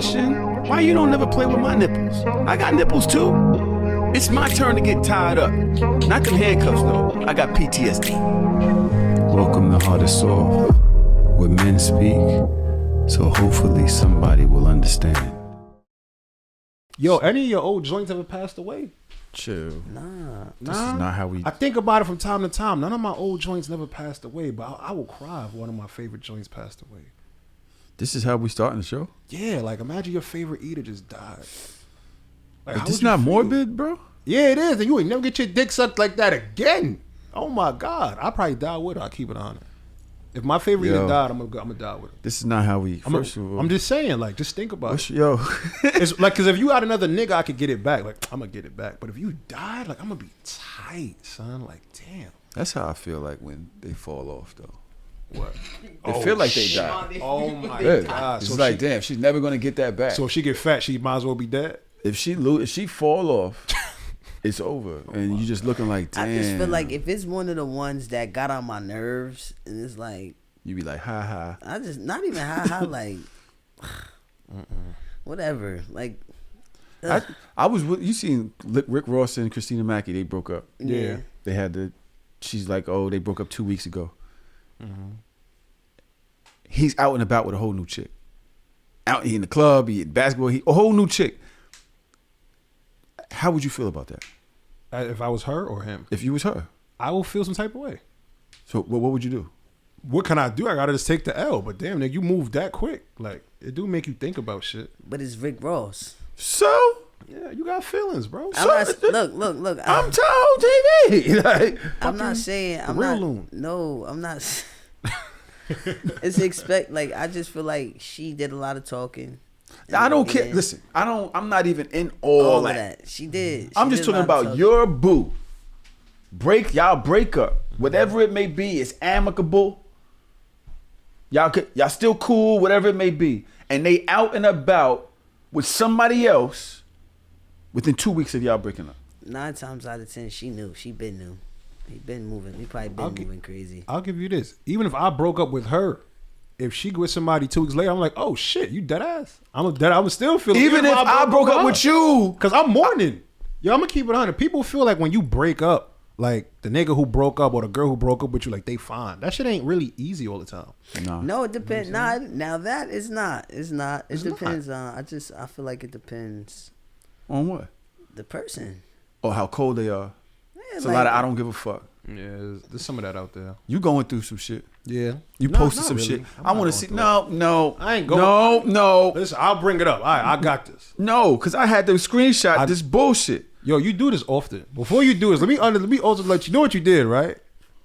question, why you don't never play with my nipples? I got nipples too. It's my turn to get tied up. Not them handcuffs though, I got PTSD. Welcome to Hardorsoft, where men speak, so hopefully somebody will understand. Yo, any of your old joints ever passed away? Chill. Nah. This is not how we... I think about it from time to time. None of my old joints never passed away, but I will cry if one of my favorite joints passed away. This is how we starting the show? Yeah, like imagine your favorite eater just died. Like, this is not morbid, bro? Yeah, it is. And you ain't never get your dick sucked like that again. Oh my God. I'll probably die with her. I'll keep it on her. If my favorite eater died, I'm gonna die with her. This is not how we... I'm just saying, like, just think about it. Yo. It's like, because if you had another nigga, I could get it back. Like, I'm gonna get it back. But if you died, like, I'm gonna be tight, son. Like, damn. That's how I feel like when they fall off, though. What? They feel like they died. Oh my God. It's so like, damn, she's never gonna get that back. So if she get fat, she might as well be dead? If she fall off, it's over. And you just looking like, damn. I just feel like if it's one of the ones that got on my nerves, and it's like... You be like, ha ha. I just, not even ha ha, like... whatever. Like... I was with, you seen Rick Ross and Christina Mackey, they broke up. Yeah. They had she's like, oh, they broke up 2 weeks ago. Mm-hmm. He's out and about with a whole new chick. Out in the club, he in basketball, a whole new chick. How would you feel about that? If I was her or him? If you was her. I will feel some type of way. So what would you do? What can I do? I gotta just take the L. But damn, nigga, you move that quick. Like, it do make you think about shit. But it's Rick Ross. So? Yeah, you got feelings, bro. Look. I'm Tahoe TV. Like, I'm not saying I'm real not. Loon. No, I'm not. It's like I just feel like she did a lot of talking. I don't care. Listen, I'm not even in all that. She did. I'm just talking about your boo. Y'all break up. Whatever it may be, it's amicable. Y'all still cool, whatever it may be. And they out and about with somebody else within 2 weeks of y'all breaking up. 9 times out of 10, she knew. She been knew. He been moving. He probably been moving crazy. I'll give you this. Even if I broke up with her, if she with somebody 2 weeks later, I'm like, oh shit, you dead ass. I'm still feeling. Even if I broke up with you, because I'm mourning. Yo, I'm gonna keep it 100. People feel like when you break up, like the nigga who broke up or the girl who broke up with you, like they fine. That shit ain't really easy all the time. No, it depends. Now that is not. It's not. It depends on. I feel like it depends on what? The person. Or how cold they are. Yeah, it's a lot of I don't give a fuck. Yeah, there's some of that out there. You going through some shit. Yeah. You posted some really. shit. I want to see. No. I ain't going. No. Listen, I'll bring it up. All right, I got this. No, because I had to screenshot this bullshit. Yo, you do this often. Before you do this, let me also let you know what you did, right?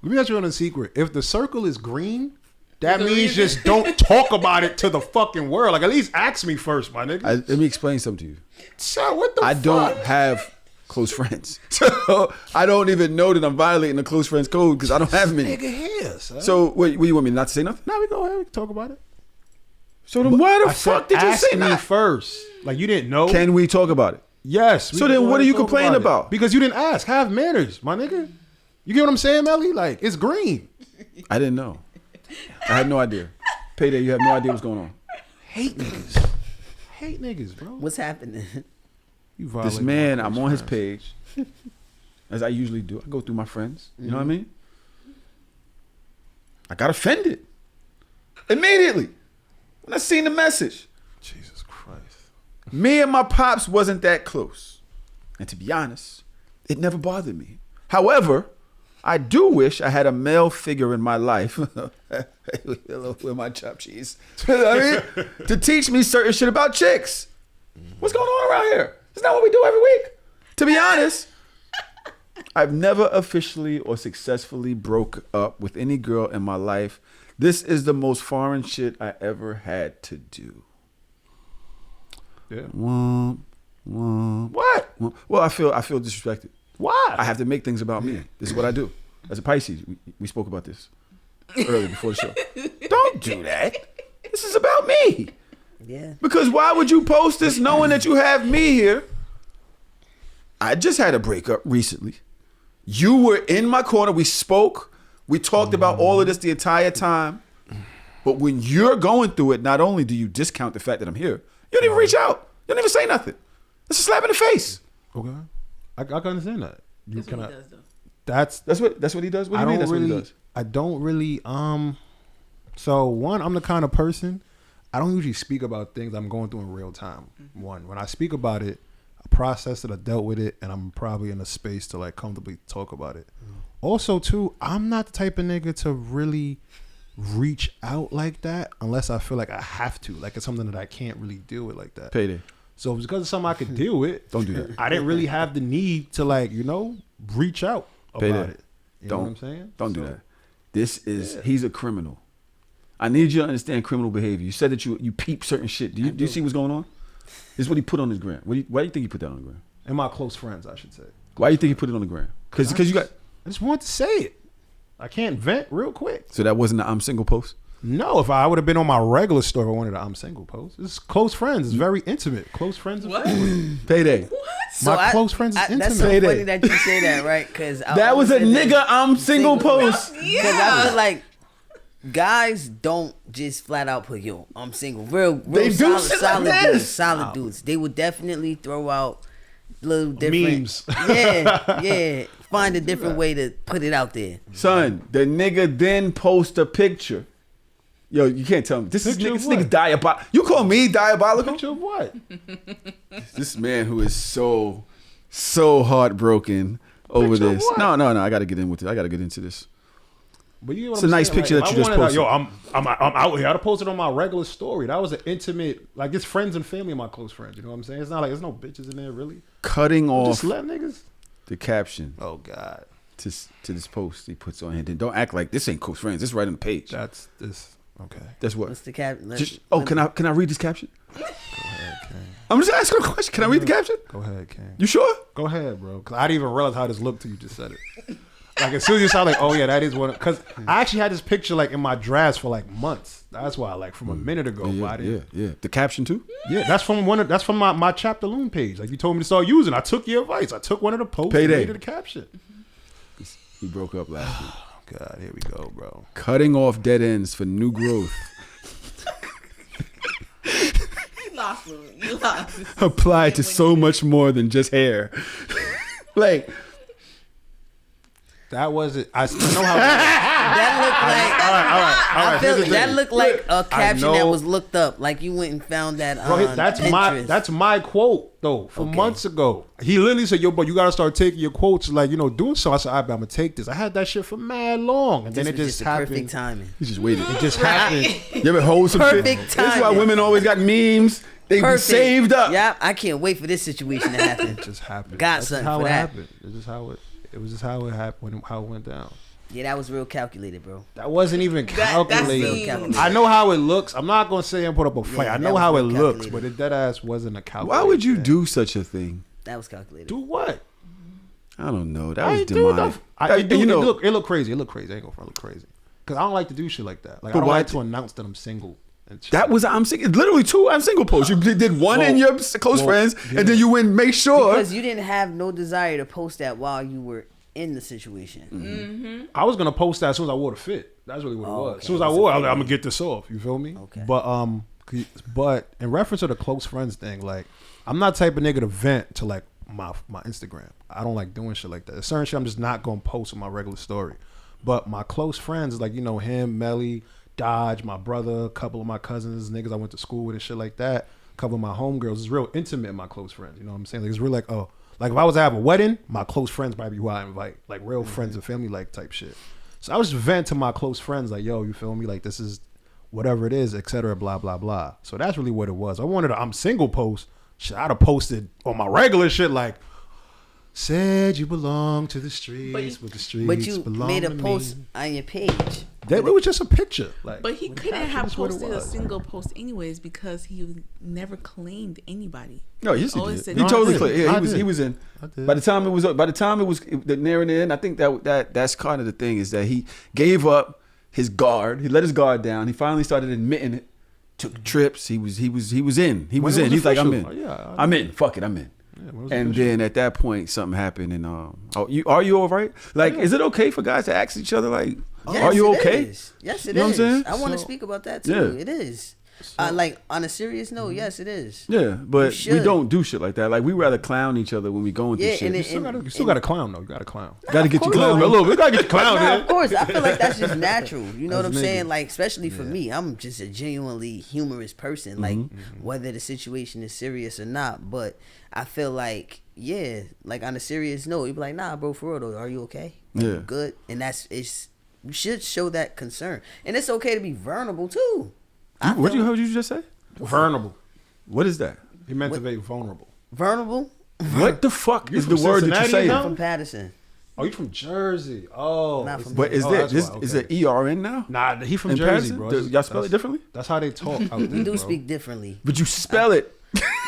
Let me let you on a secret. If the circle is green, that means just don't talk about it to the fucking world. Like, at least ask me first, my nigga. Let me explain something to you. So, what the fuck? I don't have close friends. So, I don't even know that I'm violating the close friends code because I don't have many. Nigga here, son. So, what you want me not to say nothing? No, we go ahead. We can talk about it. So, then why the fuck did you say that? Ask me first. Like, you didn't know. Can we talk about it? Yes. So then what are you complaining about? Because you didn't ask. Have manners, my nigga. You get what I'm saying, Melly? Like, it's green. I didn't know. I had no idea. PaeDae, you have no idea what's going on. Hate niggas, bro. What's happening? You this man, I'm on his page, as I usually do. I go through my friends. You know what I mean? I got offended. Immediately. When I seen the message. Jesus Christ. Me and my pops wasn't that close. And to be honest, it never bothered me. However, I do wish I had a male figure in my life. With my chopped cheese. I mean, to teach me certain shit about chicks. What's going on around here? It's not what we do every week. To be honest, I've never officially or successfully broke up with any girl in my life. This is the most foreign shit I ever had to do. Yeah. What? Well, I feel disrespected. Why? I have to make things about me. This is what I do. As a Pisces, we spoke about this earlier before the show. Don't do that. This is about me. Yeah. Because why would you post this knowing that you have me here? I just had a breakup recently. You were in my corner. We spoke. We talked about all of this the entire time. But when you're going through it, not only do you discount the fact that I'm here, you don't even reach out. You don't even say nothing. It's a slap in the face. Okay, I can understand that. That's what he does, though. That's what he does. What do you mean? That's what he does. I don't really. So one, I'm the kind of person I don't usually speak about things I'm going through in real time. Mm-hmm. One, when I speak about it, I processed it, I dealt with it, and I'm probably in a space to like comfortably talk about it. Mm-hmm. Also, too, I'm not the type of nigga to really reach out like that unless I feel like I have to. Like it's something that I can't really deal with like that. PaeDae. So if it's because of something I could deal with, don't do that. I didn't really have the need to like, reach out about it. You know what I'm saying? Don't do that. This is he's a criminal. I need you to understand criminal behavior. You said that you peep certain shit. Do you see what's going on? This is what he put on his gram. Why do you think he put that on the gram? And my close friends, I should say. Why do you think he put it on the gram? Because you got. I just wanted to say it. I can't vent real quick. So that wasn't the I'm single post? No, if I would have been on my regular story, I wanted an I'm single post. It's close friends. It's very intimate. Close friends. What? PaeDae. What? My close friends is intimate. That's so funny that you say that, right? Because that was a nigga I'm single post. Because I feel like guys don't just flat out put, yo, I'm single. Real they do solid like dudes. Solid dudes. They would definitely throw out little different memes. Yeah. Find a different way to put it out there. Son, the nigga then post a picture. Yo, you can't tell me. This nigga's diabolical. You call me diabolical? Picture of what? This man who is so heartbroken over Picture of this. what? No, I gotta get in with it. I gotta get into this. But you know It's a nice picture that you just posted. Yo, I'm out here. I'd have posted on my regular story. That was an intimate, like it's friends and family of my close friends. You know what I'm saying? It's not like there's no bitches in there really. Cutting off Just let niggas. the caption. Oh God. To this post he puts on here. Then don't act like this ain't close friends. This right on the page. That's this. Okay. That's what. What's the caption? Can I read this caption? Go ahead, King. I'm just asking a question. Can I read the caption? Go ahead, King. You sure? Go ahead, bro. Cause I didn't even realize how this looked till you just said it. Like as soon as you said, like, oh yeah, that is one. Cause I actually had this picture like in my drafts for like months. That's why, like from a minute ago. Yeah. The caption too. Yeah, that's from my chapter Loon page. Like you told me to start using. I took your advice. I took one of the posts and made it a caption. He broke up last week. God, here we go, bro. Cutting off dead ends for new growth. You lost, Loon. You lost. Applied to so much more than just hair. Like that wasn't. I know how. That looked like. all right. I feel Here's the that thing. looked like a caption that know- was looked up. Like you went and found that on Bro, Pinterest. that's my quote though from months ago. He literally said, "Yo, bro, you gotta start taking your quotes, like doing so." I said, "I'm gonna take this." I had that shit for mad long, and This then it was just the happened. perfect timing. he just waited. It just happened. You ever hold some shit? Perfect That's why timing. women always got memes. They be Perfect. saved up. Yeah, I can't wait for this situation to happen. It just happened. Got That's something how for it that. happened. It's just how it. It was just how it happened. How it went down. Yeah, that was real calculated, bro. That wasn't even That calculated. seems- I know how it looks. I'm not gonna say and put up a fight. Yeah, I that know was how it real looks, calculated. but it dead ass wasn't a calculated. Why would you thing. do such a thing? That was calculated. Do what? I don't know. That I was ain't do demonic. enough. It looked crazy. It looked crazy. I ain't gonna front. It looked crazy. Cause I don't like to do shit like that. Like But I don't why like did- to announce that I'm single. And shit. That was I'm single. Literally two I'm single posts. You did one in your close friends, and then you went and make sure. Because you didn't have no desire to post that while you were in the situation. Mm-hmm. I was gonna post that as soon as I wore the fit. That's really what it was. okay. As soon as I wore it, I was like, I'm gonna get this off. You feel me? Okay. But in reference to the close friends thing, like I'm not the type of nigga to vent to like my Instagram. I don't like doing shit like that. There's certain shit I'm just not gonna post on my regular story. But my close friends, like him, Melly, Dodge, my brother, a couple of my cousins, niggas I went to school with and shit like that. A couple of my homegirls. It's real intimate, my close friends. You know what I'm saying? Like it's real like, oh, like if I was to have a wedding, my close friends might be who I invite. Like real friends and family like type shit. So I was just venting to my close friends like, yo, you feel me? Like this is whatever it is, etc. Blah, blah, blah. So that's really what it was. I wanted a I'm single post. Shit, I'd have posted on my regular shit like, said you belong to the streets, but the streets But you belong made a to post me. on your page. It was just a picture. Like, But he the couldn't caption have is what it posted a was. single post anyways because he never claimed anybody. No, yes, he Always did. said He no, totally I clear. did. Yeah, I he did. was in. I did. By the time it was nearing the end, I think that's kind of the thing is that he gave up his guard. He let his guard down. He finally started admitting it. Took trips. He was in. He was When in. it was He's like, I'm in. official. Yeah, I'm in. Fuck it. I'm in. And then at that point, something happened, and are you all right? Like, is it okay for guys to ask each other, like, Yes, are you it okay? is. Yes, it You know is. what I'm saying? I want to speak about that too. Yeah. It is. Like on a serious note, yes, it is. Yeah, but You we should. don't do shit like that. Like, we rather clown each other when we going through Yeah, shit. and You still got to clown though. You got to clown. Gotta get your course. clown a little bit. Gotta get your clown No, in. of course. I feel like that's just natural. You know what I'm That's saying? niggas. Like, especially for me, I'm just a genuinely humorous person. Like, whether the situation is serious or not. But I feel like, yeah, like on a serious note, you'd be like, nah, bro, for real though, are you okay? Like, Yeah. you good? And you should show that concern. And it's okay to be vulnerable too. What you just say? Vulnerable. What is that? He meant to be vulnerable. Vulnerable? What the fuck You is the from word that you Cincinnati say? now? From Patterson. Oh, you from Jersey? Oh, Not from But is Oh, there that's is, why, is okay. there ERN now? Nah, he from In Jersey, Patterson? bro. Y'all spell it differently? That's how they talk. Out We there, do bro. speak differently. But you spell it.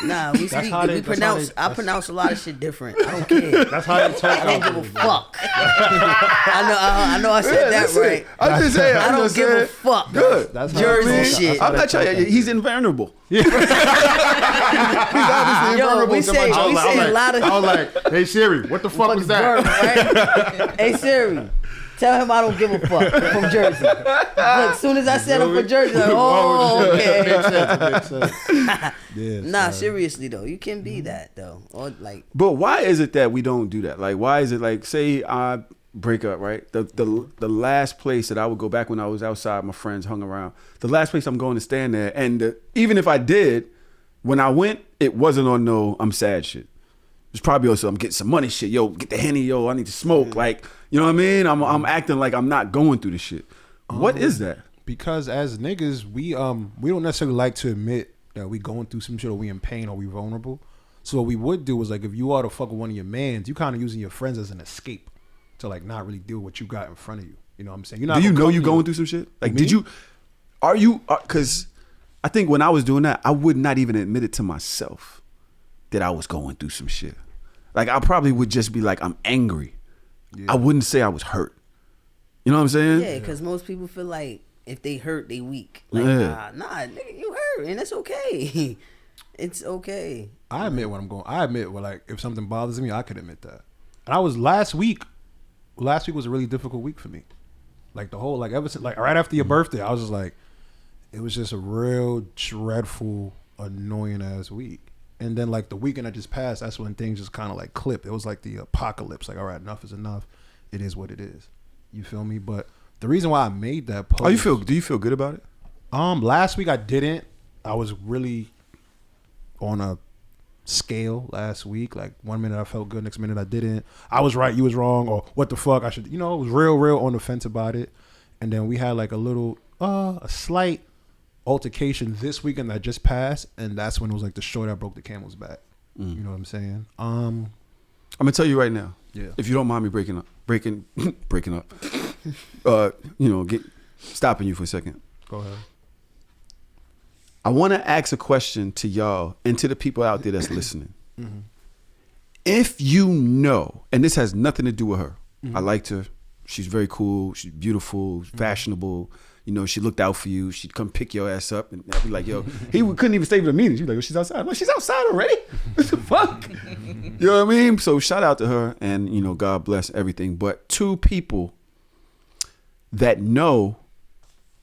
Nah, we That's speak. how they- We that's how pronounce. they- I pronounce a lot of shit different. I don't care. That's how they talk. I don't out give a there, bro. fuck. I know. I said that Listen, right. I'm just saying. I I'm don't just give a saying. fuck. Good. That's how Jersey they talk. shit. That's how I'm they not talk telling you. out He's there. invulnerable. Yo, we say a lot of I was like, hey Siri, what the fuck was that? right? Hey Siri, tell him I don't give a fuck. I'm from Jersey. Look, as soon as I said I'm from Jersey, like, oh, okay. Makes sense. Yeah. Nah, seriously though, you can be that though, or like. But why is it that we don't do that? Like, why is it like, say I break up, right? The last place that I would go back when I was outside, my friends hung around. The last place I'm going to stand there, and even if I did, when I went, it wasn't on no I'm sad shit. It's probably also I'm getting some money shit. Yo, get the Henny, yo, I need to smoke. Like, you know what I mean? I'm acting like I'm not going through the shit. What is that? Because as niggas, we don't necessarily like to admit that we going through some shit or we in pain or we vulnerable. So what we would do is like if you are to fuck with one of your mans, you kind of using your friends as an escape to like not really deal with what you got in front of you. You know what I'm saying? You're not Do you gonna know come you to going through some shit? Like, Me? because I think when I was doing that, I would not even admit it to myself that I was going through some shit. Like, I probably would just be like, I'm angry. I wouldn't say I was hurt. You know what I'm saying? Yeah, because most people feel like if they hurt, they weak. Like, Yeah. nah, nigga, you hurt, and it's okay. It's okay. I admit when I'm going. I admit when like if something bothers me, I could admit that. And I was last week was a really difficult week for me. Like the whole like ever since like right after your birthday, I was just like, it was just a real dreadful, annoying ass week. And then like the weekend that just passed, that's when things just kind of like clipped. It was like the apocalypse. Like, all right, enough is enough. It is what it is. You feel me? But the reason why I made that post. Do you feel good about it? Last week I didn't. I was really on a scale last week. Like 1 minute I felt good, next minute I didn't. I was right, you was wrong, or what the fuck I should. You know, it was real on the fence about it. And then we had like a slight altercation this weekend that just passed, and that's when it was like the straw that broke the camel's back. You know what I'm saying? I'm gonna tell you right now. Yeah. If you don't mind me breaking up, stopping you for a second. Go ahead. I want to ask a question to y'all and to the people out there that's listening. If you know, and this has nothing to do with her, I liked her. She's very cool. She's beautiful, fashionable. You know, she looked out for you. She'd come pick your ass up and I'd be like, yo, couldn't even stay for the meeting. She's like, oh, she's outside. I'm like, she's outside already? What the fuck? You know what I mean? So shout out to her and, you know, God bless everything. But two people that know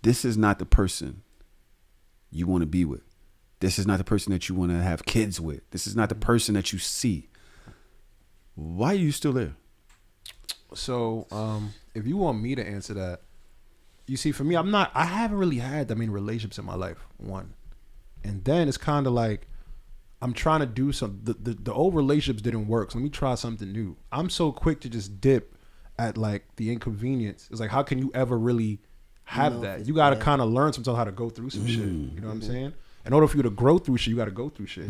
this is not the person you want to be with. This is not the person that you want to have kids with. This is not the person that you see. Why are you still there? So, if you want me to answer that, you see, for me, I haven't really had that many relationships in my life, one. And then it's kind of like, I'm trying to do something. The old relationships didn't work, so let me try something new. I'm so quick to just dip at like the inconvenience. It's like, how can you ever really have that? You got to kind of learn sometimes how to go through some shit. You know what I'm saying? In order for you to grow through shit, you got to go through shit.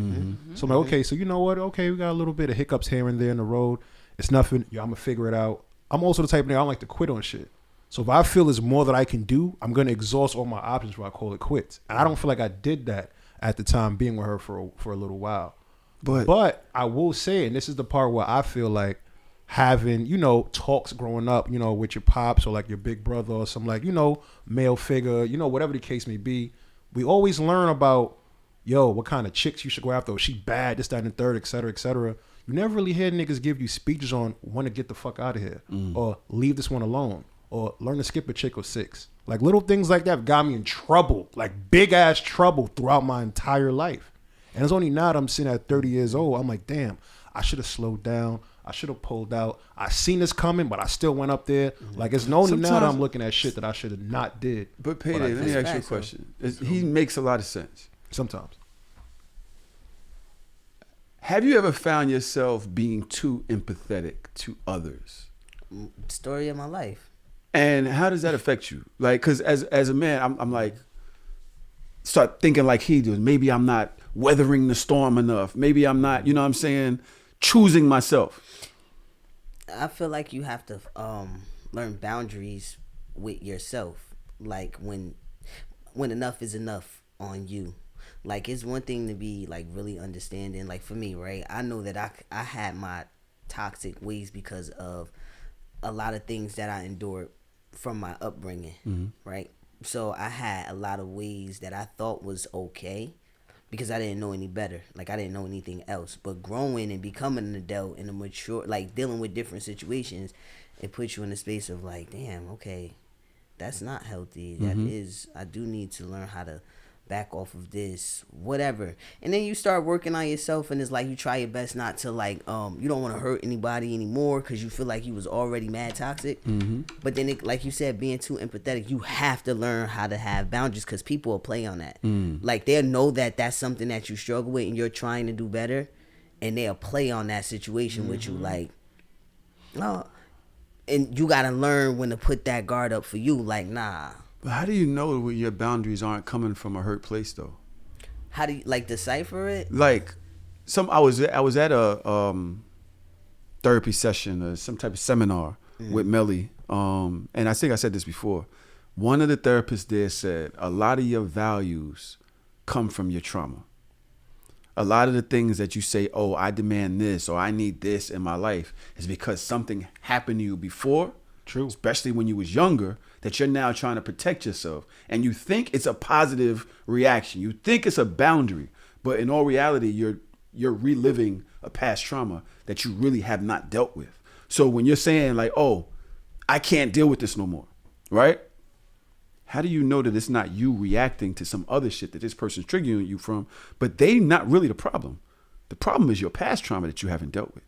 So I'm like, okay, so you know what? Okay, we got a little bit of hiccups here and there in the road. It's nothing. I'm going to figure it out. I'm also the type of nigga, I don't like to quit on shit. So if I feel there's more that I can do, I'm going to exhaust all my options before I call it quits. And I don't feel like I did that at the time being with her for a little while. But I will say, and this is the part where I feel like having, you know, talks growing up, you know, with your pops or like your big brother or some like, you know, male figure, you know, whatever the case may be, we always learn about yo, what kind of chicks you should go after? Or she bad, this, that, and the third, et cetera, et cetera. You never really hear niggas give you speeches on when to get the fuck out of here, or leave this one alone, or learn to skip a chick or 6. Like little things like that have got me in trouble, like big ass trouble throughout my entire life. And it's only now that I'm sitting at 30 years old, I'm like, damn, I should have slowed down. I should have pulled out. I seen this coming, but I still went up there. Like it's only now that I'm looking at shit that I should have not did. But PaeDae, let me ask you a question. He makes a lot of sense. Sometimes. Have you ever found yourself being too empathetic to others? Story of my life. And how does that affect you? Like, because as a man, I'm like, start thinking like he does. Maybe I'm not weathering the storm enough. Maybe I'm not, you know what I'm saying, choosing myself. I feel like you have to learn boundaries with yourself. Like when enough is enough on you. Like it's one thing to be like really understanding. Like for me, right? I know that I had my toxic ways because of a lot of things that I endured from my upbringing, right? So I had a lot of ways that I thought was okay because I didn't know any better. Like I didn't know anything else. But growing and becoming an adult and a mature, like dealing with different situations, it puts you in a space of like, damn, okay, that's not healthy. That is, I do need to learn how to back off of this, whatever. And then you start working on yourself, and it's like you try your best not to like you don't want to hurt anybody anymore because you feel like you was already mad toxic. But then it, like you said, being too empathetic, you have to learn how to have boundaries because people will play on that. Like they'll know that that's something that you struggle with and you're trying to do better, and they'll play on that situation with you like, oh, and you gotta learn when to put that guard up for you, like, nah. But how do you know when your boundaries aren't coming from a hurt place though? How do you like decipher it? Like I was at a therapy session or some type of seminar with Melly. And I think I said this before. One of the therapists there said a lot of your values come from your trauma. A lot of the things that you say, oh, I demand this or I need this in my life is because something happened to you before. True. Especially when you was younger, that you're now trying to protect yourself. And you think it's a positive reaction. You think it's a boundary. But in all reality, you're reliving a past trauma that you really have not dealt with. So when you're saying like, oh, I can't deal with this no more, right? How do you know that it's not you reacting to some other shit that this person's triggering you from, but they not really the problem? The problem is your past trauma that you haven't dealt with.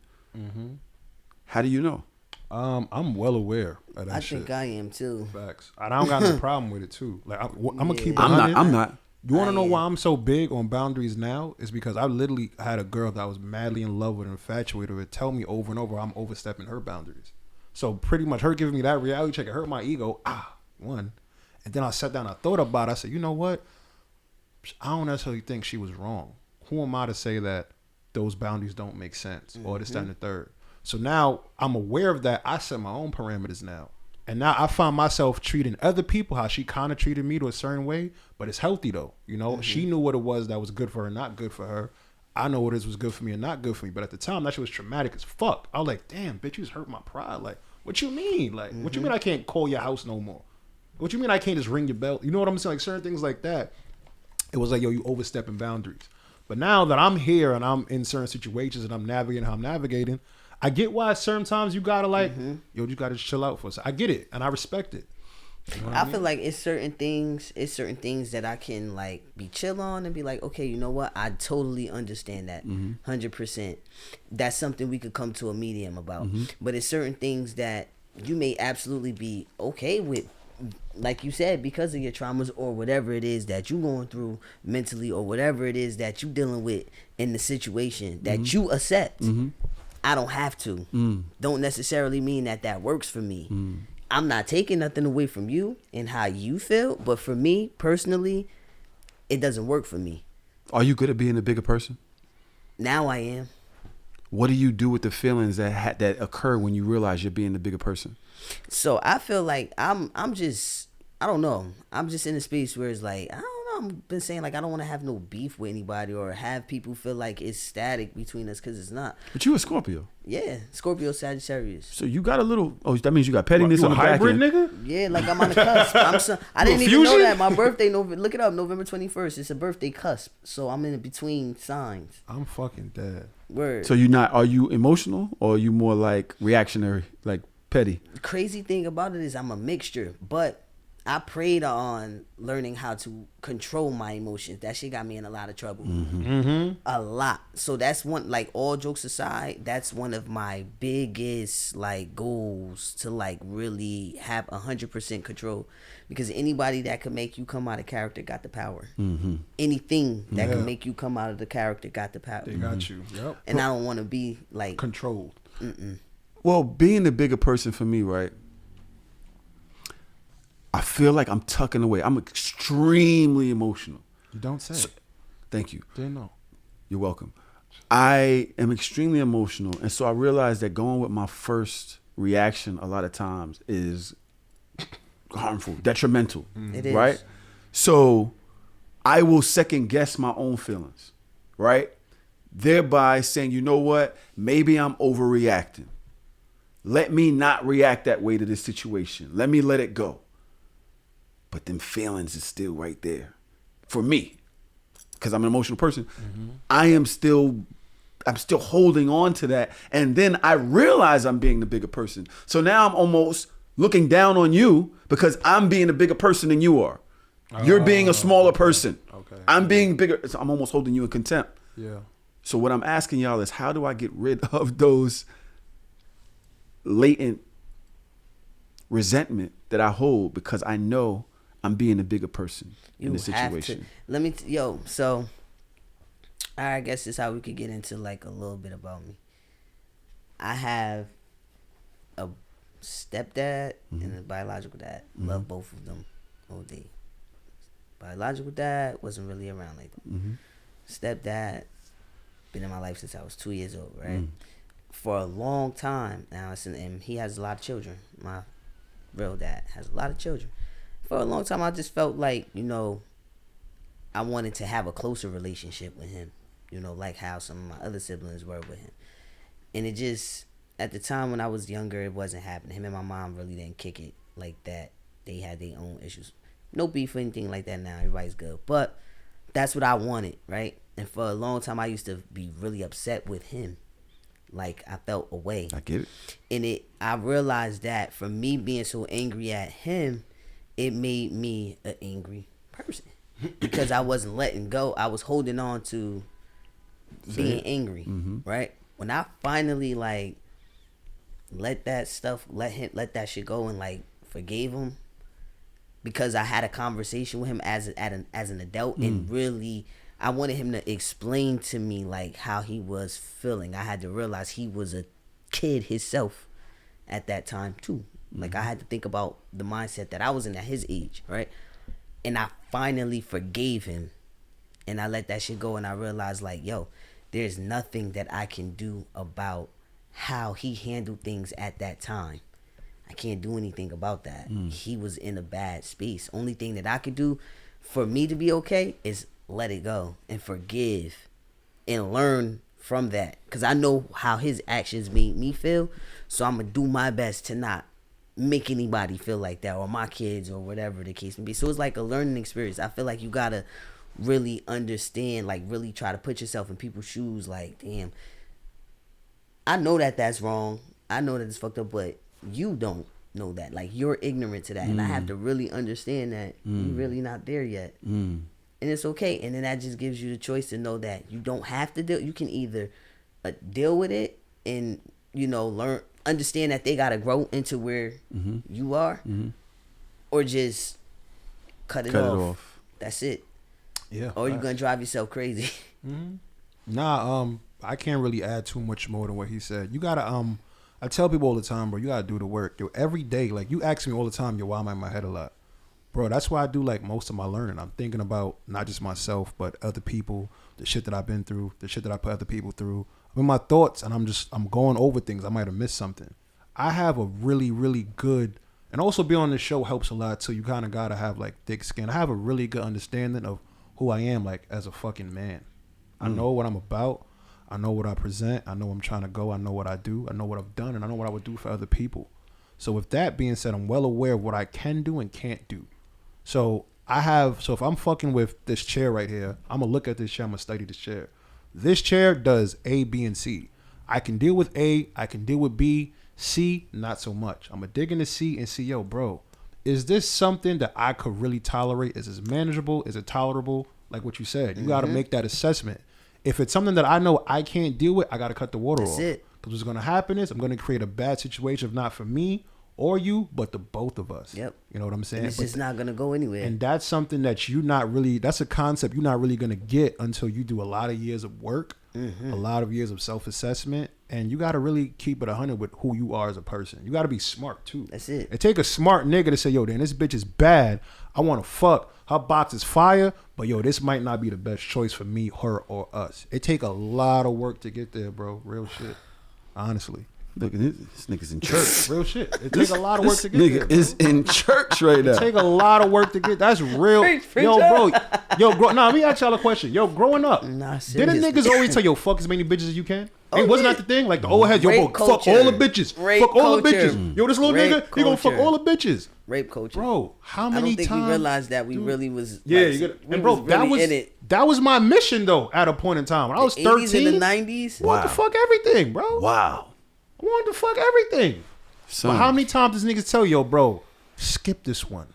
How do you know? I'm well aware of that shit. I think I am too. Facts. I don't got no problem with it too. Like I'm gonna keep it. I'm not. You want to know why I'm so big on boundaries now? Is because I literally had a girl that I was madly in love with and infatuated with tell me over and over I'm overstepping her boundaries. So pretty much her giving me that reality check, it hurt my ego. One. And then I sat down, I thought about it. I said, you know what? I don't necessarily think she was wrong. Who am I to say that those boundaries don't make sense or this, that, and the third? So now I'm aware of that. I set my own parameters now. And now I find myself treating other people how she kind of treated me to a certain way, but it's healthy though. You know, she knew what it was that was good for her, not good for her. I know what it was good for me and not good for me. But at the time, that shit was traumatic as fuck. I was like, damn, bitch, you just hurt my pride. Like, what you mean? Like, what you mean I can't call your house no more? What you mean I can't just ring your bell? You know what I'm saying? Like certain things like that. It was like, yo, you overstepping boundaries. But now that I'm here and I'm in certain situations and I'm navigating how I'm navigating, I get why certain times you gotta like, yo, you gotta chill out for a second. I get it and I respect it. You know what I mean? feel like it's certain things that I can like be chill on and be like, okay, you know what? I totally understand that. 100%. That's something we could come to a medium about. But it's certain things that you may absolutely be okay with, like you said, because of your traumas or whatever it is that you going through mentally or whatever it is that you dealing with in the situation that you accept. I don't have to. Don't necessarily mean that works for me. I'm not taking nothing away from you and how you feel, but for me personally, it doesn't work for me. Are you good at being a bigger person? Now I am. What do you do with the feelings that occur when you realize you're being the bigger person? So I feel like I'm just, I don't know. I'm just in a space where it's like, I don't know. I've been saying like I don't want to have no beef with anybody or have people feel like it's static between us because it's not. But you a Scorpio. Yeah, Scorpio, Sagittarius. So you got a little. Oh, that means you got pettiness You on a the back hybrid end. nigga? Yeah, like I'm on the cusp. I didn't even know fusion? that. My birthday, look it up, November 21st. It's a birthday cusp. So I'm in between signs. I'm fucking dead. Word. So are you emotional or are you more like reactionary, like petty? The crazy thing about it is I'm a mixture, but I prayed on learning how to control my emotions. That shit got me in a lot of trouble. A lot. So that's one, like all jokes aside, that's one of my biggest like goals to like really have 100% control. Because anybody that could make you come out of character got the power. Anything that can make you come out of the character got the power. They got you. Yep. And I don't want to be like Controlled. Well, being the bigger person for me, right? I feel like I'm tucking away. I'm extremely emotional. You don't say. Thank you. Didn't know. You're welcome. I am extremely emotional. And so I realized that going with my first reaction a lot of times is harmful, detrimental. It is. Right? So I will second guess my own feelings, right? Thereby saying, you know what? Maybe I'm overreacting. Let me not react that way to this situation. Let me let it go. But them feelings is still right there. For me, because I'm an emotional person, I'm still holding on to that. And then I realize I'm being the bigger person. So now I'm almost looking down on you because I'm being a bigger person than you are. You're being a smaller person. Okay. I'm being bigger. So I'm almost holding you in contempt. Yeah. So what I'm asking y'all is, how do I get rid of those latent resentment that I hold because I know I'm being a bigger person in the situation? Let me, so I guess this is how we could get into like a little bit about me. I have a stepdad and a biological dad. Love both of them OD. Biological dad wasn't really around like that. Stepdad been in my life since I was 2 years old, right? For a long time now, and he has a lot of children. My real dad has a lot of children. For a long time, I just felt like, I wanted to have a closer relationship with him, like how some of my other siblings were with him. And it just, at the time when I was younger, it wasn't happening. Him and my mom really didn't kick it like that. They had their own issues. No beef or anything like that now. Everybody's good. But that's what I wanted, right? And for a long time, I used to be really upset with him. Like, I felt away. I get it. And I realized that for me being so angry at him, it made me an angry person. Because I wasn't letting go. I was holding on to being angry, right? When I finally, like, let that shit go and, like, forgave him, because I had a conversation with him as an adult and really I wanted him to explain to me like how he was feeling. I had to realize he was a kid himself at that time too. Like I had to think about the mindset that I was in at his age, right? And I finally forgave him and I let that shit go and I realized like, there's nothing that I can do about how he handled things at that time. I can't do anything about that. He was in a bad space. Only thing that I could do for me to be okay is let it go and forgive and learn from that. Because I know how his actions made me feel. So I'm going to do my best to not make anybody feel like that or my kids or whatever the case may be. So it's like a learning experience. I feel like you got to really understand, like really try to put yourself in people's shoes. Like, damn, I know that that's wrong. I know that it's fucked up, but you don't know that. Like, you're ignorant to that. And I have to really understand that you're really not there yet. And it's okay. And then that just gives you the choice to know that you don't have to deal. You can either deal with it and, learn, understand that they got to grow into where you are, or just cut it off. That's it. Yeah. Or you're going to drive yourself crazy. Nah, I can't really add too much more than what he said. You gotta, I tell people all the time, bro, you gotta do the work. Every day, like you ask me all the time, why am I in my head a lot? Bro, that's why I do like most of my learning. I'm thinking about not just myself, but other people, the shit that I've been through, the shit that I put other people through. I'm in my thoughts and I'm going over things. I might have missed something. I have a really, really good, and also being on this show helps a lot too. You kind of gotta have like thick skin. I have a really good understanding of who I am, like, as a fucking man. I know what I'm about. I know what I present. I know where I'm trying to go. I know what I do. I know what I've done, and I know what I would do for other people. So with that being said, I'm well aware of what I can do and can't do. So if I'm fucking with this chair right here, I'm gonna look at this chair, I'm gonna study this chair. This chair does A, B, and C. I can deal with A, I can deal with B, C, not so much. I'm gonna dig into C and see, yo, bro, is this something that I could really tolerate? Is this manageable? Is it tolerable? Like what you said, you gotta make that assessment. If it's something that I know I can't deal with, I gotta cut the water off. That's it. Because what's gonna happen is I'm gonna create a bad situation, if not for me or you, but the both of us. Yep. You know what I'm saying? And it's just not gonna go anywhere. And that's something that that's a concept you're not really gonna get until you do a lot of years of work, a lot of years of self-assessment, and you gotta really keep it 100 with who you are as a person. You gotta be smart too. That's it. It take a smart nigga to say, yo, damn, this bitch is bad. I wanna fuck. Her box is fire, but yo, this might not be the best choice for me, her, or us. It take a lot of work to get there, bro. Real shit. Honestly. Look, this nigga's in church. Real shit. It takes a lot of work to get Nigga there. Bro. is in church right now. It take a lot of work to get. That's real. Yo, bro. Let me ask y'all a question. Yo, growing up, Nah, didn't seriously. niggas always tell yo fuck as many bitches as you can? Oh, Wasn't yeah. that the thing? Like the old heads, yo, bro, Rape fuck all the culture. bitches. Rape Fuck all the culture. bitches. Yo, this little Rape nigga, he gonna fuck culture. all the bitches. Rape culture. Bro, how I many don't think times? we realized that we really was. Yeah, like, you get, we and bro, was really in it. that was my mission though. At a point in time, when I was 80s 13, and the 90s. I wanted to fuck everything, bro. Wow. I wanted to fuck everything. Son. But how many times does niggas tell you, yo, bro, skip this one.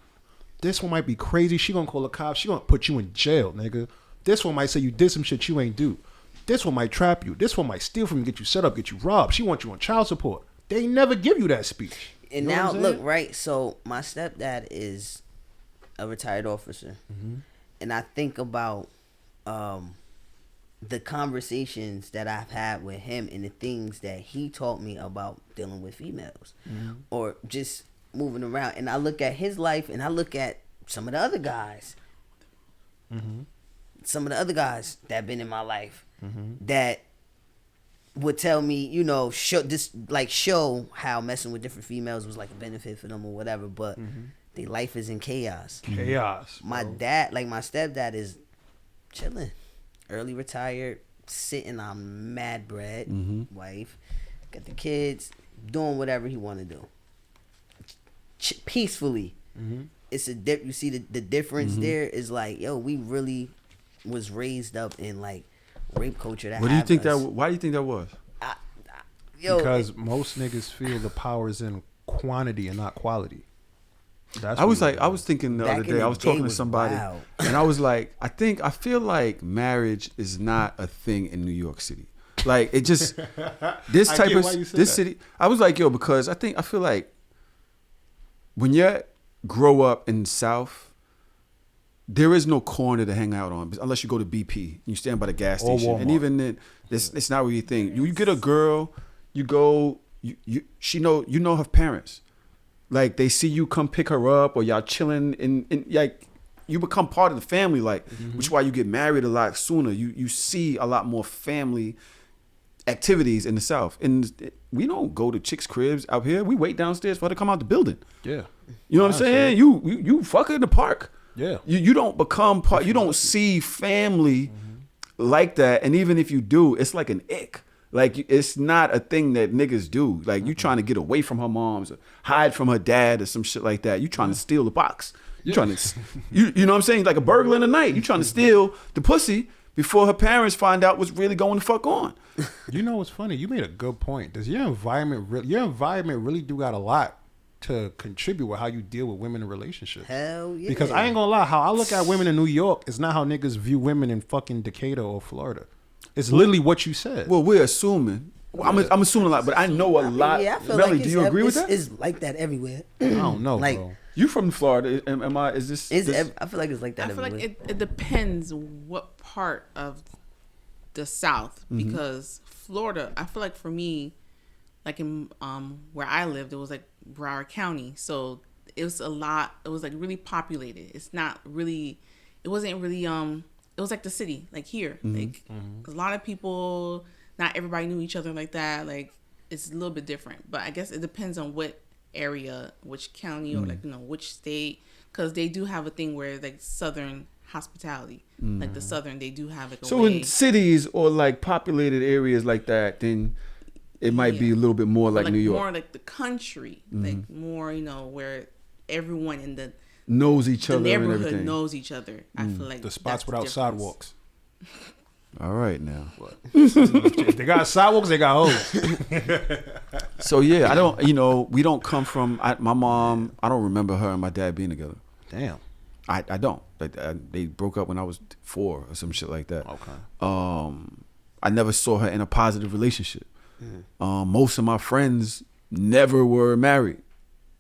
This one might be crazy. She gonna call the cops. She gonna put you in jail, nigga. This one might say you did some shit you ain't do. This one might trap you. This one might steal from you, get you set up, get you robbed. She want you on child support. They never give you that speech. And You know now, what I'm look, saying? right? So my stepdad is a retired officer, and I think about the conversations that I've had with him and the things that he taught me about dealing with females, or just moving around. And I look at his life, and I look at some of the other guys, some of the other guys that been in my life that would tell me, you know, show how messing with different females was like a benefit for them or whatever, but their life is in chaos. Chaos. My dad, like my stepdad, is chilling, early retired, sitting on mad bread, wife, got the kids, doing whatever he want to do, peacefully. It's a you see the difference there is like, yo, we really was raised up in like rape culture. That What do you think us. that? Why do you think that was? Yo, Because most niggas feel the power is in quantity and not quality. That's I was what like, I was thinking the Back other in day, the I was day talking to was somebody, wild. and I was like, I feel like marriage is not a thing in New York City. Like, it just, this I type get of, why you said this that. city, I was like, yo, because I feel like when you grow up in the South, there is no corner to hang out on unless you go to BP. You stand by the gas Or station. And Walmart. even then, it's not really a thing. You get a girl, you go, you know her parents. Like, they see you come pick her up, or y'all chilling in like, you become part of the family, like, which is why you get married a lot sooner. You see a lot more family activities in the South. And we don't go to chicks' cribs out here. We wait downstairs for her to come out the building. Yeah. You know what I'm saying? You fuck her in the park. Yeah. You don't become part. You don't see family like that. And even if you do, it's like an ick. Like, it's not a thing that niggas do. Like, you trying to get away from her moms, or hide from her dad, or some shit like that. You trying to steal the box. You trying to, you know what I'm saying? Like a burglar in the night. You trying to steal the pussy before her parents find out what's really going the fuck on. You know what's funny? You made a good point. Does your environment really do got a lot to contribute with how you deal with women in relationships? Hell yeah. Because I ain't gonna lie, how I look at women in New York is not how niggas view women in fucking Decatur or Florida. It's literally what you said. Well, we're assuming. I'm assuming a lot, but I know a lot. Yeah, I feel Melly, like do you agree with that? It's like that everywhere. I don't know, like, bro. You from Florida? Am I? Is this? I feel like it's like that I feel everywhere. like it depends what part of the South, because Florida, I feel like for me, like in where I lived, it was like Broward County, so it was a lot. It was like really populated. It wasn't really it was like the city, like here, like 'cause a lot of people, not everybody knew each other like that. Like, it's a little bit different, but I guess it depends on what area, which county, or like, you know, which state, because they do have a thing where like Southern hospitality. Like the Southern, they do have like a So way. in cities or like populated areas like that, then it might be a little bit more like New York. More like the country, like more, where everyone in the Knows each other and neighborhood everything. knows each other. I feel like The spots that's without difference. sidewalks. All right now. If they got sidewalks, they got hoes. So yeah, I don't. We don't come from. My mom. I don't remember her and my dad being together. Damn. I don't. They broke up when I was 4 or some shit like that. Okay. I never saw her in a positive relationship. Most of my friends never were married.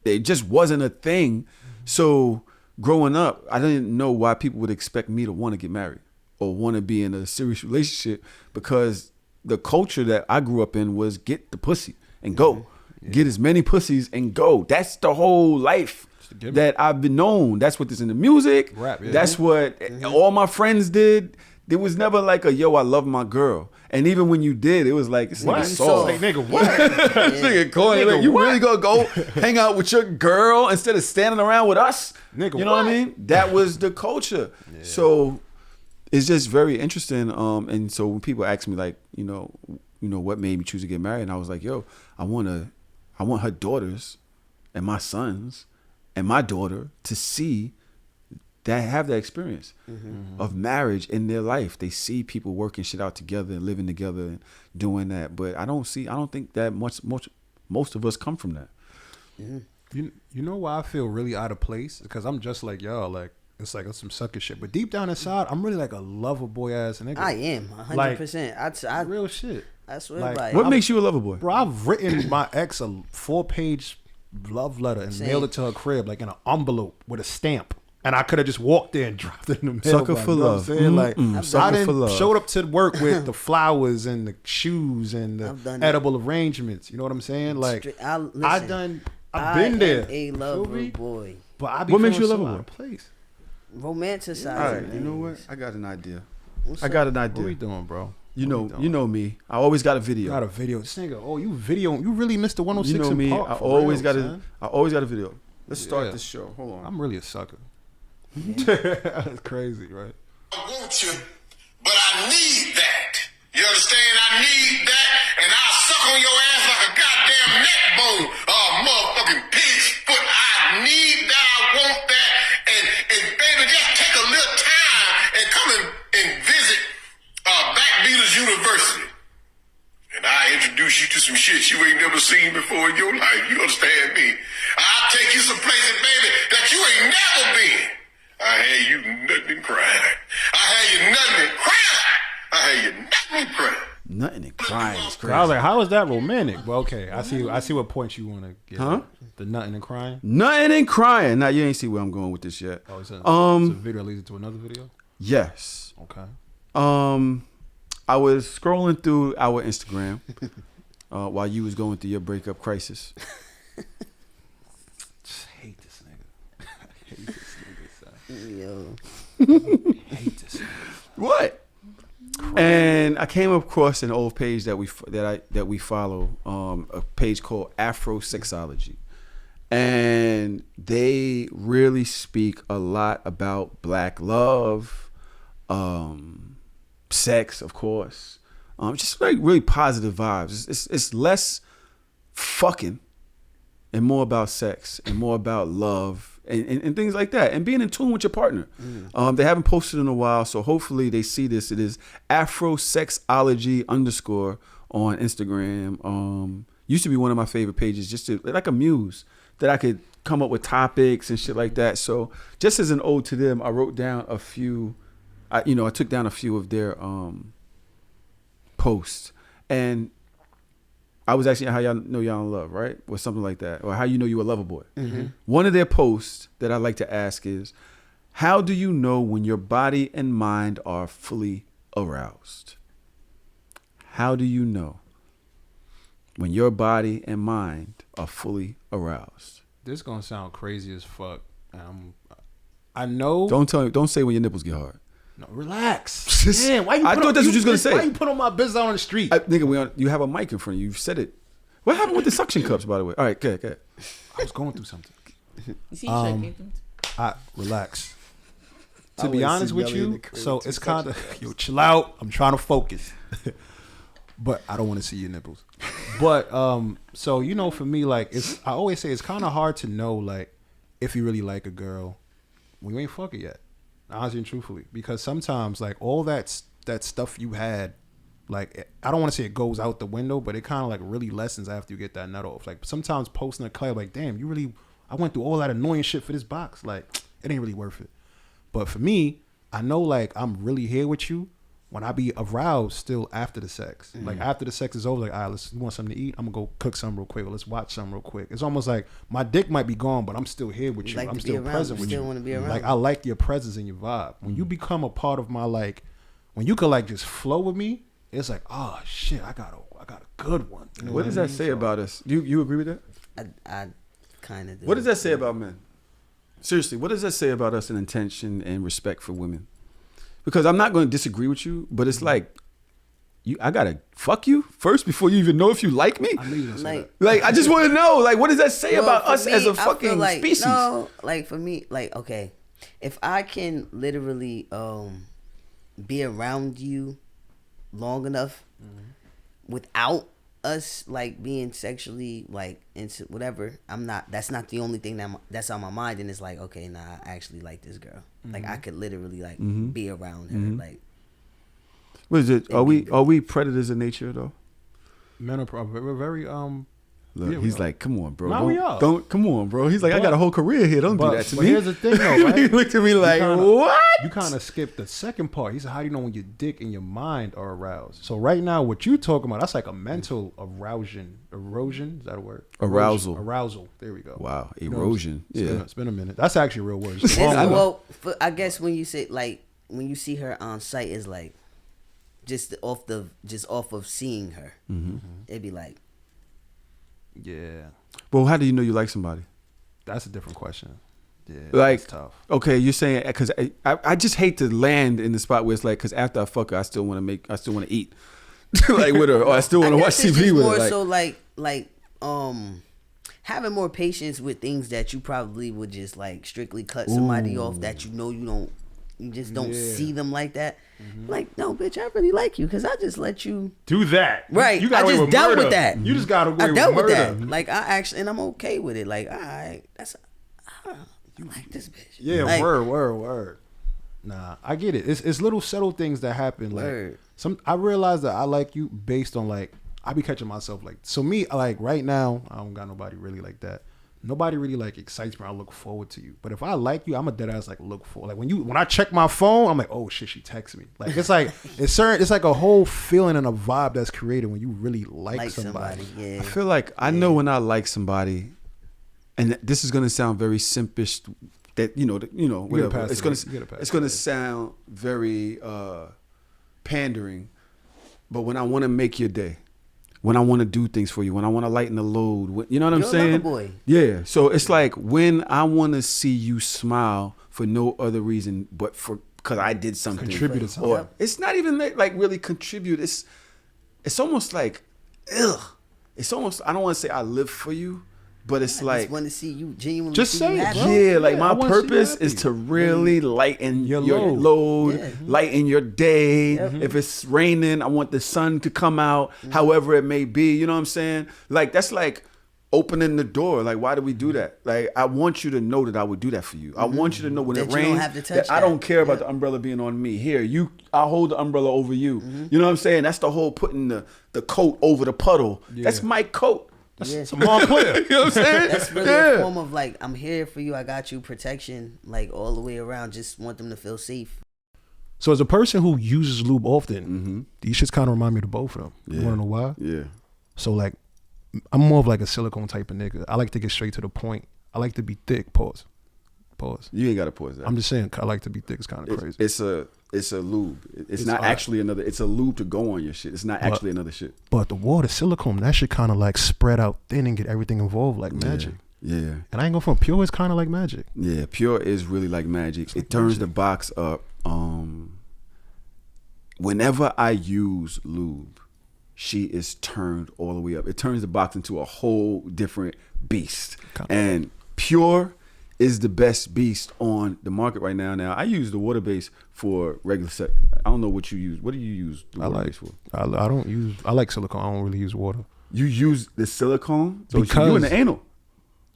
It just wasn't a thing. So growing up, I didn't know why people would expect me to want to get married or want to be in a serious relationship, because the culture that I grew up in was get the pussy and go. Get as many pussies and go. That's the whole life that I've been known. That's what is in the music. Rap, yeah. That's what all my friends did. There was never like a, yo, I love my girl. And even when you did, it was like, this nigga soft. Like, nigga, what? This nigga corny. Nigga, Like, you what? really gonna go hang out with your girl instead of standing around with us? Nigga, you know what I what? mean? That was the culture. So it's just very interesting. And so when people ask me like, what made me choose to get married, and I was like, yo, I want her daughters and my sons and my daughter to see that, have that experience of marriage in their life. They see people working shit out together and living together and doing that. But I don't think that most of us come from that. You know why I feel really out of place? Because I'm just like y'all. Like, it's like some sucker shit. But deep down inside, I'm really like a lover boy ass nigga. I am 100%. I Real shit. I swear Like, by What it. makes you a lover boy? Bro, I've written my ex a 4-page love letter and Same. mailed it to her crib, like in an envelope with a stamp. And I could have just walked there and dropped it in the mail. Sucker like, for you know love. what I'm saying? Like, Sucker I didn't for love. showed up to work with the flowers and the shoes and I've the done edible arrangements. You know what I'm saying? Like, I've been there. A Feel lover me? boy. But I be What makes feeling you a so lover out of boy? place. Romanticize. All right, it, you know man. what? I got an idea. What's I up? got an What we idea. doing, bro? You What we know, doing? you know me. I always got a video. Got a video. This nigga, you video. You really missed the 106 You know in me. Park, I for always real, got son. a video. Let's start Yeah. this show. Hold on. I'm really a sucker. That's crazy, right? I want you, but I need that. You understand? I need that, and I'll suck on your ass like a goddamn neck bone, motherfucking pig's foot. I need that. I want that. And baby, just take a little time and come and visit Backbeaters University. And I introduce you to some shit you ain't never seen before in your life. You understand me? I'll take you some places, baby, that you ain't never been. I had you nothing and crying. I had you nothing and crying. I had you nothing and crying. Nothing and crying is I crazy. was like, how is that romantic? Well, okay, I see what point you want to get. Huh? At. The nothing and crying. Nothing and crying. Now you ain't see where I'm going with this yet. Oh, it's a video leads to another video. Yes. Okay. I was scrolling through our Instagram while you was going through your breakup crisis. Just hate this nigga. Hate this nigga, son. Yo. Hate this nigga. What? And I came across an old page that we follow, a page called Afro Sexology, and they really speak a lot about black love, sex, of course, just like really positive vibes. It's less fucking and more about sex and more about love and things like that, and being in tune with your partner. They haven't posted in a while, so hopefully they see this. It is Afrosexology _ on Instagram. Used to be one of my favorite pages, just to like a muse that I could come up with topics and shit like that. So just as an ode to them, I wrote down a few. I took down a few of their posts, and I was asking how y'all know y'all in love, right? Or something like that. Or how you know you a lover boy. Mm-hmm. One of their posts that I like to ask is, how do you know when your body and mind are fully aroused? How do you know when your body and mind are fully aroused? This gonna sound crazy as fuck. I know. Don't say when your nipples get hard. No, relax. Man, why you I thought that's what you was gonna say. Why you put on my business out on the street? Nigga, you have a mic in front of you. You said it. What happened with the suction cups, by the way? All right, good. I was going through something. You see, you should have gave them. Relax. To be honest with you, so it's kind of yo, chill out. I'm trying to focus, but I don't want to see your nipples. But so you know, for me, like I always say, it's kind of hard to know like if you really like a girl when you ain't fuck it yet, honestly and truthfully, because sometimes like all that stuff you had, like I don't want to say it goes out the window, but it kind of like really lessens after you get that nut off. Like sometimes posting a club, like damn, I went through all that annoying shit for this box, like it ain't really worth it. But for me, I know like I'm really here with you when I be aroused still after the sex. Mm-hmm. Like after the sex is over, like, all right, you want something to eat? I'm gonna go cook something real quick, or let's watch something real quick. It's almost like my dick might be gone, but I'm still here with you. I'm still present with you. Still want to be around. Like I like your presence and your vibe. When you become a part of my like, when you could like just flow with me, it's like, oh shit, I got a good one. You know what does that say about us? You agree with that? I kind of do. What does that say about men? Seriously, what does that say about us in intention and respect for women? Because I'm not going to disagree with you, but it's like, I gotta fuck you first before you even know if you like me. I knew you didn't say that. Like, I just want to know, like, what does that say about us as a fucking species? No, like for me, like okay, if I can literally be around you long enough without us like being sexually like into whatever, that's not the only thing that's on my mind, and it's like, okay, nah, I actually like this girl. Like I could literally like be around her. Like what is it? Are we predators in nature though? Men are probably we're very Look, yeah, he's like, come on, bro. No, we are. Don't come on, bro. He's like, I got a whole career here. Don't do that to me. Here's the thing, though, right? He looked at me like, what? You kind of skipped the second part. He said, how do you know when your dick and your mind are aroused? So right now, what you talking about, that's like a mental erosion. Erosion? Is that a word? Arousal. Arousal. There we go. Wow. Erosion. It's been a minute. That's actually a real word. I guess when you say like when you see her on site, is like just off of seeing her, it'd be like, yeah. Well, how do you know you like somebody? That's a different question. Yeah, like, that's tough. Okay, you're saying because I just hate to land in the spot where it's like, because after I fuck her, I still want to eat like with her, or I still want to watch TV with her. More so like having more patience with things that you probably would just like strictly cut somebody off that you just don't see them like that. Like, no, bitch, I really like you because I just let you do that. Right. You got I away just with dealt murder. with that. You just got away I dealt with with murder. that. Like, I actually, and I'm okay with it. Like, all right, you like this bitch. Yeah, like, word. Nah, I get it. It's little subtle things that happen. Like word. I realize that I like you based on like I be catching myself like, so me like right now I don't got nobody really like that. Nobody really like excites me. I look forward to you. But if I like you, I'm a dead ass like look for. Like when I check my phone, I'm like, oh shit, she texted me. Like it's like it's like a whole feeling and a vibe that's created when you really like somebody. Yeah. I feel like I know when I like somebody, and this is gonna sound very simpish. That whatever. It's gonna sound very pandering, but when I want to make your day. When I want to do things for you, when I want to lighten the load, you know what I'm saying? You're a lover boy. Yeah. So it's like when I want to see you smile for no other reason but because I did something. Contributed something. Or it's not even like really contribute. It's almost like, ugh. It's almost, I don't want to say I live for you, but it's I like. just want to see you genuinely. Just say it, bro. Yeah, like my I wanna see you purpose happy. is to really lighten your load. load, lighten your day. If it's raining, I want the sun to come out, however it may be. You know what I'm saying? Like that's like opening the door. Like why do we do that? Like I want you to know that I would do that for you. I want you to know when That it you don't rains have to touch I don't that. care about the umbrella being on me. Here, I'll hold the umbrella over you. You know what I'm saying? That's the whole putting the coat over the puddle. Yeah. That's my coat. It's a Montclair. You know what I'm saying? That's really a form of like, I'm here for you. I got you, protection, like all the way around. Just want them to feel safe. So as a person who uses lube often, these shits kind of remind me of both of them. You want to know why? Yeah. So like, I'm more of like a silicone type of nigga. I like to get straight to the point. I like to be thick. Pause. You ain't got to pause that. I'm just saying, I like to be thick. It's kind of crazy. It's a lube. It's not actually another. It's a lube to go on your shit. It's not actually another shit. But the water silicone, that shit kind of like spread out thin and get everything involved like magic. Yeah. And I ain't going for pure. Is kind of like magic. Yeah, pure is really like magic. It turns the box up. Whenever I use lube, she is turned all the way up. It turns the box into a whole different beast. And pure is the best beast on the market right now. Now, I use the water base for regular sex. I don't know what you use. What do you use the water base for? I don't use. I like silicone. I don't really use water. You use the silicone? So Because- you in the anal.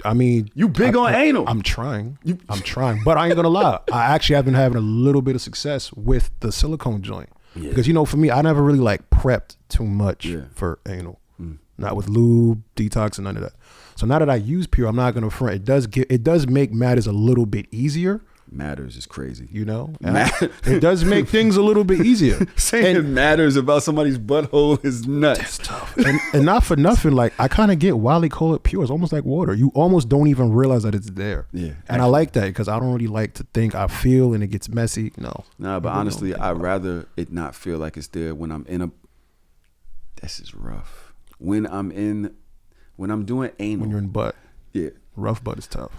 I mean, You big on anal. I'm trying. I'm trying, but I ain't gonna lie. I actually have been having a little bit of success with the silicone joint because for me, I never really like prepped too much for anal. Not with lube, detox, and none of that. So now that I use Pure, I'm not gonna front. It does make matters a little bit easier. Matters is crazy. You know, it does make things a little bit easier. Saying it matters about somebody's butthole is nuts. That's tough. And not for nothing, like I kind of get why they call it pure. It's almost like water. You almost don't even realize that it's there. Yeah. And I like that because I don't really like to think I feel and it gets messy. No. Nah, but honestly, I'd rather it not feel like it's there when I'm in a. This is rough. When I'm doing anal. When you're in butt. Yeah. Rough butt is tough.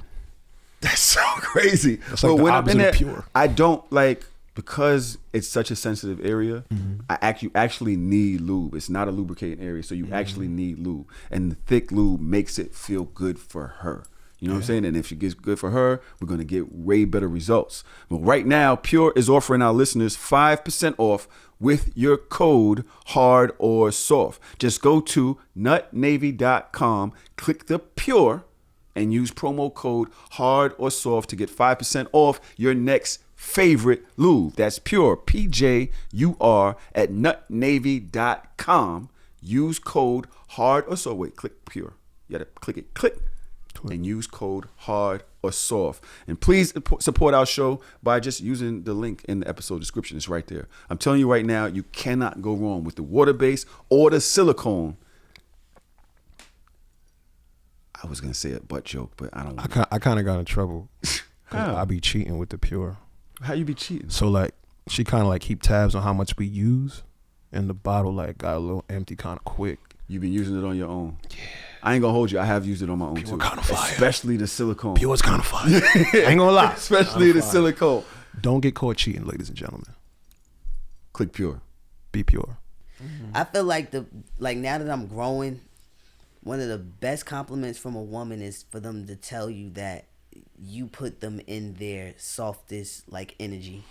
That's so crazy. That's like the when I'm opposite in of there, pure. I don't like, because it's such a sensitive area, I actually need lube. It's not a lubricating area, so you actually need lube. And the thick lube makes it feel good for her. You know what I'm saying? And if she gets good for her, we're going to get way better results. But right now, Pure is offering our listeners 5% off with your code hard or soft. Just go to nutnavy.com, click the Pure, and use promo code hard or soft to get 5% off your next favorite lube. That's Pure, PJUR, at nutnavy.com. Use code hard or soft. Wait, click Pure. You gotta click it. Click. And use code hard or soft. And please support our show by just using the link in the episode description. It's right there. I'm telling you right now, you cannot go wrong with the water base or the silicone. I was gonna say a butt joke, but I don't. I kind of got in trouble. I be cheating with the Pure. How you be cheating? So like she kind of like keep tabs on how much we use, and the bottle like got a little empty kind of quick. You been using it on your own? Yeah. I ain't gonna hold you. I have used it on my own Pure too. kind of fire. Especially the silicone. Pure's kind of fire. I ain't gonna lie. Especially the silicone. Don't get caught cheating, ladies and gentlemen. Click Pure. Be pure. I feel like now that I'm growing, one of the best compliments from a woman is for them to tell you that you put them in their softest like energy.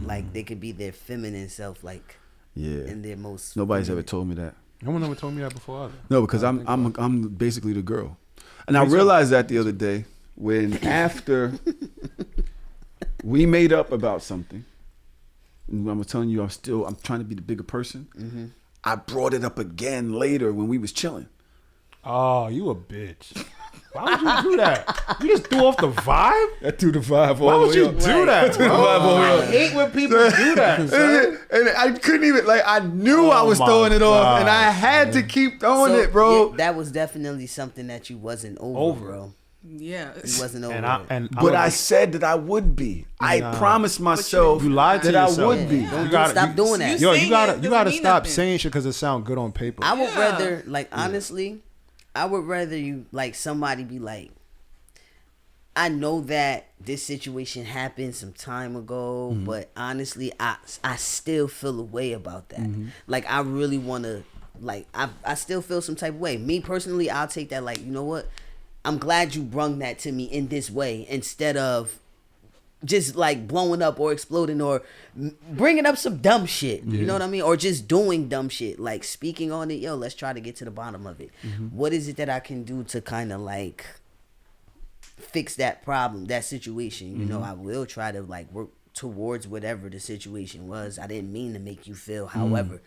Like they could be their feminine self, like in their most. Nobody's feminine. ever told me that. No one ever told me that before either. No, because I'm basically the girl, and I realized that the other day when after we made up about something, and I'm telling you I'm trying to be the bigger person. I brought it up again later when we was chilling. Oh, you a bitch. Why would you do that? You just threw off the vibe? I threw the vibe. Why would you do that? Threw the vibe all the way I up. hate when people do that, son. And I couldn't even I knew I was my throwing it off, and I God, had to keep throwing So, it, bro. yeah, that was definitely something that you wasn't over, bro. Yeah. You wasn't over. But I said that I would be. I promised myself You lied to that I yourself. would be. Don't stop doing that. You Yo, saying you gotta it you gotta doesn't mean stop nothing. saying shit because it sound good on paper. I would Yeah. rather, like, honestly, I would rather you, like, somebody be like, I know that this situation happened some time ago, but honestly, I still feel a way about that. Like, I really want to, like, I still feel some type of way. Me, personally, I'll take that, like, you know what? I'm glad you brung that to me in this way instead of just, like, blowing up or exploding or bringing up some dumb shit. You know what I mean? Or just doing dumb shit. Like, speaking on it, yo, let's try to get to the bottom of it. What is it that I can do to kind of, like, fix that problem, that situation? You know, I will try to like work towards whatever the situation was. I didn't mean to make you feel, however,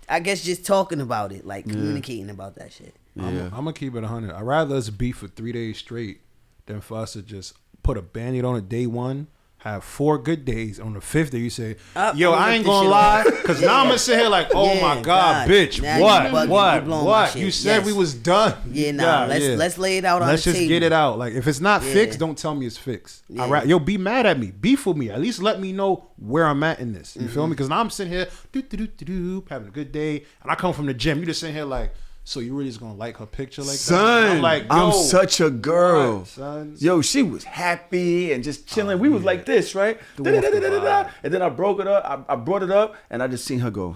I guess just talking about it, like communicating about that shit. I'm gonna keep it 100. I'd rather us beef for 3 days straight than for us to just put a Band-Aid on it day one, have 4 good days. On the 5th day, you say, yo, I'm I gonna ain't rip this gonna shit lie. off. Because now I'm gonna sit here like, oh Yeah, my God, God. bitch, Now you bugging, you blowing my what? shit. You said Yes. we was done. Yeah, nah, let's lay it out on Let's the just table. get it out. Like, if it's not Yeah. fixed, don't tell me it's fixed. Yeah. Yo, be mad at me. Beef with me. At least let me know where I'm at in this. You feel me? Because now I'm sitting here, having a good day, and I come from the gym. You just sitting here like, so you really just gonna like her picture like that? Son, I'm like, yo, I'm such a girl. what, son? Yo, she was happy and just chilling. We was like this, right? Threw off the Da-da-da-da-da-da. vibe. And then I broke it up. I brought it up, and I just seen her go.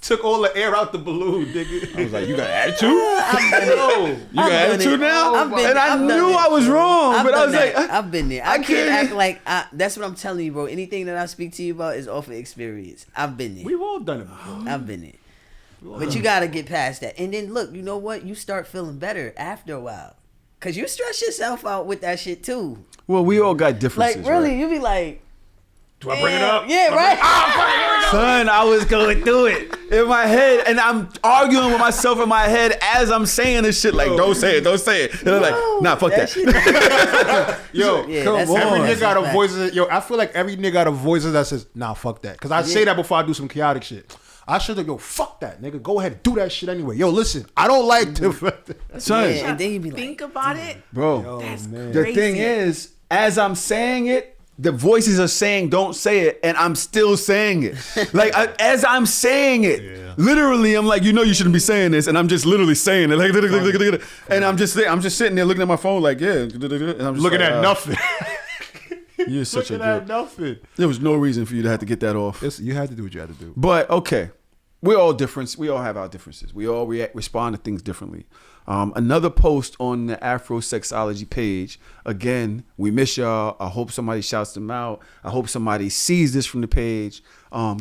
took all the air out the balloon, nigga. I was like, you got attitude? You got attitude now? And I knew I was wrong, but I was like, I've been there. I can't act like that's what I'm telling you, bro. Anything that I speak to you about is off of experience. I've been there. We've all done it before. I've been there. But you gotta get past that. And then look, you know what? You start feeling better after a while. Cause you stress yourself out with that shit too. well, we all got differences. Like really, right? you be like, Do I bring it up? yeah, right. Son, I was going through it in my head, and I'm arguing with myself in my head as I'm saying this shit. Like, don't say it, don't say it. And I'm like, nah, fuck that. Yo, Yeah, come that's on. Every that's nigga got a fact. voice. Yo, I feel like every nigga got a voice that says, nah, fuck that. Because I say that before I do some chaotic shit. I should have, yo, fuck that, nigga. Go ahead and do that shit anyway. Yo, listen, I don't like to. Son, Yeah, and then you be like, Think about it. bro, That's the crazy. thing is, as I'm saying it, the voices are saying don't say it, and I'm still saying it. Like as I'm saying it, literally, I'm like, you shouldn't be saying this, and I'm just literally saying it. Like, and I'm just sitting there looking at my phone, like, yeah, and I'm just Looking like, at nothing. You're such a Looking at jerk. nothing. There was no reason for you to have to get that off. You had to do what you had to do. But okay, we're all different. We all have our differences. We all respond to things differently. Another post on the Afro Sexology page. Again, we miss y'all. I hope somebody shouts them out. I hope somebody sees this from the page.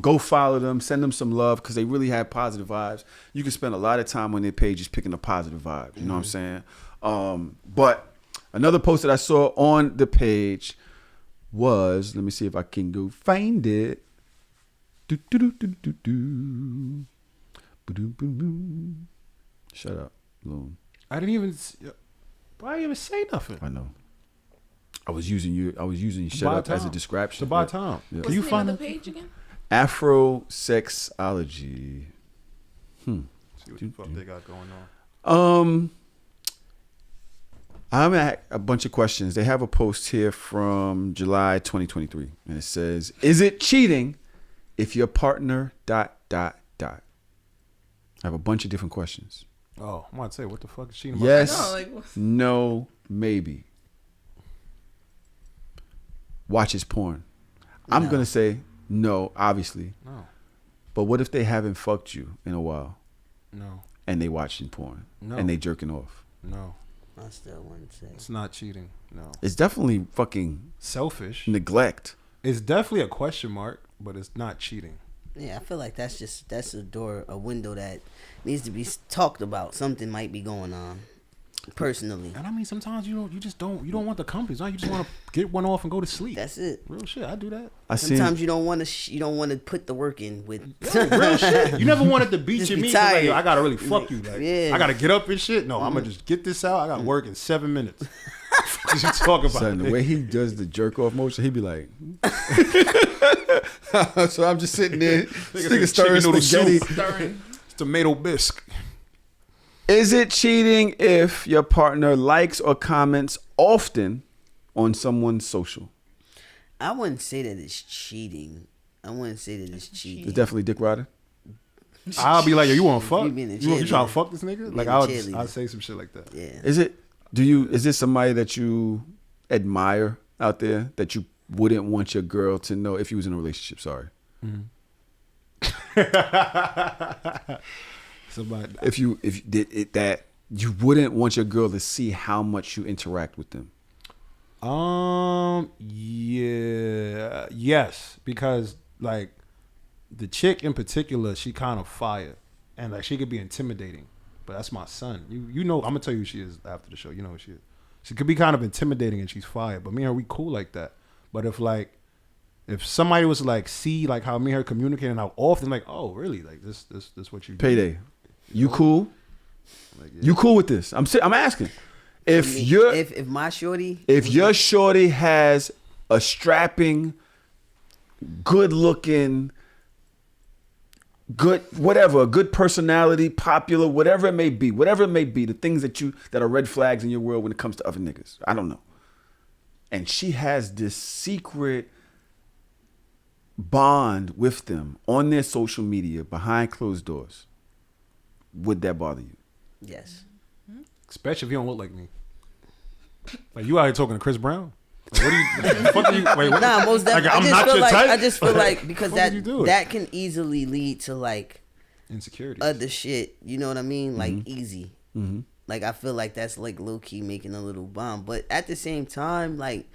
Go follow them. Send them some love because they really have positive vibes. You can spend a lot of time on their page just picking a positive vibe. You know what I'm saying? But another post that I saw on the page was, let me see if I can go find it. Shut up, Loon. I didn't even. Why didn't even say nothing? I know. I was using shut up as a description. To buy time. Yeah. What's Can you the find name of the the page again? Afro Sexology. See what the fuck they got going on. I'm at a bunch of questions. They have a post here from July 2023, and it says, "Is it cheating if your partner ... I have a bunch of different questions. Oh, I'm about to say, what the fuck is cheating? Yes, I know, like, no, maybe. Watches porn. I'm No. going to say no, obviously. No, But what if they haven't fucked you in a while no, and they watching porn No. and they jerking off? no. I still wouldn't say. It's not cheating. No. It's definitely fucking Selfish. neglect. It's definitely a question mark, but it's not cheating. Yeah, I feel like that's a window that needs to be talked about. Something might be going on. Personally, And I mean, sometimes you don't want the companies. You just want to get one off and go to sleep. that's it. Real shit. I do that. I seen Sometimes you don't want to put the work in with. Real shit. You never wanted to beat Just your be meat. 'Cause, like, tired. yo, I gotta really fuck you. Like, Yeah. I gotta get up and shit. No, I'm gonna just get this out. I got work in 7 minutes. What you talk about? Son, the way he does the jerk off motion, he'd be like. So I'm just sitting there, nigga stirring chicken noodle spaghetti. soup. stirring. It's tomato bisque. Is it cheating if your partner likes or comments often on someone's social? I wouldn't say that it's cheating. It's cheating. definitely dick riding. I'll be like, yo, you want to fuck? You being a You trying cheerleader. to fuck this nigga? Like, a I'll cheerleader. say some shit like that. Yeah. Is this somebody that you admire out there that you wouldn't want your girl to know if you was in a relationship? Sorry. Somebody. If you did it, that you wouldn't want your girl to see how much you interact with them. Yeah, yes, because like the chick in particular, she kind of fire, and like she could be intimidating. But that's my son. You know, I'm gonna tell you who she is after the show. You know who she is. She could be kind of intimidating, and she's fire. But me and her, we cool like that. But if somebody was to like see like how me and her communicate and how often, like, oh really, like this what you do. PaeDae, you cool? Like, yeah. You cool with this? I'm asking. If my shorty, If your shorty has a strapping, good-looking, good personality, popular, whatever it may be, the things that are red flags in your world when it comes to other niggas, I don't know. And she has this secret bond with them on their social media behind closed doors, would that bother you? yes. Especially if you don't look like me. Like you out here talking to Chris Brown. Like, what do you? Fuck you? Wait, what? Nah, most definitely. Like, I'm not your type? I just feel like because What would you do? that can easily lead to like insecurities. other shit. You know what I mean? Like easy. Like I feel like that's like low key making a little bomb. But at the same time, like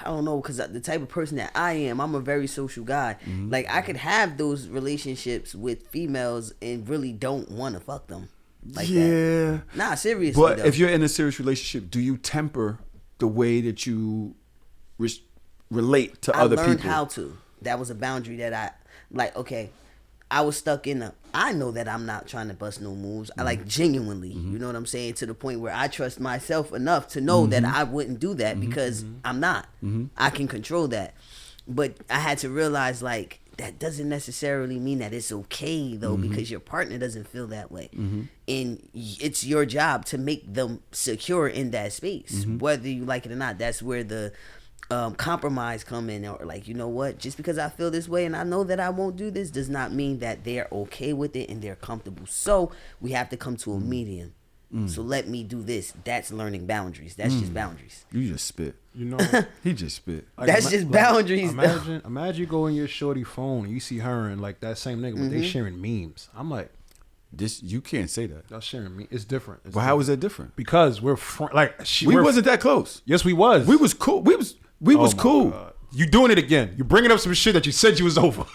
I don't know, because the type of person that I am, I'm a very social guy. Like I could have those relationships with females and really don't want to fuck them. Like that. Nah, seriously. But though. if you're in a serious relationship, do you temper the way that you relate to other people? I learned how to. That was a boundary that I like. Okay, I was stuck in a. I know that I'm not trying to bust no moves. I like genuinely. You know what I'm saying? To the point where I trust myself enough to know that I wouldn't do that because I'm not. I can control that. But I had to realize like that doesn't necessarily mean that it's okay though, because your partner doesn't feel that way, and it's your job to make them secure in that space, whether you like it or not. That's where the compromise come in, or like, you know what, just because I feel this way and I know that I won't do this does not mean that they're okay with it and they're comfortable. So we have to come to a medium. So let me do this. That's learning boundaries. That's just boundaries. You just spit. You know, He just spit. like, That's just boundaries. Imagine you go in your shorty phone and you see her and like that same nigga, but they sharing memes. I'm like, This you can't say that. y'all sharing me. It's different. It's Well, how is that different? Because we're We wasn't that close. Yes, we was. We was cool. We was Oh my cool. God. You doing it again. You bringing up some shit that you said you was over.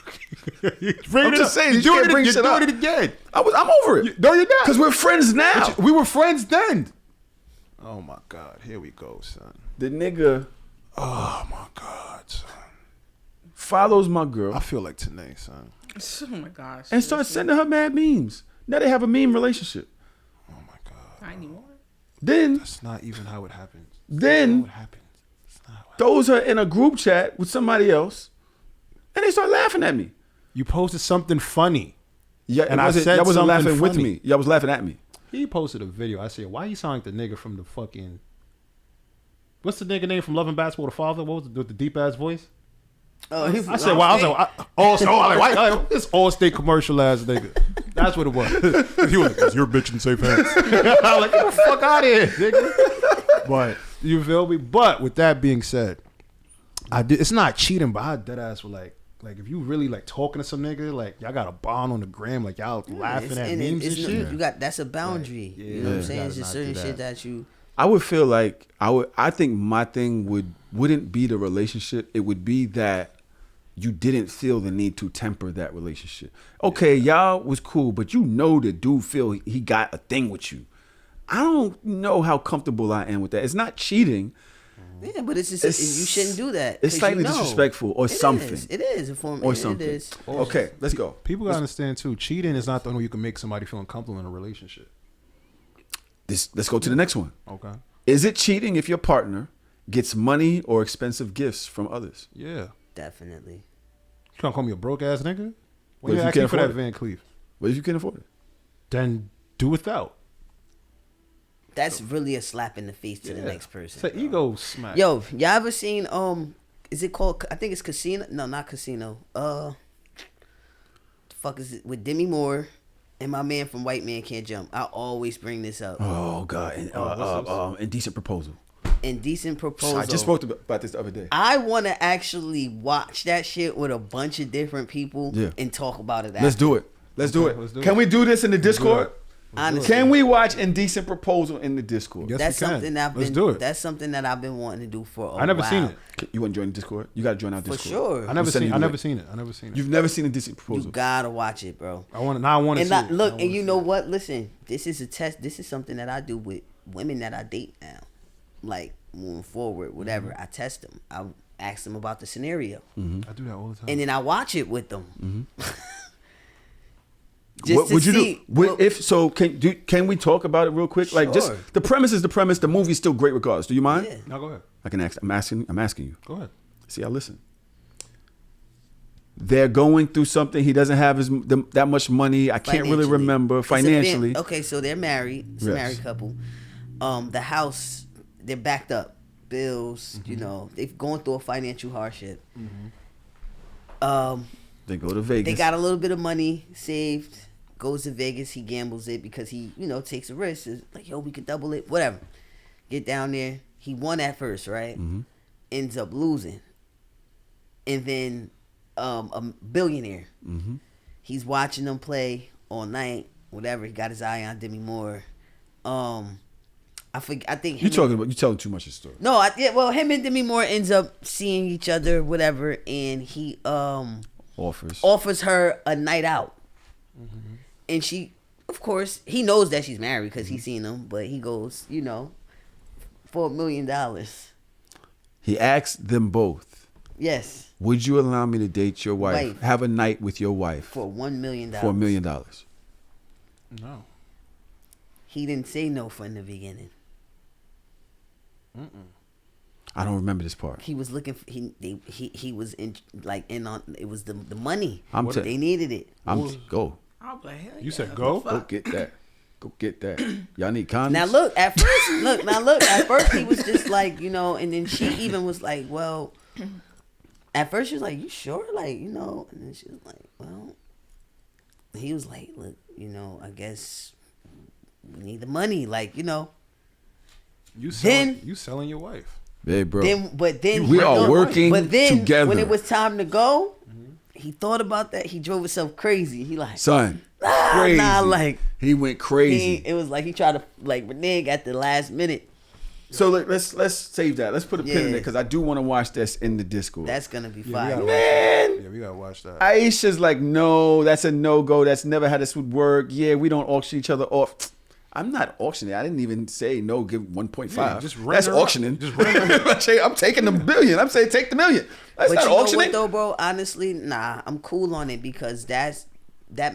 I'm just saying, you can't bring shit up. You're doing it again. I'm over it. No, you're not. Because we're friends now. We were friends then. Oh my God. Here we go, son. The nigga Oh my God, son. follows my girl I feel like today, son. Oh my gosh. and starts sending her mad memes. Now they have a meme relationship. Oh my God. Not anymore. Then That's not even how it happens. Then What happens? It's not how it throws her in a group chat with somebody else, and they start laughing at me. You posted something funny. Yeah, And I said y'all wasn't something laughing with funny. me. Y'all was laughing at me. He posted a video. I said, why you sound like the nigga from the fucking... What's the nigga name from Love and Basketball, the father? What was it, with the deep-ass voice? Oh, he I said, "Wow!" I was like, this all-state commercial ass nigga. That's what it was. He was like, "You're a bitch in safe hands." I'm like, "Get the fuck out of here, nigga." But you feel me? But with that being said, I did. It's not cheating, but I dead ass were like if you really like talking to some nigga, like y'all got a bond on the gram, like y'all laughing at memes and shit. You got that's a boundary. Like, you know what I'm yeah, saying? you It's just gotta not certain do shit that. that you. I would feel like I think my thing wouldn't be the relationship. It would be that you didn't feel the need to temper that relationship. Okay, y'all was cool, but you know the dude feel he got a thing with you. I don't know how comfortable I am with that. It's not cheating. Yeah, but it's just you shouldn't do that. It's 'cause slightly you know. disrespectful or It something. is. It is a form. Or It something. is. Okay, let's go. People gotta understand too. Cheating is not the only way you can make somebody feel uncomfortable in a relationship. Let's go to the next one. Okay. Is it cheating if your partner gets money or expensive gifts from others? Yeah. Definitely. You can't call me a broke ass nigga. What When if you you asking can't for that afford it? Van Cleef, What if you can't afford it? then do without. That's really a slap in the face to the next person. It's an ego smack. Yo, y'all ever seen is it called, I think it's Casino? No, not Casino. The fuck is it with Demi Moore and my man from White Man Can't Jump? I always bring this up. Oh God! Indecent proposal. Indecent Proposal. I just spoke about this the other day. I want to actually watch that shit with a bunch of different people Yeah. and talk about it. Let's do it. Let's do it. let's do Can it. we do this in the Discord? Honestly, Can we watch Indecent Proposal in the Discord? Yes, that's we can. something that Let's do it. That's something that I've been wanting to do for a while. I never seen it. You want to join the Discord? You got to join our For Discord. sure. I never sending seen. you I the never link. seen it. I never seen it. You've never seen Indecent You Proposal? gotta watch it, bro. I want. Now I want to And see. not, it. look, I and wanna you see know it. what? Listen, this is a test. This is something that I do with women that I date now. Like moving forward, whatever. I test them. I ask them about the scenario, I do that all the time. and then I watch it with them. What would you see, do? If so, can we talk about it real quick? Like, just Sure. the premise is the premise. The movie's still great regardless. Do you mind? Yeah. Now go ahead. I can ask. I'm asking you. Go ahead. See, I listen. They're going through something. He doesn't have that much money. I can't really Financially. remember It's a financially. okay, so they're married. It's a Yes. married couple. The house, they're backed up. Bills, Mm-hmm. you know, they've gone through a financial hardship. They go to Vegas. They got a little bit of money saved. Goes to Vegas. He gambles it because he, you know, takes a risk. It's like, yo, we could double it. Whatever. Get down there. He won at first, right? Mm-hmm. Ends up losing. And then a billionaire. Mm-hmm. He's watching them play all night. Whatever. He got his eye on Demi Moore. I think You telling too much of the story. No, him and Demi Moore ends up seeing each other, whatever, and he offers her a night out, and she, of course, he knows that she's married because he's seen him, but he goes, for $1 million. He asked them both. Yes. Would you allow me to date your wife? Have a night with your wife for $1 million? For $1 million. No. He didn't say no from the beginning. I don't remember this part. He was looking. He was in on. It was the money. They needed it. Go. I'll be like, hell You yeah, said go? Go get that. Go get that. Y'all need condoms. Now look. At first he was just like, and then she even was like, well. At first she was like, you sure? Like, and then she was like, well. He was like, look, I guess we need the money, like, You selling your wife. Hey, bro. We are working together. When it was time to go, he thought about that. He drove himself crazy. He like, son, crazy. He went crazy. It was like he tried to renege at the last minute. So let's save that. Let's put a pin in it because I do want to watch this in the Discord. That's gonna be fire, man. Yeah, we gotta watch that. Aisha's like, no, that's a no-go. That's never how this would work. Yeah, we don't auction each other off. I'm not auctioning. I didn't even say no. Give 1.5. Yeah, that's auctioning. I'm taking the $1 billion. I'm saying take the $1 million. That's not auctioning. Know what though, bro? Honestly, nah. I'm cool on it because that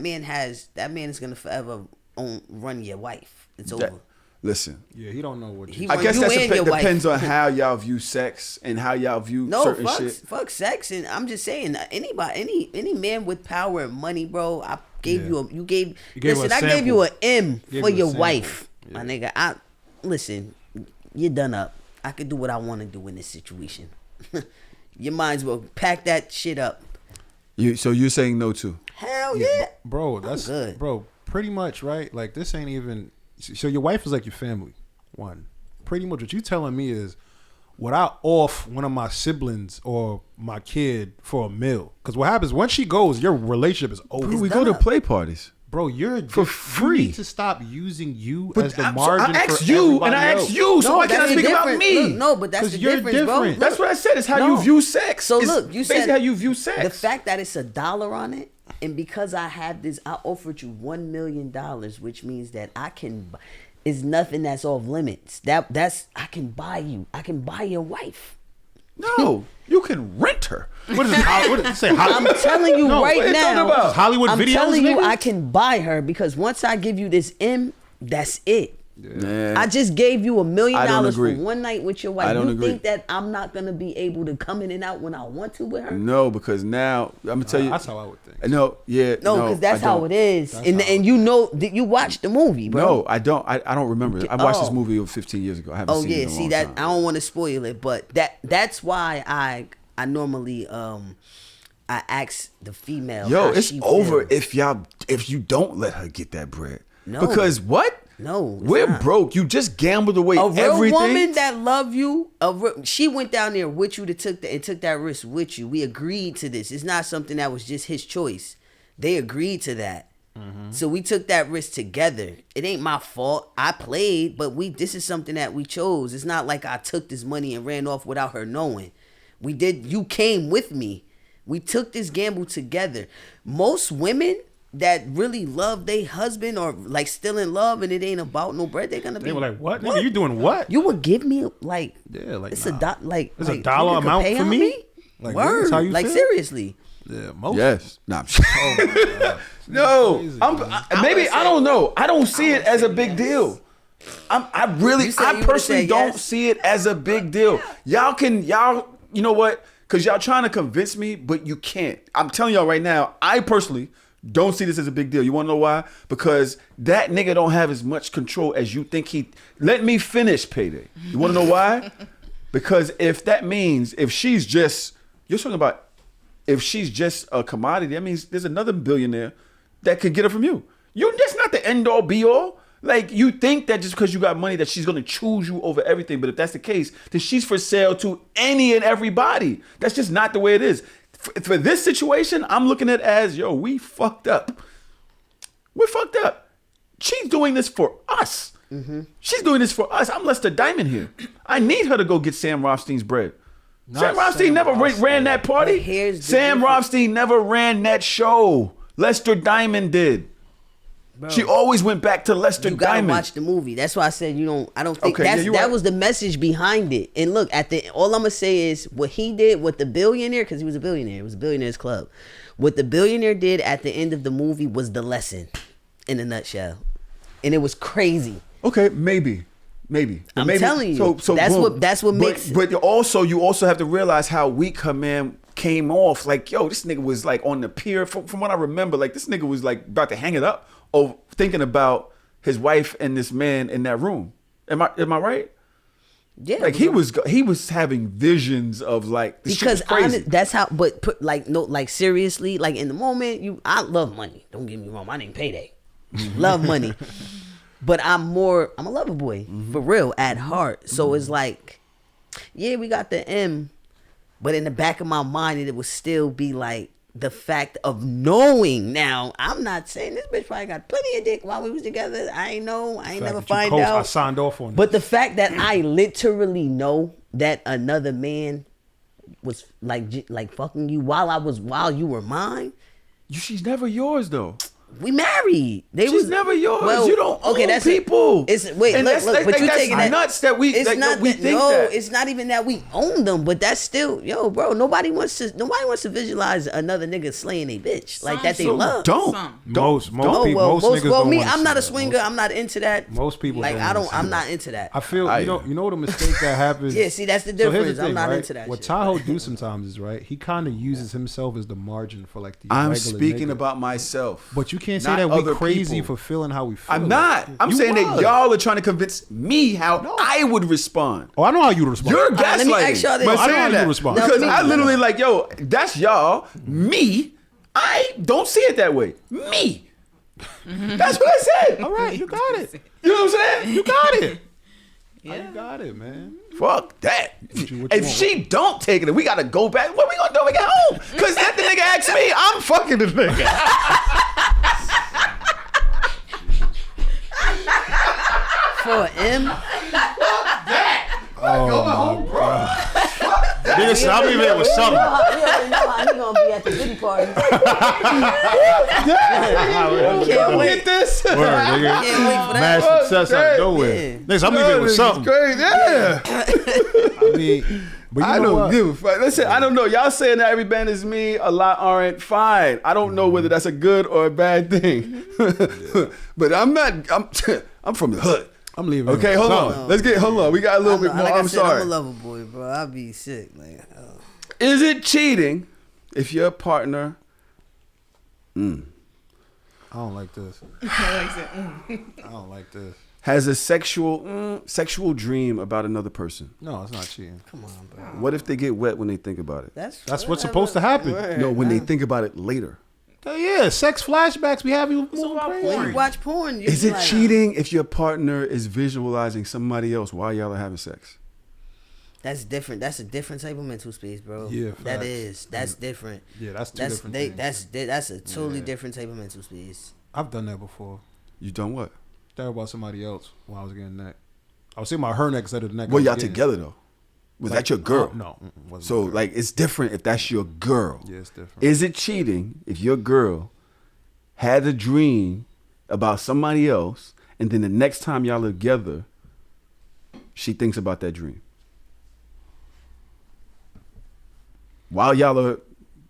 man is gonna forever run your wife. It's over. Listen. Yeah, he don't know what. I guess that depends on how y'all view sex and how y'all view certain shit. Fuck sex, and I'm just saying any man with power and money, bro. I gave you I gave you an M for your wife, my nigga. Listen, you're done up. I could do what I want to do in this situation. You might as well pack that shit up. So you're saying no too? Hell yeah, bro. That's good, bro. Pretty much, right? Like this ain't even. So your wife is like your family. One, pretty much what you telling me is, would I off one of my siblings or my kid for a meal? Because what happens once she goes, your relationship is over. Bro, we go to play parties. Bro, you're for free. You need to stop using you as the margin. I asked you, and I asked you, so why can't I speak about me? Look, no, but that's the difference, bro. Look, that's what I said. It's how you view sex. So look, you said how you view sex. The fact that it's $1 on it, and because I have this, I offered you $1 million, which means that I can. Is nothing that's off limits. That's I can buy you. I can buy your wife. No, you can rent her. What is it? I'm telling you right now. Hollywood videos. I'm telling you, I can buy her because once I give you this M, that's it. Yeah. I just gave you $1 million for one night with your wife. I don't agree. Think that I'm not gonna be able to come in and out when I want to with her? No, because now I'm gonna tell you. That's how I would think. No, because that's how it is. And you know that you watched the movie, bro. No, I don't. I don't remember. I watched this movie 15 years ago. I haven't seen it in a long time. I don't want to spoil it, but that's why I normally I ask the female. Yo, it's over if you don't let her get that bread. No, because what? No, we're broke. You just gambled away everything. A real woman that love you, she went down there with you took that risk with you. We agreed to this. It's not something that was just his choice. They agreed to that. Mm-hmm. So we took that risk together. It ain't my fault. I played, but this is something that we chose. It's not like I took this money and ran off without her knowing. We did. You came with me. We took this gamble together. Most women that really love their husband or like still in love and it ain't about no bread, they're gonna be. They were like, "What? Nigga, you doing what? You would give me like it's it's a dollar amount for me? Like, word, how you like feel? Seriously." Yeah, most. Yes. Nah. No, maybe I don't know. I don't see it as a big deal. I personally don't see it as a big deal. Y'all, you know what? Because y'all trying to convince me, but you can't. I'm telling y'all right now, I personally don't see this as a big deal. You want to know why? Because that nigga don't have as much control as you think he. Let me finish, PaeDae. You want to know why? Because if that means if she's just, you're talking about if she's just a commodity, that means there's another billionaire that could get her from you. That's not the end all be all. Like, you think that just because you got money that she's going to choose you over everything. But if that's the case, then she's for sale to any and everybody. That's just not the way it is. for this situation, I'm looking at it as, yo, we fucked up. We're fucked up. She's doing this for us. She's doing this for us. I'm Lester Diamond here. I need her to go get Sam Rothstein's bread. Sam Rothstein never ran that party. Sam Rothstein never ran that show. Lester Diamond did. Bro, she always went back to Lester Diamond. You gotta watch the movie. That's why I said I don't think that was the message behind it. And look, all I'm gonna say is what he did with the billionaire, because he was a billionaire. It was a billionaire's club. What the billionaire did at the end of the movie was the lesson, in a nutshell, and it was crazy. Okay, maybe. I'm telling you. So that's what makes. But you also have to realize how weak her man came off. Like, yo, this nigga was like on the pier. From what I remember, like this nigga was like about to hang it up. Of thinking about his wife and this man in that room. Am I right? Yeah. Like he was having visions of like this because shit was crazy. That's how. But seriously, like in the moment, I love money. Don't get me wrong. My name PaeDae. Love money, but I'm a lover boy for real at heart. So it's like, yeah, we got the M, but in the back of my mind, it would still be like. The fact of knowing now, I'm not saying this bitch probably got plenty of dick while we was together. I ain't never find out. I signed off on it. But the fact that I literally know that another man was like fucking you while you were mine. She's never yours though. We married. She's never yours. Well, you don't own that's people. Look, but you taking that nuts that we. It's like, not we that, think no. that. It's not even that we own them, but that's still, bro. Nobody wants to visualize another nigga slaying a bitch like that. They love. Most niggas don't me, wanna I'm not a see swinger. that. I'm not into that. Most people like don't I'm not into that. I feel you know the mistake that happens. Yeah, see that's the difference. I'm not into that. What Tahoe do sometimes is right. He kind of uses himself as the margin for like the. I'm speaking about myself, but you can't say that we crazy for feeling how we feel. I'm not. I'm saying that y'all are trying to convince me how I would respond. Oh, I know how you would respond. You're gaslighting. Let me ask y'all this. I know how you respond. Because I literally like, yo, that's y'all. Me, I don't see it that way. Me. That's what I said. All right, you got it. You know what I'm saying? You got it. Yeah. You got it, man. Fuck that. What you If she don't take it, we gotta go back. What we gonna do when we get home? Because let the nigga ask me, I'm fucking the nigga. For M. Oh my god. Nigga, stop me there with something. We already know how he gonna be at the Diddy party. Can't wait. Get this. Word, nigga. Can't wait for that. Mad success out of nowhere. Yeah. Nigga, I'm leaving with something. Crazy. Yeah. I mean, but I don't give a fuck. Listen, I don't know. Y'all saying that every band is me, a lot aren't. Fine. I don't know whether that's a good or a bad thing. But I'm not. I'm from the hood. I'm leaving. Okay, hold on. Hold on. We got a little bit more. Like I'm sorry. I'm a lover boy, bro. I'll be sick. Like, Is it cheating if your partner? I don't like this. I don't like this. Has a sexual dream about another person. No, it's not cheating. come on, bro. What if they get wet when they think about it? That's what's supposed to happen. No, when they think about it later. Yeah, sex flashbacks be having you moving crazy. When you watch porn, you Is be it like, cheating if your partner is visualizing somebody else while y'all are having sex? That's different. That's a different type of mental space, bro. Yeah, that facts. is. That's different. Yeah, that's two different things. That's a totally different type of mental space. I've done that before. You done what? Thought about somebody else while I was getting neck. I was thinking about her neck instead of the neck. Well, y'all together though. Was that your girl? No. Wasn't So my girl. like, it's different if that's your girl. Yeah, it's different. Is it cheating if your girl had a dream about somebody else, and then the next time y'all are together, she thinks about that dream while y'all are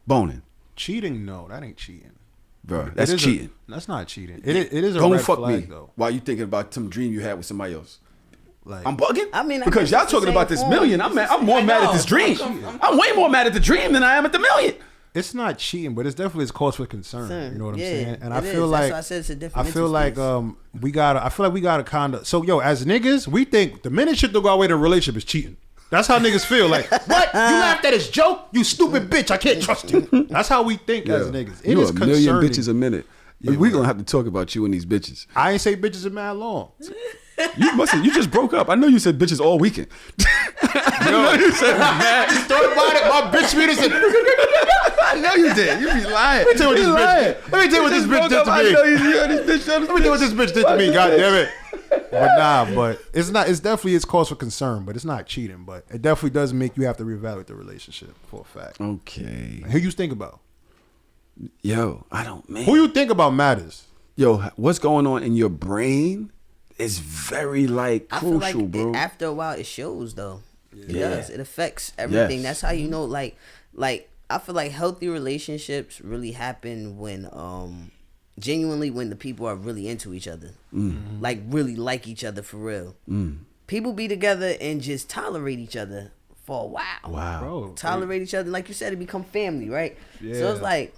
boning? Cheating? No, that ain't cheating. Bro, that's It is cheating. That's not cheating. It is a Don't red fuck flag, me though. while you thinking about some dream you had with somebody else. Like, I'm bugging. I mean, I because guess y'all it's the talking about same this form. million. I'm more mad at this dream. I'm way more mad at the dream than I am at the million. it's not cheating, but it's definitely cause for concern. You know what I'm saying? And I it feel is. like That's why I said it's a different I feel mental like space. I feel like we gotta kind of. So yo, as niggas, we think the minute shit don't go our way, the relationship is cheating. That's how niggas feel. Like, what? You laughed at his joke? You stupid bitch! I can't trust you. That's how we think as niggas. It you is a million concerning. bitches a minute. Yeah, we gonna have to talk about you and these bitches. I ain't say bitches are mad long. You just broke up. I know you said bitches all weekend. Yo, you said mad. Thought about it. My bitch meter said. did. You be lying. Let me tell you what this bitch did to me. Let me tell you what this bitch did to me. God damn it. But it's not. It's definitely it's cause for concern, but it's not cheating. But it definitely does make you have to reevaluate the relationship for a fact. Okay. Who you think about? Yo, I don't, man. Who you think about matters. Yo, what's going on in your brain is very like crucial, I feel like bro. after a while, it shows though. It Yeah. does. It affects everything. Yes. That's how you know. Like I feel like healthy relationships really happen when genuinely when the people are really into each other, like really like each other for real. People be together and just tolerate each other for a while. Wow. Bro, Tolerate each other, like you said, it become family, right? Yeah. So it's like,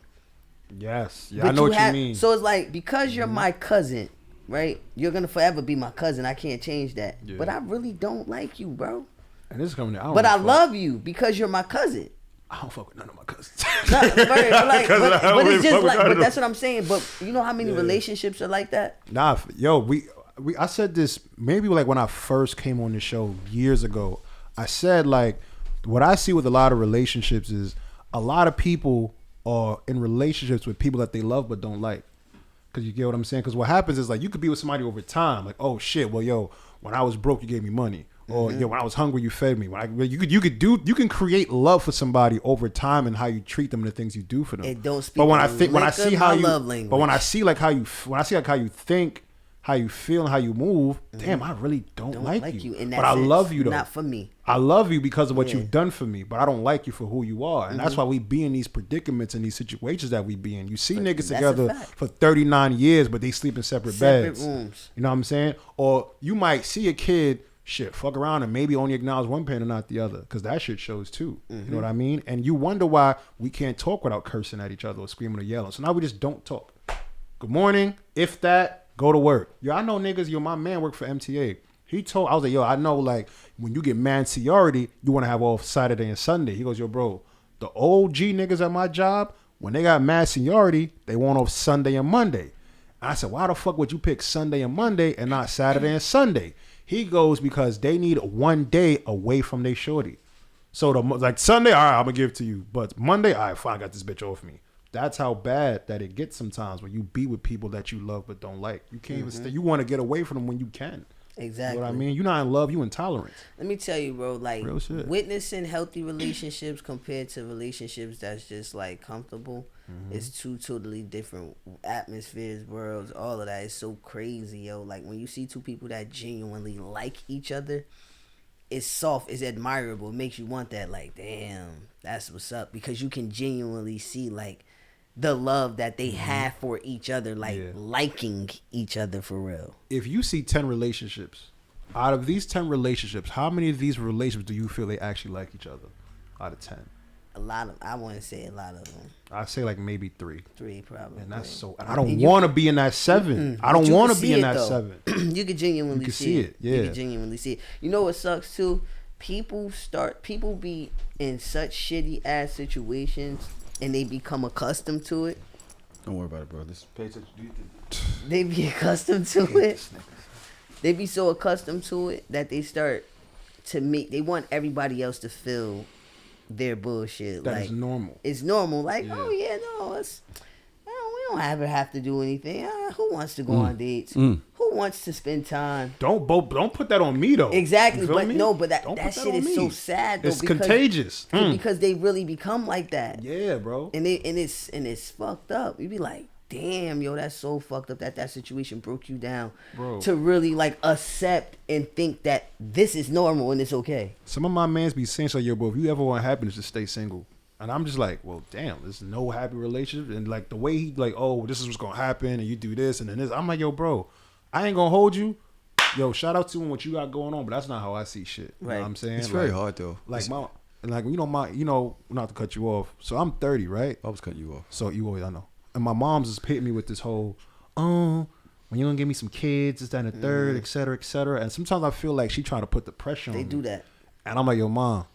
yes, yeah, but I know what you have, mean. So it's like, because you're my cousin, right? You're gonna forever be my cousin. I can't change that. Yeah. But I really don't like you, bro. And this is coming. But I love you because you're my cousin. I don't fuck with none of my cousins. No, right, like, Cousin, I don't but really it's just fuck with like, none but of that's them. what I'm saying. But you know how many relationships are like that? Nah, yo, we I said this maybe like when I first came on the show years ago. I said like what I see with a lot of relationships is a lot of people are in relationships with people that they love but don't like. Cause you get what I'm saying? Cause what happens is like you could be with somebody over time, like, oh shit, well yo, when I was broke you gave me money. Or yo, when I was hungry, you fed me. You can create love for somebody over time and how you treat them and the things you do for them. It don't speak. But when I of think, when I liquor, see how my you, love language. but when I see like how you, when I see like how you think, how you feel, and how you move, damn, I really don't like you. in that But I sense. love you though. Not for me. I love you because of what Yeah. you've done for me, but I don't like you for who you are, and that's why we be in these predicaments and these situations that we be in. You see niggas that's a together fact. for 39 years, but they sleep in separate beds. Rooms. You know what I'm saying? Or you might see a kid, shit, fuck around and maybe only acknowledge one parent and not the other, because that shit shows too. You know what I mean? And you wonder why we can't talk without cursing at each other or screaming or yelling. So now we just don't talk. Good morning, if that, go to work. Yo, I know niggas, yo, my man worked for MTA. He told, I was like, yo, I know like when you get man seniority, you want to have off Saturday and Sunday. He goes, yo, bro, the OG niggas at my job, when they got mad seniority, they want off Sunday and Monday. And I said, why the fuck would you pick Sunday and Monday and not Saturday and Sunday? He goes, because they need 1 day away from their shorty. So like Sunday, all right, I'm gonna give it to you. But Monday, all right, fine, I got this bitch off me. That's how bad that it gets sometimes when you be with people that you love but don't like. You can't even stay. You want to get away from them when you can. Exactly. You know what I mean? You're not in love, you intolerant. Let me tell you, bro, like Real shit. witnessing healthy relationships compared to relationships that's just like comfortable is two totally different atmospheres, worlds, all of that is so crazy, yo. Like when you see two people that genuinely like each other, it's soft, it's admirable. It makes you want that, like, damn, that's what's up. Because you can genuinely see like the love that they have for each other, like liking each other for real. If you see 10 relationships, out of these 10 relationships, how many of these relationships do you feel they actually like each other out of 10? A lot of, I wouldn't say a lot of them. I'd say like maybe 3. 3 probably. And that's so, and I don't want to be in that 7. I don't want to be in that 7. You could genuinely see it. Yeah. You could genuinely see it. You know what sucks too? People be in such shitty ass situations and they become accustomed to it. Don't worry about it, bro. This pay attention. They be accustomed to it. They be so accustomed to it that they start to they want everybody else to feel their bullshit. That like is normal. It's normal. Like, oh yeah, no, we don't ever have to do anything. Who wants to go on dates? Who wants to spend time? Don't put that on me though. Exactly, You feel but me? no, but that Don't put shit on is me. so sad though. It's because, contagious. because they really become like that. Yeah, bro. And it's fucked up. You be like, damn, yo, that's so fucked up that situation broke you down. Bro. To really like accept and think that this is normal and it's okay. Some of my mans be saying, so, yo, bro, if you ever want happiness, just stay single. And I'm just like, well, damn, there's no happy relationship. And like the way he like, oh, this is what's gonna happen, and you do this and then this. I'm like, yo, bro, I ain't gonna hold you. Yo, shout out to him what you got going on, but that's not how I see shit. You know what I'm saying? It's very hard though. Like not to cut you off. So I'm 30, right? I was cutting you off. So you always, I know. And my mom's just hitting me with this whole, when you gonna give me some kids, this, that, and the third, et cetera, et cetera. And sometimes I feel like she trying to put the pressure on me. They do that. And I'm like, yo, mom,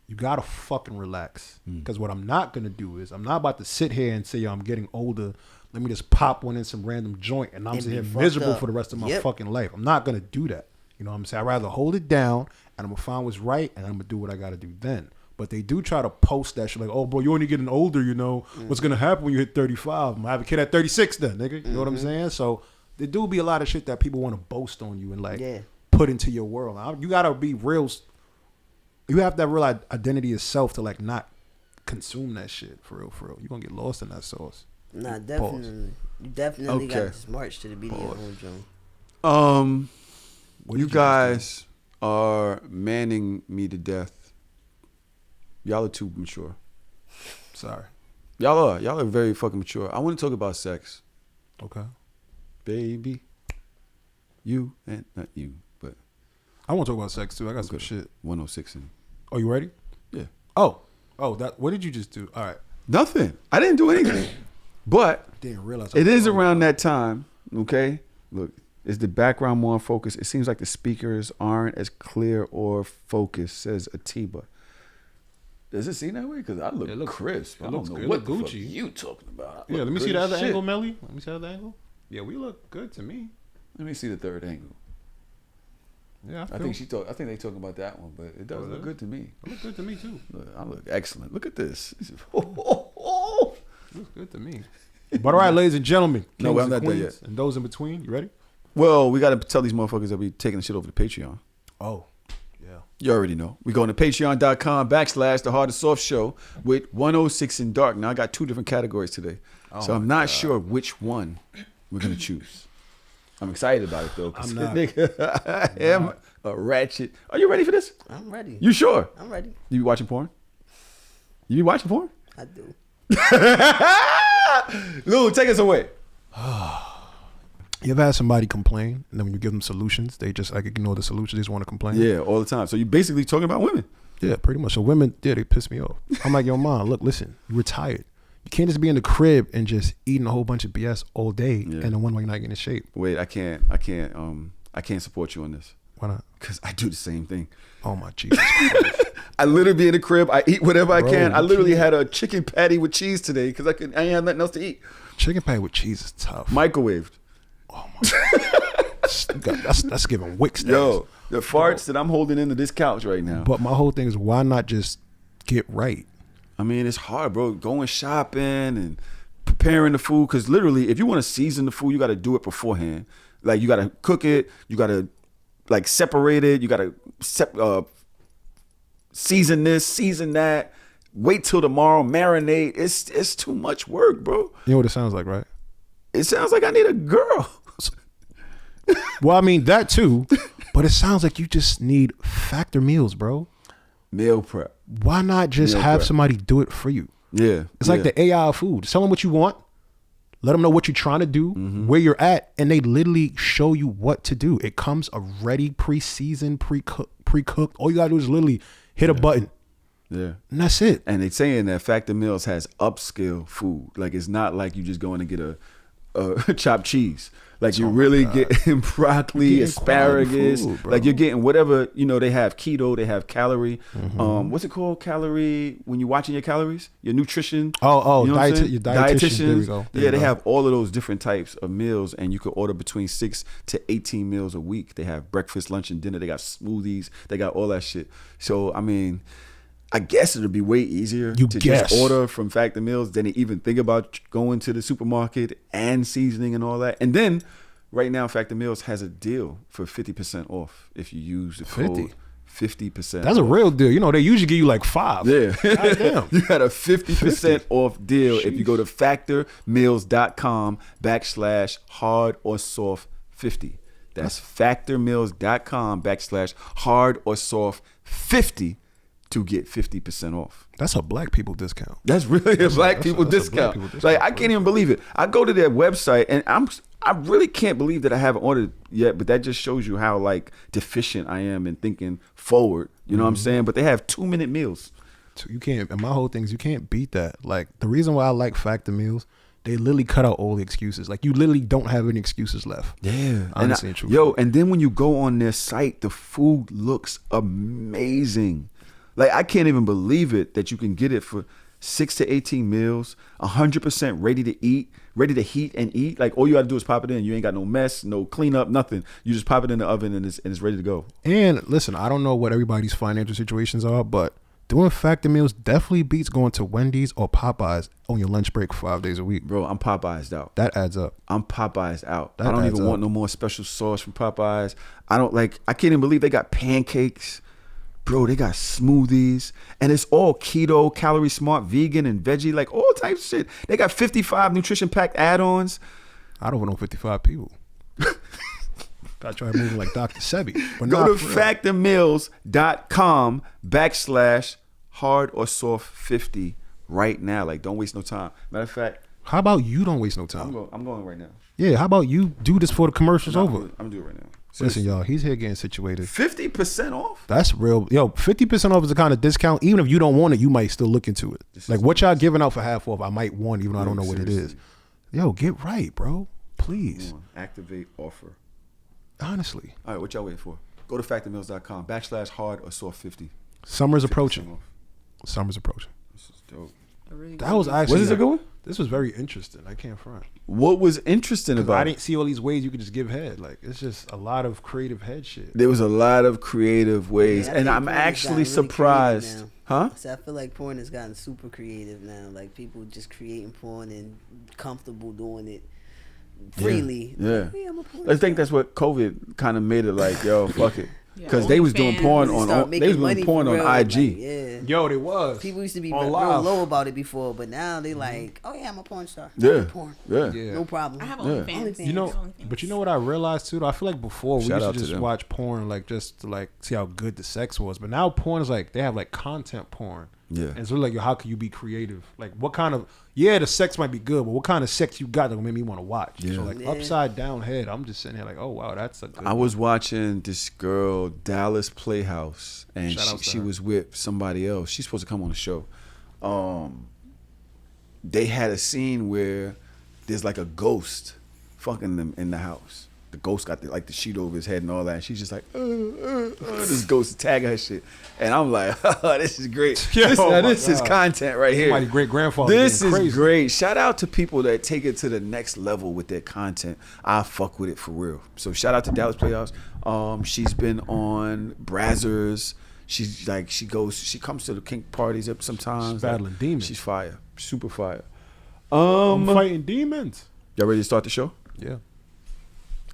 you gotta fucking relax. Because what I'm not gonna do is, I'm not about to sit here and say, yo, I'm getting older. Let me just pop one in some random joint and I'm And sitting be here fucked miserable up. for the rest of my Yep. fucking life. I'm not gonna do that. You know what I'm saying? I'd rather hold it down and I'm gonna find what's right and I'm gonna do what I gotta do then. But they do try to post that shit like, oh, bro, you're only getting older, you know. What's going to happen when you hit 35? I'm going to have a kid at 36 then, nigga. You know what I'm saying? So there do be a lot of shit that people want to boast on you and like put into your world. You got to be real. You have that real identity of self to like not consume that shit for real, for real. You're going to get lost in that sauce. Nah, definitely. Pause. You definitely got to march to the beat of your own drum. You guys are manning me to death. Y'all are too mature. Sorry. Y'all are very fucking mature. I want to talk about sex. Okay. Baby. You and not you, but I want to talk about sex too. I got some shit. 106 in. Oh, you ready? Yeah. Oh, that. What did you just do? All right. Nothing. I didn't do anything. But didn't realize it is around that time. Okay. Look, is the background more in focus? It seems like the speakers aren't as clear or focused, says Atiba. Does it seem that way? Because I look crisp. I don't know what the fuck you talking about. Yeah, let me see the other angle, Melly. Let me see the other angle. Yeah, we look good to me. Let me see the third angle. Yeah, I think they talking about that one, but it does look good to me. It look good to me too. Look, I look excellent. Look at this. Looks good to me. But all right, ladies and gentlemen, no, I'm not there yet. And those in between, you ready? Well, we got to tell these motherfuckers that we taking the shit over to Patreon. Oh, yeah. You already know. We going to patreon.com/thehardorsoftshow with 106 in dark. Now I got 2 different categories today, so I'm not sure which one we're gonna choose. I'm excited about it though. I'm not. I am a ratchet. Are you ready for this? I'm ready. You sure? I'm ready. You be watching porn? You be watching porn? I do. Loon, take us away. You ever had somebody complain, and then when you give them solutions, they just like ignore the solution, they just want to complain? Yeah, all the time. So you basically talking about women? Yeah, pretty much. So women, they piss me off. I'm like, yo, mom, look, listen, you're retired. You can't just be in the crib and just eating a whole bunch of BS all day, and then one way you're not getting in shape. Wait, I can't support you on this. Why not? Because I do the same thing. Oh my Jesus Christ. I literally be in the crib. I eat whatever I can. I literally had a chicken patty with cheese today because I ain't had nothing else to eat. Chicken patty with cheese is tough. Microwaved. Oh my God. That's giving wick status. Yo, the farts that I'm holding into this couch right now. But my whole thing is, why not just get right? I mean, it's hard, bro. Going shopping and preparing the food. Because literally, if you want to season the food, you got to do it beforehand. Like, you got to cook it. You got to, like, separate it. You got to season this, season that. Wait till tomorrow, marinate. It's too much work, bro. You know what it sounds like, right? It sounds like I need a girl. Well, I mean, that too. But it sounds like you just need factor meals, bro. Meal prep. Why not just have somebody do it for you? Yeah. It's like the AI of food. Tell them what you want. Let them know what you're trying to do, where you're at, and they literally show you what to do. It comes already pre-seasoned, pre-cooked. All you gotta do is literally hit a button. Yeah. And that's it. And they're saying that Factor Meals has upscale food. Like, it's not like you just going to get a chopped cheese. Like, you're really getting broccoli, asparagus. Food, like, you're getting whatever, they have keto, they have calorie. What's it called? Calorie, when you're watching your calories? Your nutrition. Oh, your dietitian. There we go. They have all of those different types of meals, and you could order between 6 to 18 meals a week. They have breakfast, lunch, and dinner. They got smoothies. They got all that shit. So, I mean, I guess it'll be way easier just order from Factor Meals than to even think about going to the supermarket and seasoning and all that. And then right now, Factor Meals has a deal for 50% off if you use the code 50%. That's a real deal. They usually give you like 5. Yeah. Goddamn. You had a 50% off deal if you go to factormeals.com/hardorsoft50. That's factormeals.com/hardorsoft50. to get 50% off. That's a black people discount. That's really a black people discount. Like, I can't even believe it. I go to their website and I really can't believe that I haven't ordered yet, but that just shows you how like deficient I am in thinking forward. You know what I'm saying? But they have 2-minute meals. So you can't, and my whole thing is you can't beat that. Like, the reason why I like Factor Meals, they literally cut out all the excuses. Like, you literally don't have any excuses left. Yeah. Honestly and truthfully. And then when you go on their site, the food looks amazing. Like, I can't even believe it that you can get it for 6 to 18 meals, 100% ready to eat, ready to heat and eat. Like, all you got to do is pop it in. You ain't got no mess, no cleanup, nothing. You just pop it in the oven and it's ready to go. And listen, I don't know what everybody's financial situations are, but Doing factor meals definitely beats going to Wendy's or Popeyes on your lunch break 5 days a week. Bro, I'm Popeyes out. That adds up. I'm Popeyes out. That I don't adds even up. want no more special sauce from Popeyes. I can't even believe they got pancakes. Bro, they got smoothies. And it's all keto, calorie smart, vegan, and veggie, like all types of shit. They got 55 nutrition packed add-ons. I don't know 55 people. I try moving like Dr. Sebi. But Go nah, to for real. factormeals.com/hard-or-soft50 right now. Like, don't waste no time. Matter of fact, How about you don't waste no time? I'm going right now. Yeah, how about you do this before the commercial's over? I'm gonna do it right now. Listen, y'all, he's here getting situated. 50% off? That's real. Yo, 50% off is the kind of discount. Even if you don't want it, you might still look into it. Like what y'all giving out for half off, I might want, even though I don't know what it is. Yo, get right, bro. Please. Activate offer. Honestly. All right, what y'all waiting for? Go to factormeals.com/hard-or-soft50. Summer's approaching. Summer's approaching. This is dope. That was actually. What is it going? This was very interesting. I can't front. What was interesting about I it? didn't see all these ways you could just give head. Like it's just a lot of creative head shit. There was a lot of creative ways, Yeah, I and think I'm porn has actually gotten really surprised. creative Huh? So I feel like porn has gotten super creative now. Like people just creating porn and comfortable doing it freely. Yeah. Like, hey, I'm a porn I think star. that's what COVID kind of made it like, yo, fuck it. Yeah, Because they was doing OnlyFans. porn They on start they making was doing money porn for on real, IG. like, yeah. Yo, they was. People used to be on real live. low about it before, but now they like, oh yeah, I'm a porn star. I Yeah. do porn. Yeah. Yeah. No problem. I have Yeah. OnlyFans. You You know, OnlyFans. but you know what I realized too? Though? I feel like before we Shout used out to to just them. watch porn like just to like see how good the sex was. But now porn is like they have like content porn. Yeah. And it's really like, yo, how can you be creative? Like what kind of the sex might be good, but what kind of sex you got that will make me want to watch? Yeah. So like Yeah. upside down head, I'm just sitting here like, oh wow, that's a good I was watching this girl, Dallas Playhouse, and Shout out to she her. was with somebody else. She's supposed to come on the show. They had a scene where there's like a ghost fucking them in the house. The ghost got the sheet over his head and all that. And she's just like, this ghost is tagging her shit. And I'm like, oh, this is great. Yo, this my this is God. content right here. Somebody's great-grandfather This getting is crazy. great. Shout out to people that take it to the next level with their content. I fuck with it for real. So shout out to Dallas Playhouse. She's been on Brazzers. She's like, she comes to the kink parties up sometimes. She's battling demons. She's fire. Super fire. I'm fighting demons. Y'all ready to start the show? Yeah.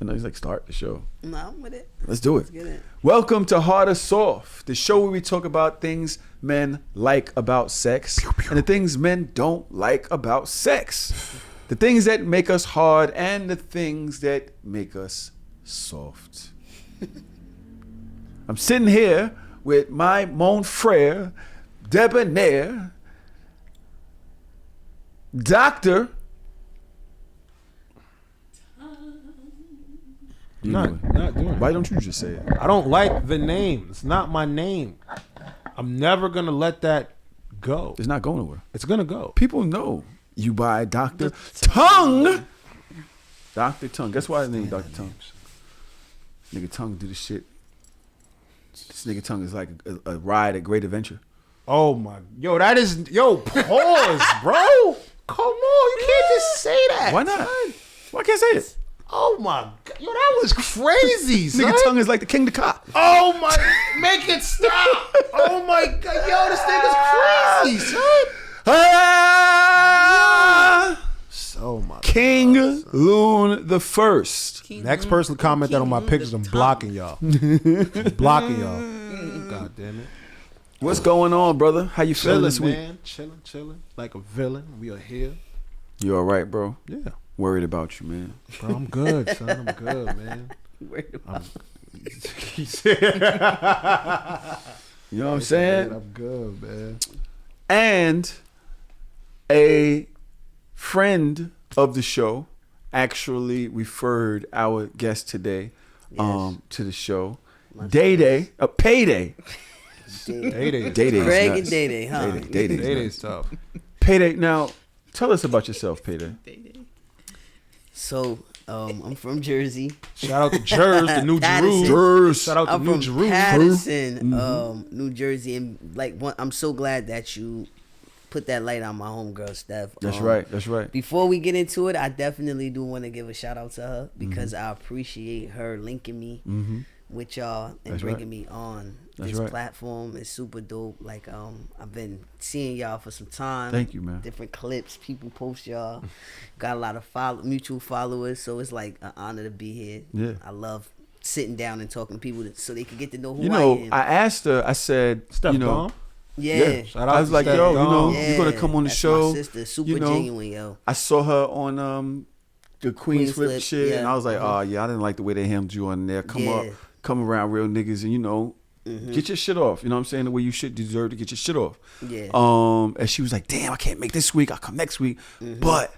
I know he's like, start the show. No, I'm with it. Let's do it. Let's get it. Welcome to Hard or Soft, the show where we talk about things men like about sex and the things men don't like about sex. The things that make us hard and the things that make us soft. I'm sitting here with my mon frere, debonair, Dr. Not doing it. Why don't you just say it? I don't like the name. It's not my name. I'm never gonna let that go. It's not going nowhere. It's gonna go. People know you by Dr. Tongue. Dr. Tongue. Guess why his name is Dr. Tongue? Nigga Tongue do the shit. This nigga Tongue is like a ride at Great Adventure. Oh my, pause, bro. Come on, you can't just say that. Why not? son. Why can't I say it? Oh my god, yo, that was crazy, son. Nigga Tongue is like the king of the cop. Oh my, make it stop. Oh my god, yo, this nigga's crazy, son. Ah! Oh my. King Loon the First. King Next Loon- person to comment that on my King pictures, Loon I'm the blocking y'all. I'm blocking y'all. God damn it. What's going on, brother? How you feeling Chilling, this week? man. Chilling. Like a villain. We are here. You all right, bro? Yeah. Worried about you, man. Bro, I'm good, son. I'm good, man. Worried about He said, You know what I'm saying? I'm good, man. And a friend of the show actually referred our guest today Yes. to the show. PaeDae. PaeDae. Day-Day. PaeDae. Craig and Day-Day, huh? Day-Day's tough. PaeDae. Now, tell us about yourself, PaeDae. So, I'm from Jersey. Shout out to Jers, the New Patterson. Jerusalem. Shout out to I'm New from Jerusalem. Patterson, New Jersey, and I'm so glad that you put that light on my homegirl Steph. That's right. That's right. Before we get into it, I definitely do want to give a shout out to her because I appreciate her linking me with y'all and That's bringing right. me on That's this right. platform. Is super dope. Like I've been seeing y'all for some time. Thank you, man. Different clips, people post y'all. Got a lot of mutual followers, so it's like an honor to be here. Yeah. I love sitting down and talking to people so they can get to know who You know, I am. I asked her. I said, Steph you know, Dom. yeah. Shout out I was to like, Steph yo, you Dom. know, Yeah. you're gonna come on the That's show. my sister, super you know, genuine, yo. I saw her on the Queen's Flip Flip, shit, and yeah. I was like, oh yeah, I didn't like the way they handled you on there. Yeah. Come around real niggas, and you know, get your shit off. You know what I'm saying? The way you should deserve to get your shit off. Yeah. And she was like, damn, I can't make this week. I'll come next week, but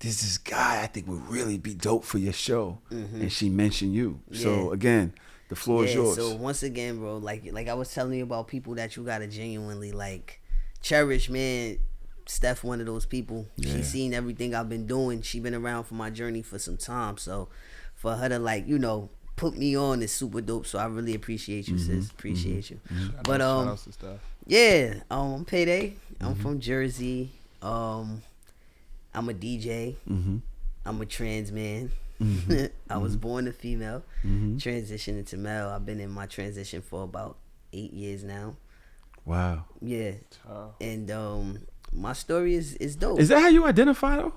there's this guy I think would really be dope for your show, and she mentioned you. So Yeah. again, the floor is yours. So once again, bro, like I was telling you about people that you gotta genuinely like cherish, man. Steph, one of those people. Yeah. She's seen everything I've been doing. She been around for my journey for some time. So for her to like, you know, put me on is super dope. So I really appreciate you, sis. Appreciate you. But Shout outs to Steph. yeah, I'm PaeDae. I'm from Jersey. I'm a DJ. I'm a trans man. I was born a female, transitioned into male. I've been in my transition for about 8 years now. Wow. Yeah, and my story is dope. Is that how you identify though?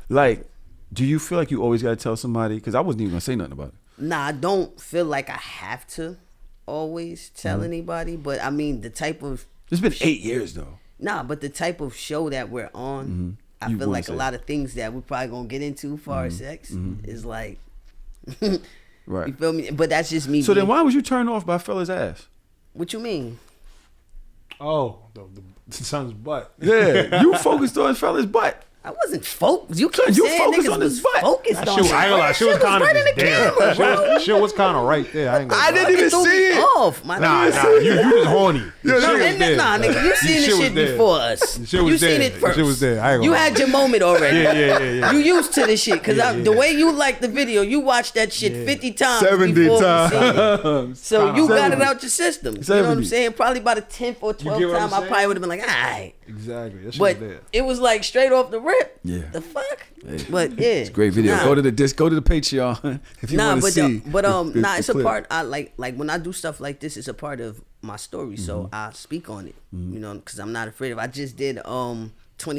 Like, do you feel like you always got to tell somebody? Because I wasn't even gonna say nothing about it. Nah, I don't feel like I have to always tell anybody, but I mean the type of It's been 8 years though. but the type of show that we're on, I You feel wanna like a say lot of things that we're probably gonna get into far as sex is like, Right. you feel me? But that's just me. So then being- why was you turned off by fella's ass? What you mean? Oh, the son's butt. Yeah, you focused on fella's butt. I wasn't focused. You keep You saying focused niggas on was his butt. focused That on shit, I ain't gonna lie, shit was kind of right in just the there. camera, bro. Shit was kind of right there. I ain't gonna I lie. didn't even Threw me see it. off, my Nah, nigga. you just horny. The Nah, shit was and there. nah, nigga, you seen shit this was shit there. before us. The shit was You there. seen it The first. shit was there. I ain't You gonna had lie. your moment already. Yeah. You used to this shit because Yeah. the way you like the video, you watched that shit 50 times 70 before times. we seen it. So you got it 70. out your system. You know what I'm 70. saying? Probably by the 10th or 12th get what I'm time, I saying? probably would have been like, all right. Exactly. That shit But was there. it was like straight off the rip. Yeah. The fuck? But yeah. It's a great video. Nah. Go to the Patreon if you want to see. It's a clip. part. I like when I do stuff like this. It's a part of my story, so I speak on it. You know, because I'm not afraid of. I just did 20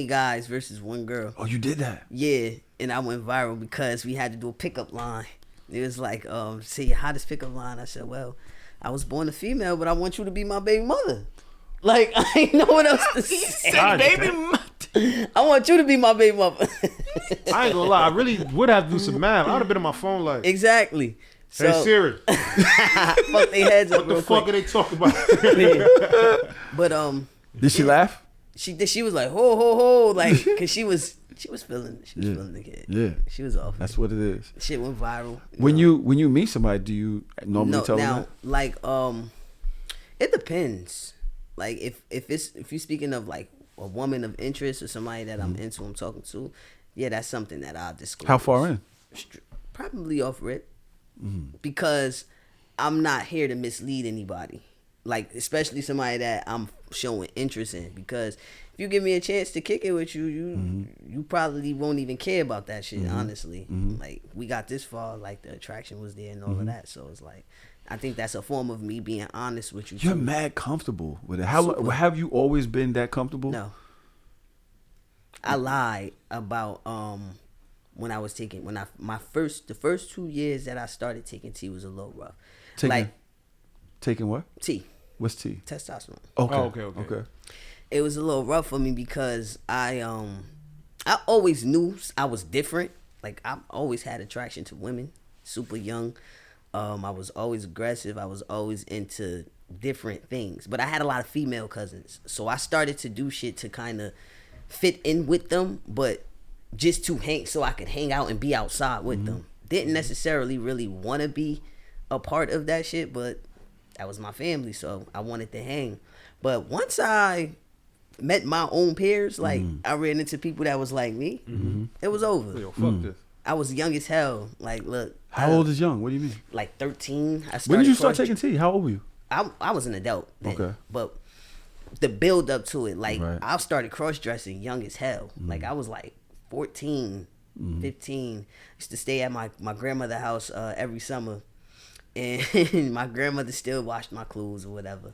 guys versus one girl. Oh, you did that. Yeah, and I went viral because we had to do a pickup line. It was like, say your hottest pickup line. I said, well, I was born a female, but I want you to be my baby mother. Like, I ain't know what else to say. Baby, I want you to be my baby mother. I ain't gonna lie. I really would have to do some math. I would have been on my phone like, Exactly. So, hey Siri, fuck their heads up what the real fuck quick. are they talking about? But Did she laugh? she was like ho ho ho, like, cause she was feeling the kid. Yeah. She was off. That's what it is. Shit went viral. When you meet somebody, do you normally tell them now that? like it depends. Like if you're speaking of like a woman of interest or somebody that I'm into, I'm talking to, yeah, that's something that I'll disclose. How far in? Probably off rip, because I'm not here to mislead anybody. Like especially somebody that I'm showing interest in. Because if you give me a chance to kick it with you, you probably won't even care about that shit. Honestly, like we got this far, like the attraction was there and all of that. So it's like, I think that's a form of me being honest with you. You're too. mad comfortable with it. How Super. have you always been that comfortable? No. I lied about when I was taking the first 2 years that I started taking tea was a little rough. Taking what? Tea, What's tea? testosterone. Okay. Oh, okay. It was a little rough for me because I always knew I was different. Like I always had attraction to women, super young. I was always aggressive. I was always into different things. But I had a lot of female cousins. So I started to do shit to kind of fit in with them, but just to hang so I could hang out and be outside with them. Didn't necessarily really want to be a part of that shit, but that was my family, so I wanted to hang. But once I met my own peers, like I ran into people that was like me, it was over. Yo, fuck this. I was young as hell. Like, look. How old is young? What do you mean? Like 13. When did you start taking tea? How old were you? I was an adult then. Okay. But the build up to it, like, Right. I started cross-dressing young as hell. Like, I was like 14, 15. Used to stay at my grandmother's house every summer. and my grandmother still washed my clothes or whatever,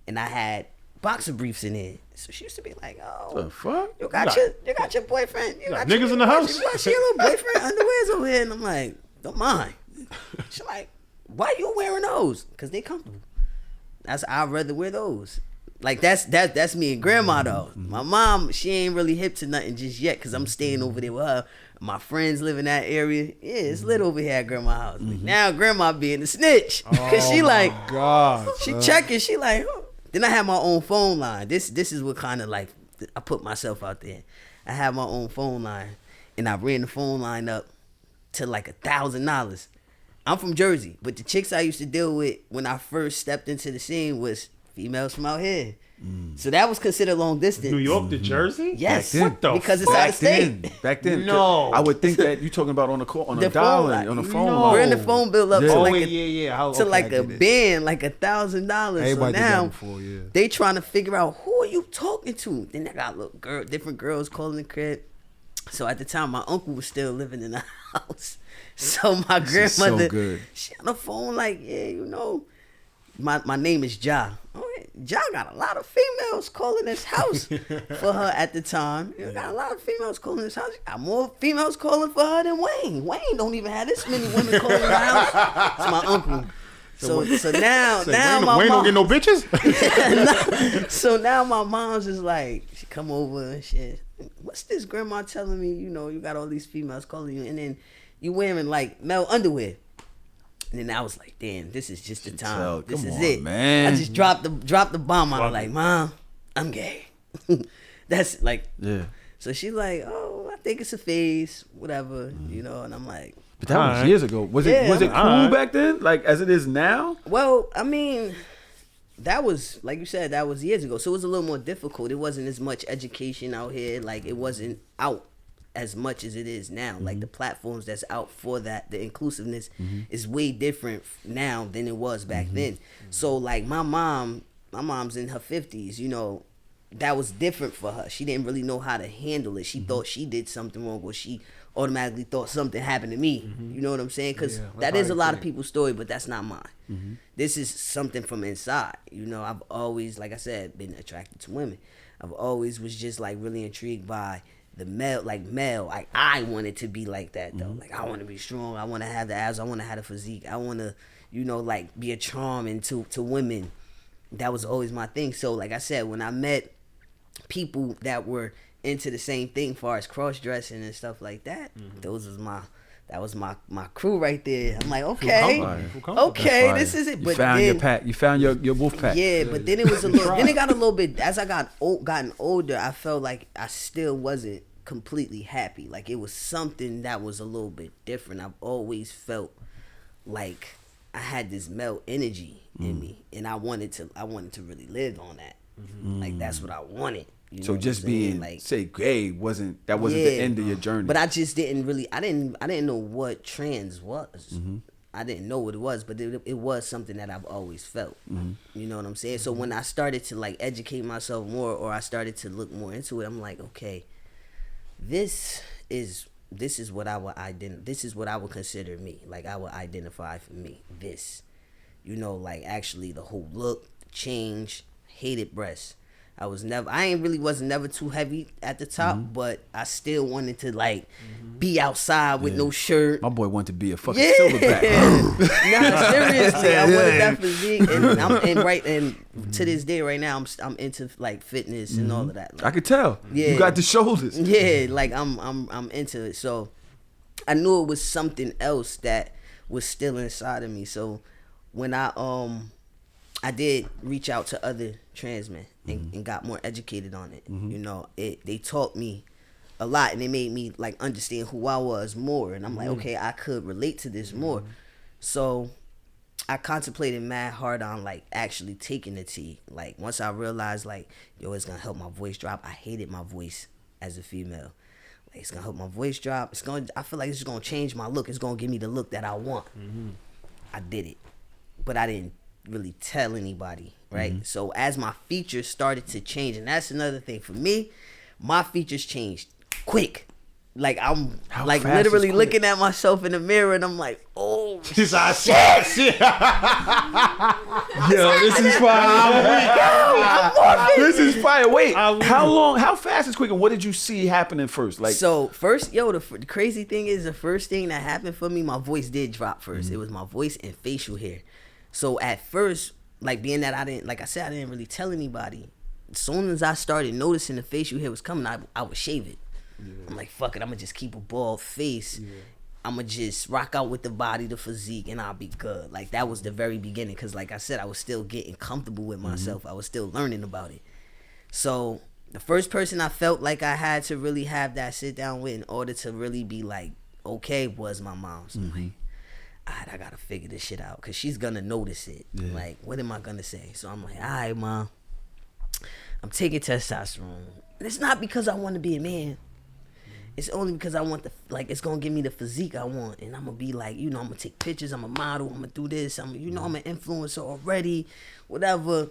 and I had boxer briefs in there. So she used to be like, "Oh, The fuck? you got your boyfriend, you got niggas your, in the house. You got your little boyfriend underwears over here." And I'm like, "Don't mind." She's like, "Why you wearing those?" Because they comfortable. I'd rather wear those. Like that's me and grandma though. My mom, she ain't really hip to nothing just yet because I'm staying over there with her. My friends live in that area. Yeah, it's lit over here at grandma's house. But now grandma being a snitch because she like, God, she checking. She like, oh. Then I have my own phone line. This is what kind of like I put myself out there. I have my own phone line, and I ran the phone line up to like $1,000. I'm from Jersey, but the chicks I used to deal with when I first stepped into the scene was females from out here. So that was considered long distance. New York to Jersey? Yes. What the because it's out of state. Back then, No. I would think that you're talking about on the call, on The a dial, phone line. on the phone No. line. We're in the phone bill up Yeah. to Oh, like yeah. to like a band, like $1,000. Everybody So did that now before, yeah. they trying to figure out who are you talking to. Then they got different girls calling the crib. So at the time, my uncle was still living in the house. So my This is so grandmother, good. she on the phone like, yeah, you know, my name is Ja. Oh, Ja got a lot of females calling this house for her at the time. You got a lot of females calling this house. Got more females calling for her than Wayne. Wayne don't even have this many women calling the house. It's my uncle. So now my Wayne mom, don't get no bitches? so now my mom's just like, she come over and shit. What's this grandma telling me? You know, you got all these females calling you, and then you wearing like male underwear. And then I was like, damn, this is just the time. This is it. Man. I just dropped the bomb. I was like, Mom, I'm gay. That's like, Yeah. so she's like, oh, I think it's a phase, whatever, you know. And I'm like, But that was Alright. years ago. Was it Yeah, cool alright. back then? Like as it is now? well, I mean, that was, like you said, that was years ago. So it was a little more difficult. It wasn't as much education out here. Like it wasn't out as much as it is now. Like the platforms that's out for that, the inclusiveness is way different now than it was back then. So like my mom's in her 50s, you know, that was different for her. She didn't really know how to handle it. She thought she did something wrong, or she automatically thought something happened to me. You know what I'm saying? Because that is a lot of people's story, but that's not mine. This is something from inside. You know, I've always, like I said, been attracted to women. I've always was just like really intrigued by the male. Like I wanted to be like that though. Like I want to be strong. I want to have the abs. I want to have the physique. I want to, you know, like be a charm into women. That was always my thing. So like I said, when I met people that were into the same thing, far as cross dressing and stuff like that, that was my crew right there. I'm like, okay, Fire. this is it. You But found then, your pack. You found your wolf pack. yeah, but then it was a little. Then it got a little bit. As I gotten older, I felt like I still wasn't completely happy. Like it was something that was a little bit different. I've always felt like I had this male energy in me, and I wanted to really live on that. Like that's what I wanted. You So know just what I'm saying? being like, say gay wasn't the end of your journey. but I just didn't really. I didn't know what trans was. I didn't know what it was, but it was something that I've always felt. You know what I'm saying? So when I started to like educate myself more, or I started to look more into it, I'm like, okay, this is what I would this is what I would consider me. Like I would identify for me. This, you know, like actually the whole look, change, hated breasts. wasn't never too heavy at the top, but I still wanted to like be outside with no shirt. My boy wanted to be a fucking Yeah. silverback. Nah, seriously, I wanted that physique, and to this day, right now, I'm into like fitness and all of that. Like, I could tell. Yeah. You got the shoulders. yeah, like I'm into it. So I knew it was something else that was still inside of me. So when I did reach out to other trans men and got more educated on it. You know, they taught me a lot, and they made me like understand who I was more. And I'm like, okay, I could relate to this more. So I contemplated mad hard on like actually taking the T. Like once I realized like, yo, it's gonna help my voice drop. I hated my voice as a female. Like it's gonna help my voice drop. I feel like it's gonna change my look. It's gonna give me the look that I want. I did it, but I didn't really tell anybody, right? So as my features started to change, and that's another thing for me, my features changed quick. Like I'm How like fast literally is quick? looking at myself in the mirror, and I'm like, oh She said, I see. Yo, this is fire. This is fire. Wait, how fast is quick, and what did you see happening first? Like, so first, the crazy thing is the first thing that happened for me, my voice did drop first. It was my voice and facial hair. So at first, like being that I didn't really tell anybody. As soon as I started noticing the facial hair was coming, I would shave it. Yeah. I'm like, fuck it, I'm gonna just keep a bald face. Yeah. I'm gonna just rock out with the body, the physique, and I'll be good. Like that was the very beginning, because like I said, I was still getting comfortable with myself. I was still learning about it. So the first person I felt like I had to really have that sit down with in order to really be like okay was my mom. So I'm like, all right, I gotta figure this shit out, because she's gonna notice it. Yeah. Like, what am I gonna say? So I'm like, all right, Mom, I'm taking testosterone. And it's not because I want to be a man. It's only because I want it's gonna give me the physique I want, and I'm gonna be like, I'm gonna take pictures, I'm a model, I'm gonna do this, I'm an influencer already, whatever.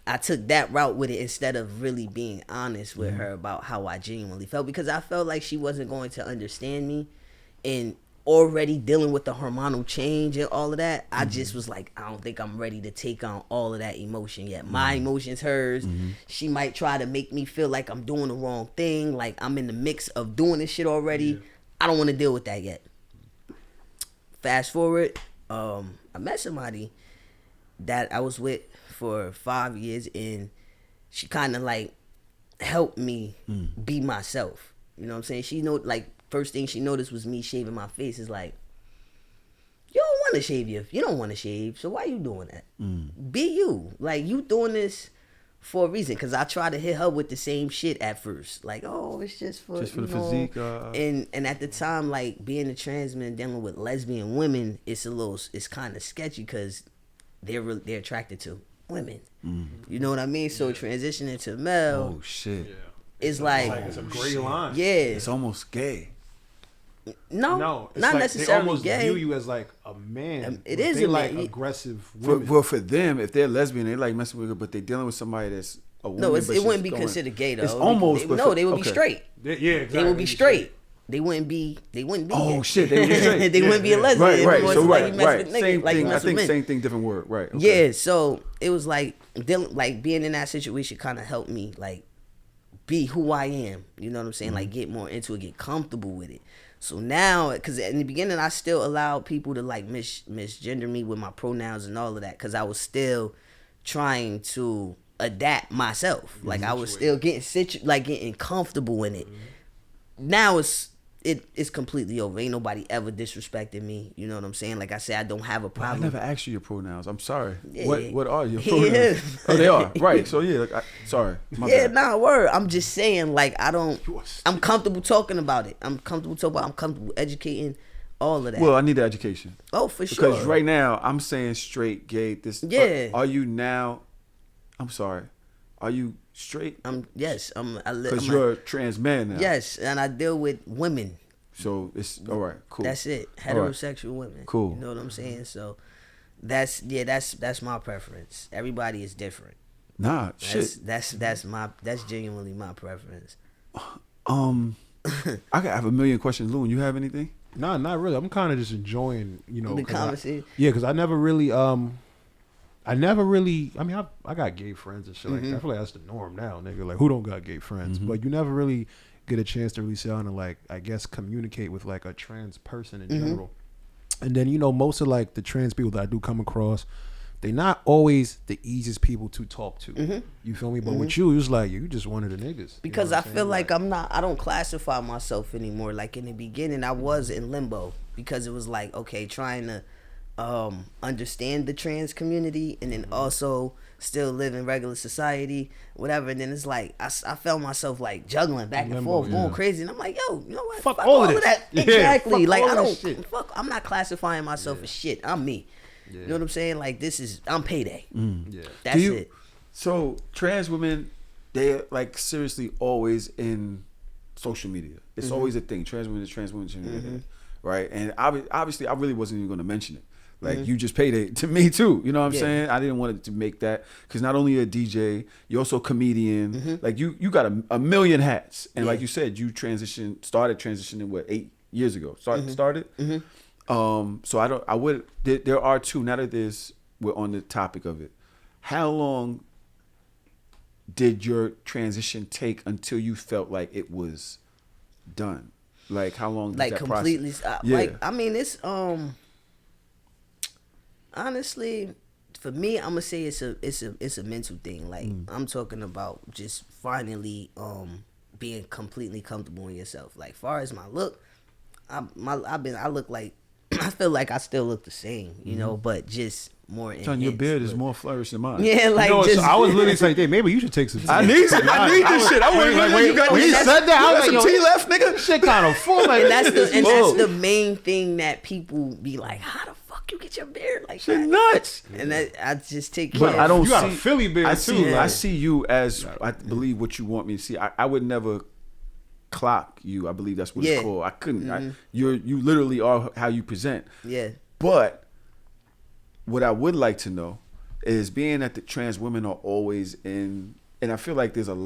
I took that route with it instead of really being honest with her about how I genuinely felt, because I felt like she wasn't going to understand me, and already dealing with the hormonal change and all of that, I just was like, I don't think I'm ready to take on all of that emotion yet. My emotions, hers. She might try to make me feel like I'm doing the wrong thing, like I'm in the mix of doing this shit already. I don't want to deal with that yet. Fast forward, I met somebody that I was with for 5 years, and she kind of like helped me be myself. You know what I'm saying? She first thing she noticed was me shaving my face. Is like, you don't want to shave you don't want to shave, so why you doing that? Be you. Like, you doing this for a reason. Because I tried to hit her with the same shit at first. Like, oh, it's just for the physique. And at the time, like, being a trans man dealing with lesbian women, it's kind of sketchy, because they're attracted to women. You know what I mean? So transitioning to male. Oh shit. Yeah. It's like it's a gray line. Yeah. It's almost gay. No, it's not like necessarily they almost gay. view you as like a man. It is they a like man. aggressive women. Well, for them, if they're lesbian, they like messing with her, but they're dealing with somebody that's a woman. No, it wouldn't be considered gay though. It's almost. They would be straight. Yeah, exactly. They would be straight. They wouldn't be. Oh gay. shit, they would be straight. They wouldn't be a lesbian. Right. So right. Same thing. I think same thing, different word. Right. Okay. Yeah. So it was like being in that situation kind of helped me like be who I am. You know what I'm saying? Like get more into it, get comfortable with it. So now, because in the beginning, I still allowed people to like misgender me with my pronouns and all of that, because I was still trying to adapt myself. Like I was still getting comfortable in it. Now it's completely over. Ain't nobody ever disrespected me. You know what I'm saying? Like I said, I don't have a problem. I never asked you your pronouns. I'm sorry. Yeah. What are your pronouns? Yeah. Oh, they are. Right. So yeah, sorry. My bad. Word. I'm just saying, like, I'm comfortable talking about it. I'm comfortable educating, all of that. Well, I need the education. Oh, for sure. Because right now I'm saying straight, gay, this. Yeah. Are you now? I'm sorry. Are you straight? Yes. Because you're a trans man now. Yes, and I deal with women. So it's all right. Cool. That's it. Heterosexual women. Cool. You know what I'm saying? So that's my preference. Everybody is different. Nah, shit. That's genuinely my preference. I have a million questions. Loon, you have anything? No, not really. I'm kind of just enjoying, the conversation. Because I never really, I mean, I got gay friends and shit like that. I feel like that's the norm now, nigga. Like, who don't got gay friends? But you never really get a chance to really sit down and, like, I guess, communicate with, like, a trans person in general. And then, most of, like, the trans people that I do come across, they're not always the easiest people to talk to. You feel me? But with you, it's like, you just one of the niggas. Because I feel like I don't classify myself anymore. Like, in the beginning, I was in limbo. Because it was like, okay, trying to understand the trans community and then also still live in regular society, whatever. And then it's like I felt myself like juggling back and forth, going crazy. And I'm like, yo, you know what? Fuck all of that. Yeah, exactly. Like I don't I'm not classifying myself as shit. I'm me. You know what I'm saying? Like I'm PaeDae. That's it. So trans women, they're like seriously always in social media. It's always a thing. Trans women, right? And obviously, I really wasn't even going to mention it. Like you just PaeDae to me too. You know what I'm saying? I didn't want it to make that, because not only a DJ, you're also a comedian. Like you got a million hats. And like you said, you started transitioning 8 years ago. Started. So there are two, now that we're on the topic of it. How long did your transition take until you felt like it was done? Like how long did Like that completely process? like I mean it's honestly for me I'm gonna say it's a mental thing. Like I'm talking about just finally being completely comfortable in yourself. Like far as my look, I look like I feel like I still look the same, you know, but just more Son, your beard is more flourished than mine. Yeah, like You know, just so I was literally saying, hey, maybe you should take some tea. I need this shit. I wouldn't Like, you got when he said that, I was like, some yo, tea left, nigga. shit kind of full. Like, and that's Whoa. the main thing that people be like, how the fuck you get your beard like Shit that? nuts. And that I just take care But of I don't You got a see Philly beard, I too, see, like- I see you as I believe what you want me to see. I would never clock you. I believe that's what Yeah. it's called. I couldn't. You literally are how you present. Yeah. But what I would like to know is being that the trans women are always in, and I feel like there's an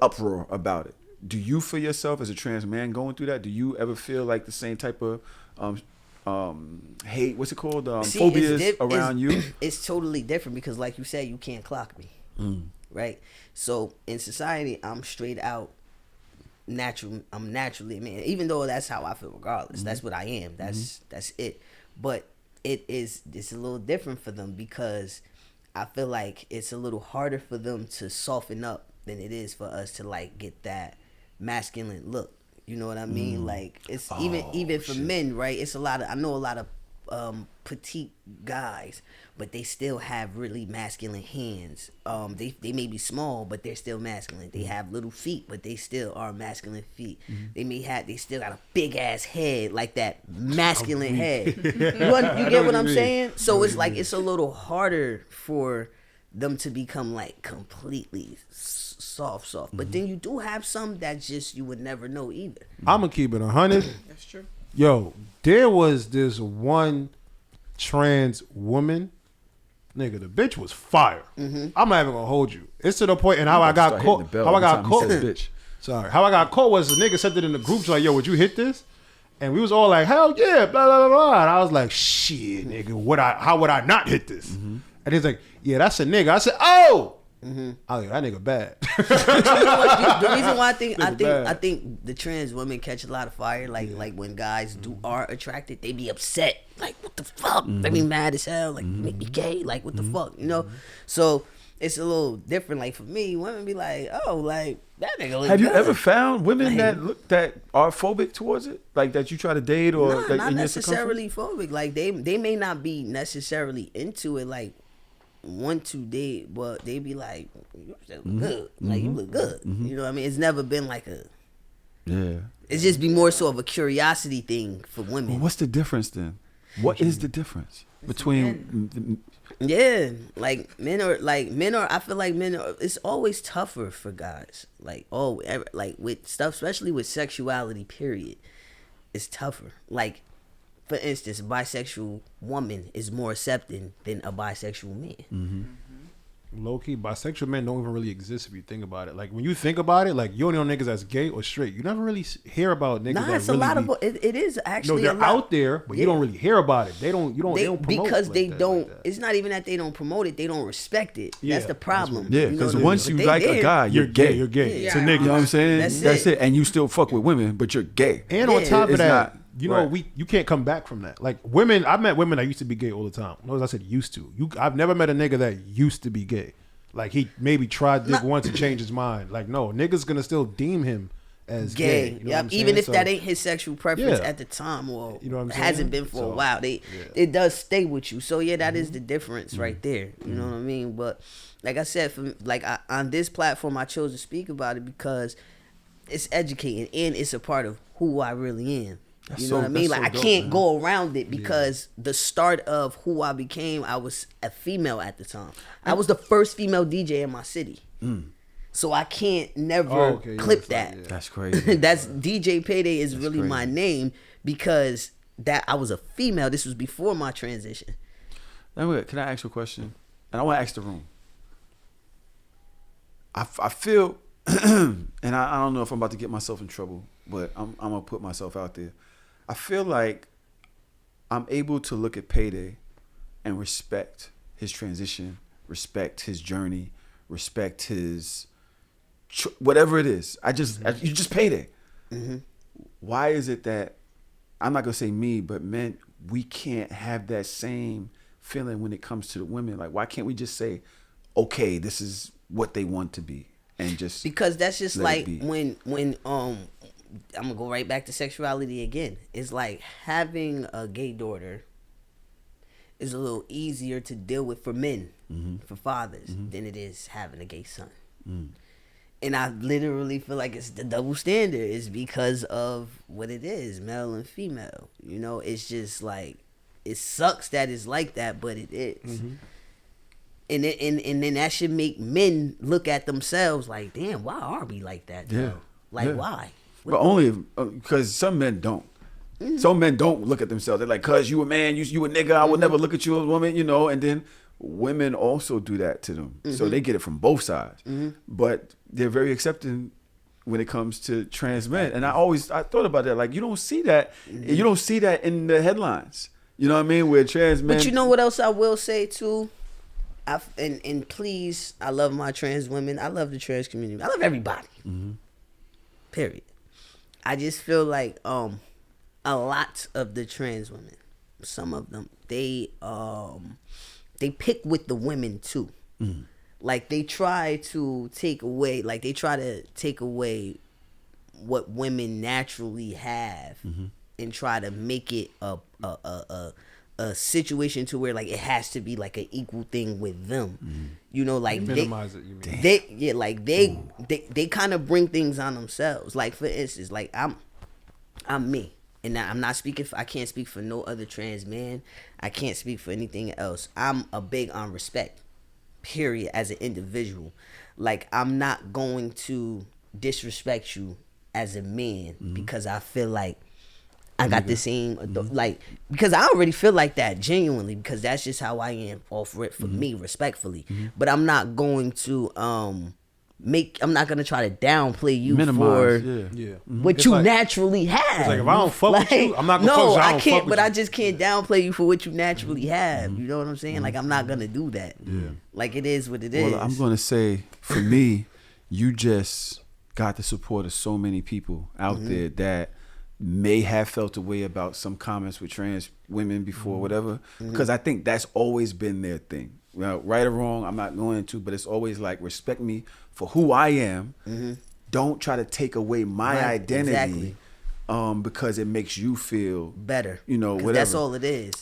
uproar about it. Do you feel yourself as a trans man going through that? Do you ever feel like the same type of hate? What's it called? See, Phobias it's around you? It's totally different because, like you said, you can't clock me, right? So in society, I'm straight out natural. I'm naturally, even though that's how I feel. Regardless, that's what I am. That's it. But it's a little different for them because I feel like it's a little harder for them to soften up than it is for us to like get that masculine look. You know what I mean? Like it's even for men, right? It's I know a lot of petite guys, but they still have really masculine hands. They may be small, but they're still masculine. They have little feet, but they still are masculine feet. They still got a big ass head, like that masculine head. You get what I'm saying? So it's like it's a little harder for them to become like completely soft. But then you do have some that just you would never know either. I'm gonna keep it 100. That's true. Yo, there was this one trans woman, nigga. The bitch was fire. I'm not even gonna hold you. It's to the point, and how I got caught. How I got caught. Bitch. Sorry, how I got caught was the nigga said it in the group, like, yo, would you hit this? And we was all like, hell yeah, blah blah blah blah. And I was like, shit, nigga, how would I not hit this? And he's like, yeah, that's a nigga. I said, oh. I was like, that nigga bad. You know what, the reason why bad. I think the trans women catch a lot of fire. Like when guys are attracted, they be upset. Like what the fuck? They be mad as hell. Like make me gay. Like what the fuck? You know. So it's a little different. Like for me, women be like, oh, like that nigga. Look Have you good. ever found women Like- that are phobic towards it? Like that you try to date or Nah, that not in your necessarily phobic. Like they may not be necessarily into it. Like want to date, but they be like, you look good. Like you look good. You know what I mean? It's never been like a. Yeah. It's just be more so of a curiosity thing for women. Well, what's the difference then? What is the difference between? Yeah, like men are. I feel like men are. It's always tougher for guys. Like like with stuff, especially with sexuality. Period. It's tougher. Like, for instance, a bisexual woman is more accepting than a bisexual man. Low key, bisexual men don't even really exist if you think about it. Like when you think about it, like you only know niggas that's gay or straight. You never really hear about niggas Nah, that it's really a lot be, of. It is no, actually. they're a lot. out there, but you don't really hear about it. They don't promote Because like they that, don't. like that. It's not even that they don't promote it. They don't respect it. Yeah, That's the that's problem. Yeah, You know because what I mean? once But you they like a there. guy, you're gay. You're gay. Yeah. It's a You nigga. You know what I'm saying? That's That's it. it. And you still fuck with women, but you're gay. And on Yeah. top of It's that, not- you know, right. you can't come back from that. Like women, I've met women that used to be gay all the time. Notice I said used to. I've never met a nigga that used to be gay. Like he maybe tried dick once and changed his mind. Like no, niggas gonna still deem him as gay. Gay. You know what Yep. I'm Even saying? if So, that ain't his sexual preference Yeah. at the time, or You know what I'm hasn't saying? been for a So, while, it does stay with you. So yeah, that is the difference right there. You know what I mean? But like I said, on this platform, I chose to speak about it because it's educating and it's a part of who I really am. That's You so- know what I mean? that's Like so I dope, can't man. go around it because the start of who I became, I was a female at the time. I was the first female DJ in my city. So I can't never okay, yeah, clip it's like, that. yeah. That's crazy. That's DJ PaeDae is really crazy. my name because that I was a female. This was before my transition. Now, wait, can I ask you a question? And I want to ask the room. I feel and I don't know if I'm about to get myself in trouble, but I'm gonna put myself out there. I feel like I'm able to look at PaeDae and respect his transition, respect his journey, respect his whatever it is. You just PaeDae. Mm-hmm. Why is it that I'm not gonna say me, but men, we can't have that same feeling when it comes to the women? Like, why can't we just say, okay, this is what they want to be, and just because that's just like be. when I'm gonna go right back to sexuality again. It's like having a gay daughter is a little easier to deal with for men, for fathers, than it is having a gay son. And I literally feel like it's the double standard. It's because of what it is, male and female. You know, it's just like, it sucks that it's like that, but it is. And then that should make men look at themselves like, damn, why are we like that? Yeah. Though? Like, Yeah. why? But only because some men don't. Some men don't look at themselves. They're like, cause you a man, you a nigga, I would never look at you as a woman, you know. And then women also do that to them, so they get it from both sides. But they're very accepting when it comes to trans men. And I thought about that. Like, you don't see that. You don't see that in the headlines. You know what I mean? Where trans men. But you know what else I will say too? And please, I love my trans women. I love the trans community. I love everybody. Period. I just feel like a lot of the trans women, some of them, they pick with the women too. Like they try to take away what women naturally have and try to make it a situation to where like it has to be like an equal thing with them. You know, like Minimize it, you mean? they kind of bring things on themselves. Like for instance, like I'm me. And I'm not speaking for, I can't speak for no other trans man. I can't speak for anything else. I'm a big on respect, period, as an individual. Like, I'm not going to disrespect you as a man because I feel like I got the same, like, because I already feel like that genuinely, because that's just how I am, for me, respectfully. But I'm not going to, I'm not gonna try to downplay you Minimize, for what It's you like- naturally have. It's like, if I don't fuck with you, I'm not gonna fuck no, with you. I don't can't. fuck with But you. I just can't downplay you for what you naturally have. You know what I'm saying? Like, I'm not gonna do that. Like, it is what it is. Well, I'm gonna say, for me, you just got the support of so many people out there that may have felt a way about some comments with trans women before, whatever. Because I think that's always been their thing. Well, right or wrong, I'm not going to, but it's always like, respect me for who I am. Don't try to take away my identity, because it makes you feel better. You know, 'Cause whatever. that's all it is.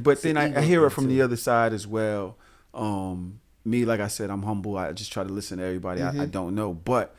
But then I hear it from thing, the too. other side as well. Me, like I said, I'm humble. I just try to listen to everybody. I don't know, but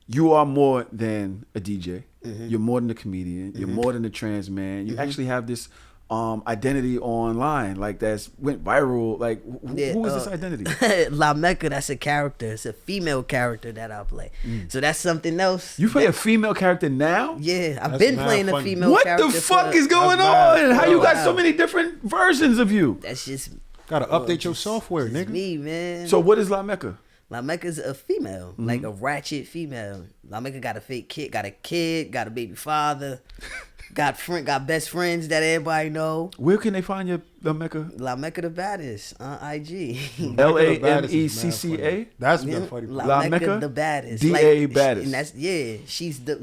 you are more than a DJ. You're more than a comedian. You're more than a trans man. You actually have this identity online, like that's went viral. Like, who is this identity? La Mecca, that's a character. It's a female character that I play. So that's something else. You play a female character now? Yeah, I've That's been mad playing a funny. female What character. the fuck is going That's on? mad. How you got Wow. so many different versions of you? That's just Gotta update your just- software, just nigga. me, man. So what is La Mecca? La Mecca's a female, like a ratchet female. La Mecca got a fake kid, got a baby father, got best friends that everybody know. Where can they find your La Mecca? La Mecca the baddest on IG. LAMECCA? That's Yeah, been funny. La La Mecca Mecca? the baddest. DA baddest. And that's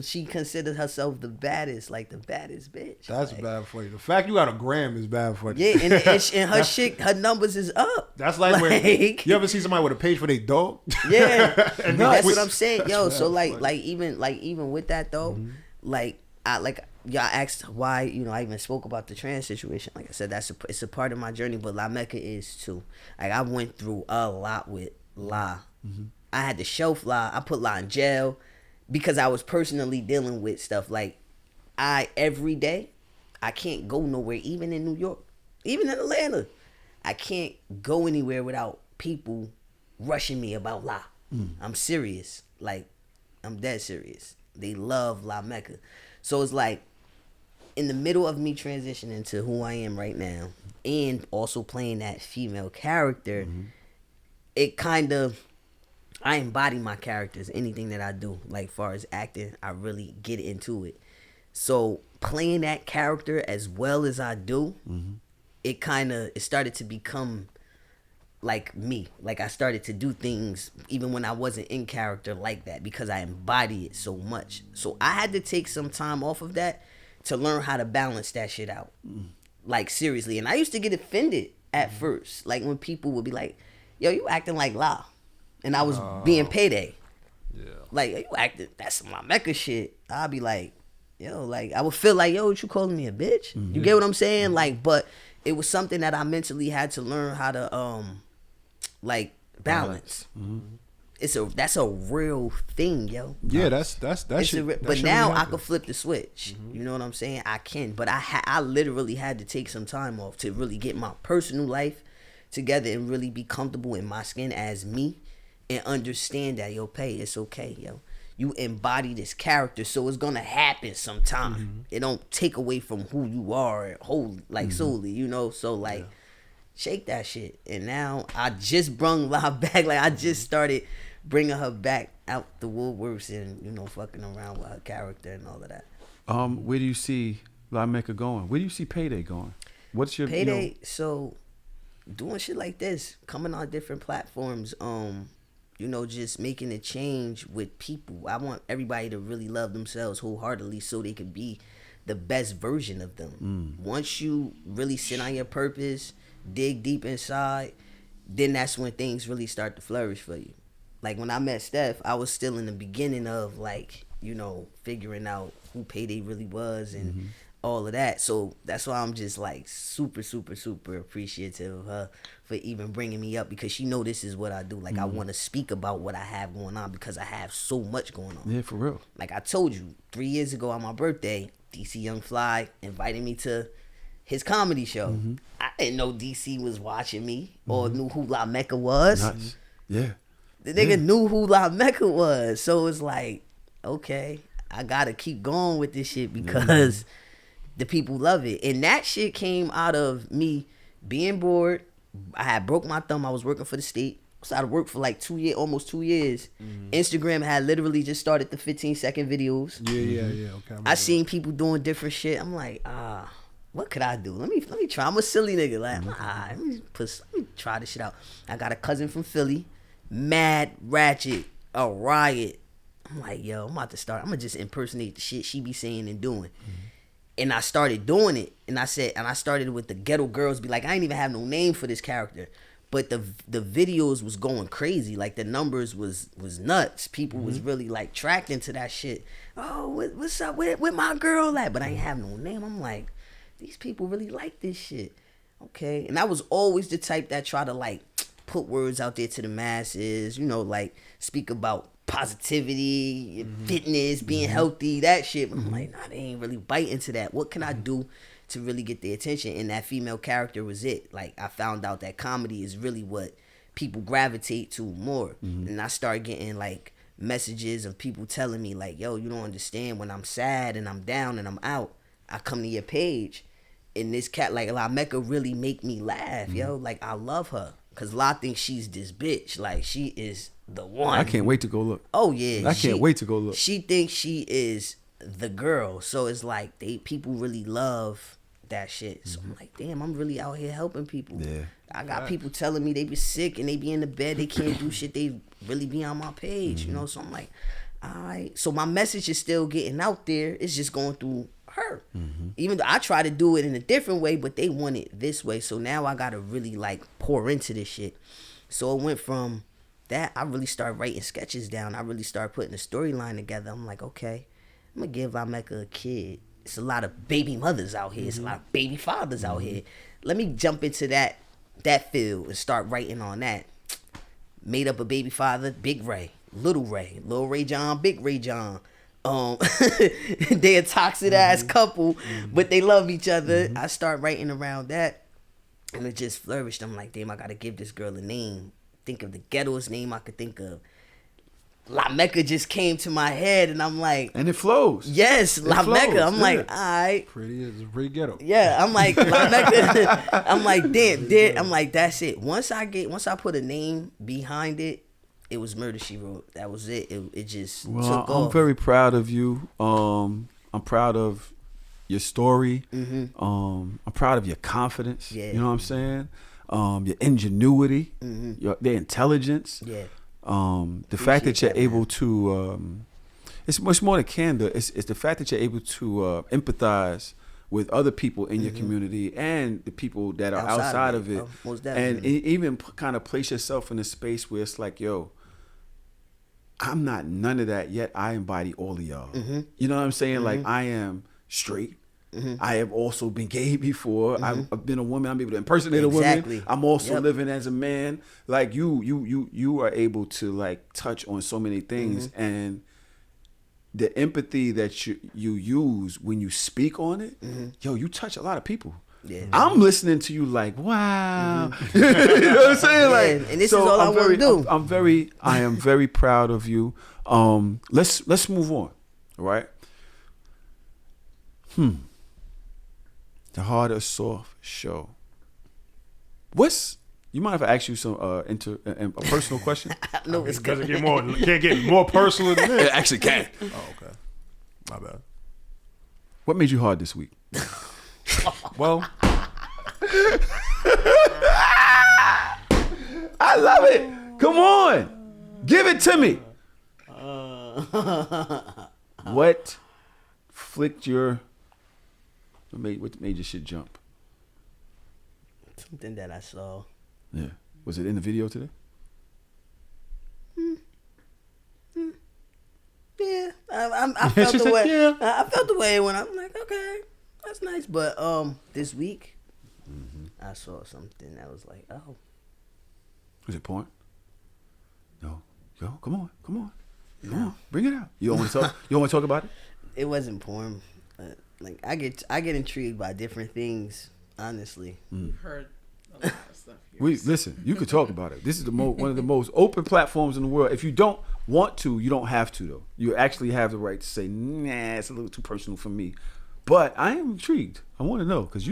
she considers herself the baddest, like the baddest bitch. That's like, bad funny. The fact you got a gram is bad funny. Yeah, and her shit, her numbers is up. That's like when you ever see somebody with a page for their dog? Yeah, And that's which- what I'm saying, yo. that's So bad funny. even with that though, y'all asked why I even spoke about the trans situation. Like I said, it's a part of my journey, but La Mecca is too. Like I went through a lot with La. I had to shelf La. I put La in jail because I was personally dealing with stuff. Like every day, I can't go nowhere, even in New York, even in Atlanta. I can't go anywhere without people rushing me about La. I'm serious. Like, I'm dead serious. They love La Mecca. So it's like, in the middle of me transitioning to who I am right now, and also playing that female character, it kind of, I embody my characters. Anything that I do, like far as acting, I really get into it. So playing that character as well as I do, it started to become like me. Like I started to do things even when I wasn't in character like that because I embody it so much. So I had to take some time off of that to learn how to balance that shit out. Like seriously. And I used to get offended at first. Like when people would be like, yo, you acting like La. And I was being PaeDae. Yeah. Like, you acting, that's my Mecca shit. I'd be like, yo, like, I would feel like, yo, what you calling me a bitch? You get what I'm saying? Like, but it was something that I mentally had to learn how to, like, balance. That's a real thing, yo. Yeah, that's shit. But now I can flip the switch. You know what I'm saying? I can. But I literally had to take some time off to really get my personal life together and really be comfortable in my skin as me. And understand that, yo, Pae, it's okay, yo. You embody this character, so it's gonna happen sometime. It don't take away from who you are, whole like solely, you know. So like, shake that shit. And now I just brung La back. Like I just started bringing her back out the woodworks and fucking around with her character and all of that. Where do you see La Mecca going? Where do you see PaeDae going? What's your PaeDae? So doing shit like this, coming on different platforms. Just making a change with people. I want everybody to really love themselves wholeheartedly so they can be the best version of them. Once you really sit on your purpose, dig deep inside, then that's when things really start to flourish for you. Like when I met Steph, I was still in the beginning of figuring out who PaeDae really was and all of that. So that's why I'm just like super, super, super appreciative of her for even bringing me up because she know this is what I do. Like I want to speak about what I have going on because I have so much going on. Yeah, for real. Like I told you, 3 years ago on my birthday, DC Young Fly invited me to his comedy show. I didn't know DC was watching me or knew who La Mecca was. Nice. Yeah. The nigga knew who La Mecca was. So it's like, okay, I gotta keep going with this shit because the people love it. And that shit came out of me being bored. I had broke my thumb. I was working for the state. So I worked for like almost 2 years. Instagram had literally just started the 15-second videos. Yeah. Okay. I seen people doing different shit. I'm like, what could I do? Let me try. I'm a silly nigga. Like, let me try this shit out. I got a cousin from Philly, mad ratchet, a riot. I'm like, yo, I'm about to start. I'm gonna just impersonate the shit she be saying and doing. And I started doing it. And I started with the ghetto girls. Be like, I ain't even have no name for this character. But the videos was going crazy. Like the numbers was nuts. People was really like tracked into that shit. Oh, what's up? Where my girl at? But I ain't have no name. I'm like, these people really like this shit. Okay. And I was always the type that try to like put words out there to the masses. Like speak about positivity, fitness, being healthy, that shit. I'm like, nah, they ain't really biting to that. What can I do to really get their attention? And that female character was it. Like I found out that comedy is really what people gravitate to more. And I started getting like messages of people telling me like, yo, you don't understand, when I'm sad and I'm down and I'm out, I come to your page and this cat like La Mecca really make me laugh, yo. Like I love her because La thinks she's this bitch. Like she is the one. I can't wait to go look. Oh yeah, I can't wait to go look. She thinks she is the girl, so it's like people really love that shit. So I'm like, damn, I'm really out here helping people. Yeah, I got people telling me they be sick and they be in the bed, they can't do shit. They really be on my page, So I'm like, all right. So my message is still getting out there. It's just going through her. Even though I try to do it in a different way, but they want it this way. So now I gotta really like pour into this shit. So it went from that, I really started writing sketches down. I really started putting a storyline together. I'm like, okay, I'm gonna give La Mecca a kid. It's a lot of baby mothers out here. It's a lot of baby fathers out here. Let me jump into that field and start writing on that. Made up a baby father, Big Ray, Little Ray John, Big Ray John. They a toxic ass couple, but they love each other. I start writing around that, and it just flourished. I'm like, damn, I gotta give this girl a name. Think of the ghettoest name I could think of. La Mecca just came to my head, and I'm like, and it flows. Yes, La Mecca. I'm like, all right, it's pretty ghetto. Yeah, I'm like La Mecca. I'm like, damn. I'm like, that's it. Once I put a name behind it, it was Murder She Wrote. That was it. It just Well, took I'm off. very proud of you. I'm proud of your story. I'm proud of your confidence. Yeah. You know what I'm saying? Your ingenuity, their intelligence. Yeah. The fact that you're that, able man. to, it's much more than candor. It's the fact that you're able to empathize with other people in your community and the people that are outside of it. Most And definitely. even kind of place yourself in a space where it's like, yo, I'm not none of that yet. I embody all of y'all. You know what I'm saying? Like, I am straight. I have also been gay before. I've been a woman. I'm able to impersonate a Exactly. woman. I'm also Yep. living as a man. Like you are able to like touch on so many things, and the empathy that you use when you speak on it, yo, you touch a lot of people. Yeah. I'm listening to you like, wow. You know what I'm saying? Like, and this is all I wanna do. I am very proud of you. Let's move on. All right. The Hardorsoft Show. You mind if I ask you some a personal question? No, it's Does it good. can't get more personal than It this? actually can. Oh, okay. My bad. What made you hard this week? Well, I love it. Come on. Give it to me. What flicked your... What made your shit jump? Something that I saw. Yeah. Was it in the video today? Yeah, I felt She the said, way. yeah. I felt the way when I'm like, okay, that's nice. But this week, I saw something that was like, oh, Was it porn? No. Yo, come on. Come on. Bring it out. You don't want to talk? You don't want to talk about it? it wasn't porn. But, like I get intrigued by different things. Honestly, Heard a lot of stuff here. Listen. You could talk about it. This is one of the most open platforms in the world. If you don't want to, you don't have to though. You actually have the right to say, nah, it's a little too personal for me. But I am intrigued. I want to know because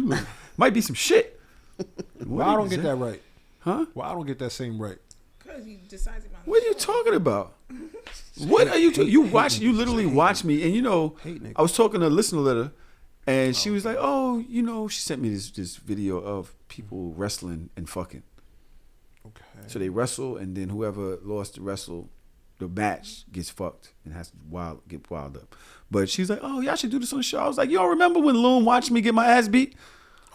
might be some shit. well, I don't get that right. Huh? Well, I don't get that same right. Because you decided on What are you talking about? What are you? You literally watch me, and Hate niggas. I was talking to a listener letter, and she was like, "Oh, she sent me this video of people wrestling and fucking. Okay. So they wrestle, and then whoever lost the wrestle, the match gets fucked and has to get wild up. But she's like, "Oh, y'all should do this on the show." I was like, "Yo, remember when Loon watched me get my ass beat?"